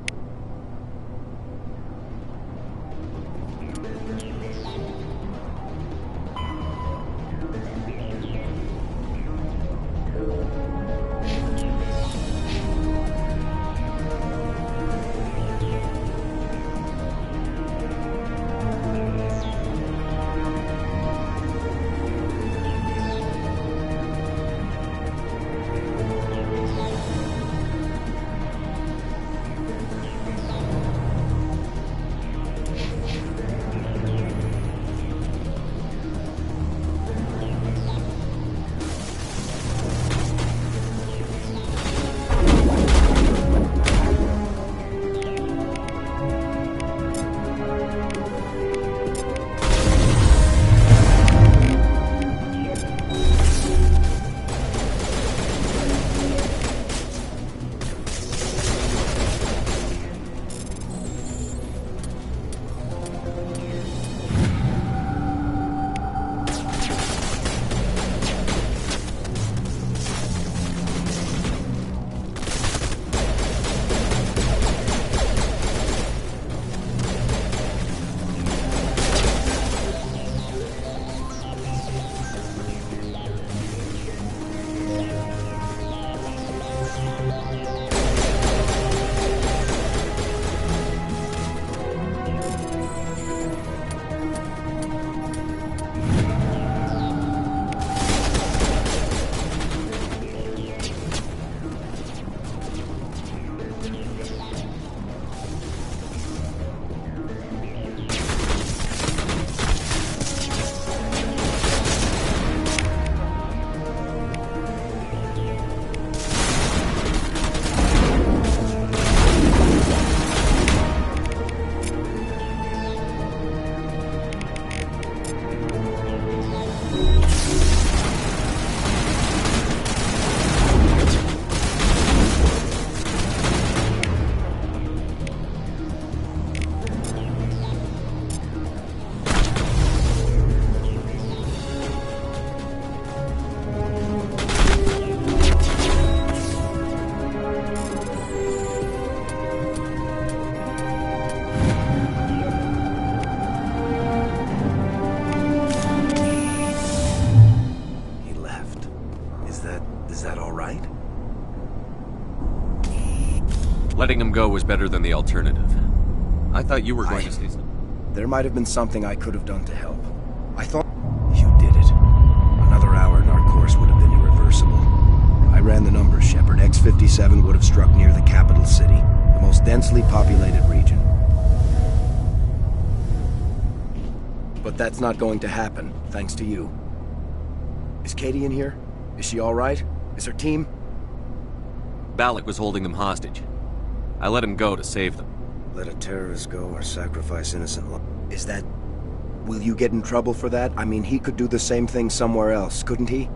Letting him go was better than the alternative. I thought you were going to say something. There might have been something I could have done to help. I thought you did it. Another hour and our course would have been irreversible. I ran the numbers, Shepard. X-57 would have struck near the capital city, the most densely populated region. But that's not going to happen, thanks to you. Is Katie in here? Is she all right? Is her team? Balak was holding them hostage. I let him go to save them. Let a terrorist go or sacrifice innocent life. Is that... Will you get in trouble for that? I mean, he could do the same thing somewhere else, couldn't he?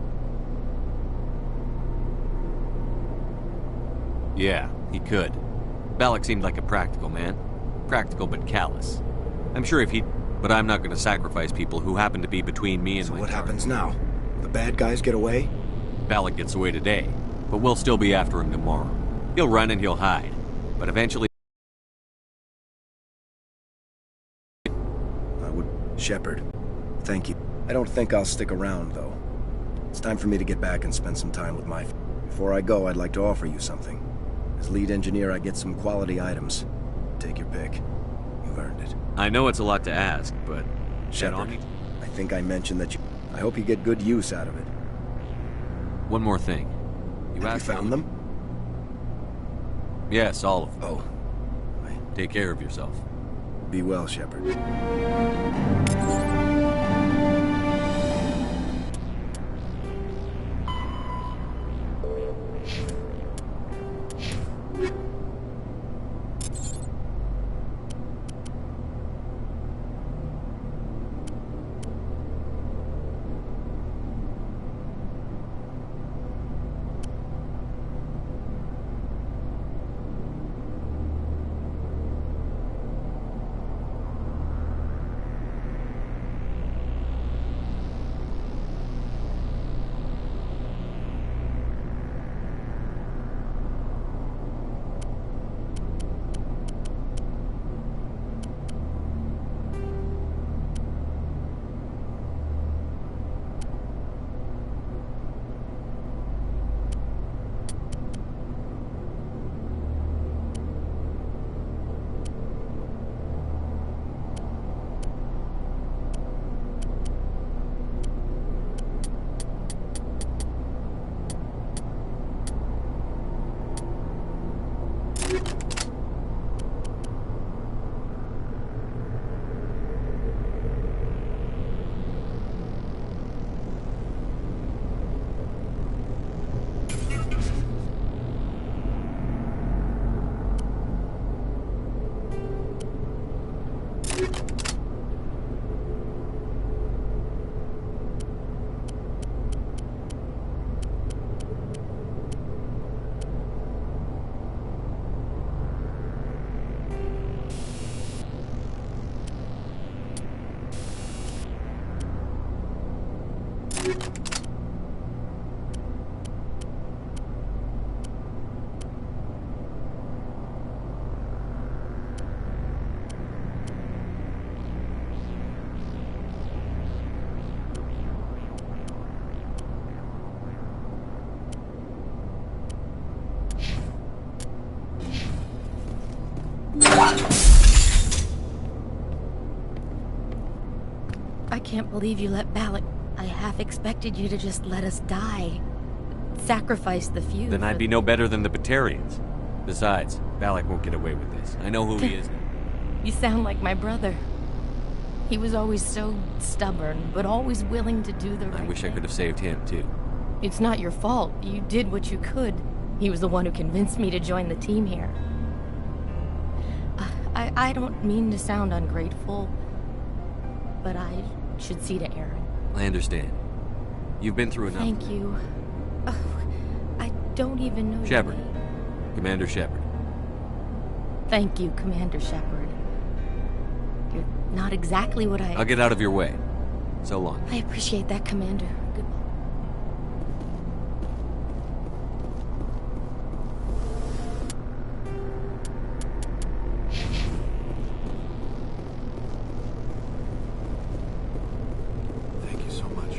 Yeah, he could. Balak seemed like a practical man. Practical but callous. I'm sure if he'd... But I'm not going to sacrifice people who happen to be between me and So my what target. happens now? The bad guys get away? Balak gets away today, but we'll still be after him tomorrow. He'll run and he'll hide, but eventually... Shepard, thank you. I don't think I'll stick around, though. It's time for me to get back and spend some time with my... Before I go, I'd like to offer you something. As lead engineer, I get some quality items. Take your pick. You've earned it. I know it's a lot to ask, but... Shepard, I think I mentioned that you... I hope you get good use out of it. One more thing. Have you found them? Yes, all of them. Oh. Take care of yourself. Be well, Shepard. I can't believe you let Balak... I half expected you to just let us die. Sacrifice the few. Then I'd be no better than the Batarians. Besides, Balak won't get away with this. I know who he is now. You sound like my brother. He was always so stubborn, but always willing to do the right thing. I wish I could have saved him, too. It's not your fault. You did what you could. He was the one who convinced me to join the team here. I don't mean to sound ungrateful, but I should see to Aaron. I understand. You've been through enough. Thank you. Oh, I don't even know Shepard. your name. Commander Shepard. Thank you, Commander Shepard. You're not exactly what I'll get out of your way. So long. I appreciate that, Commander. Goodbye. Thank you so much.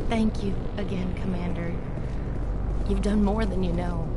Thank you again, Commander. You've done more than you know.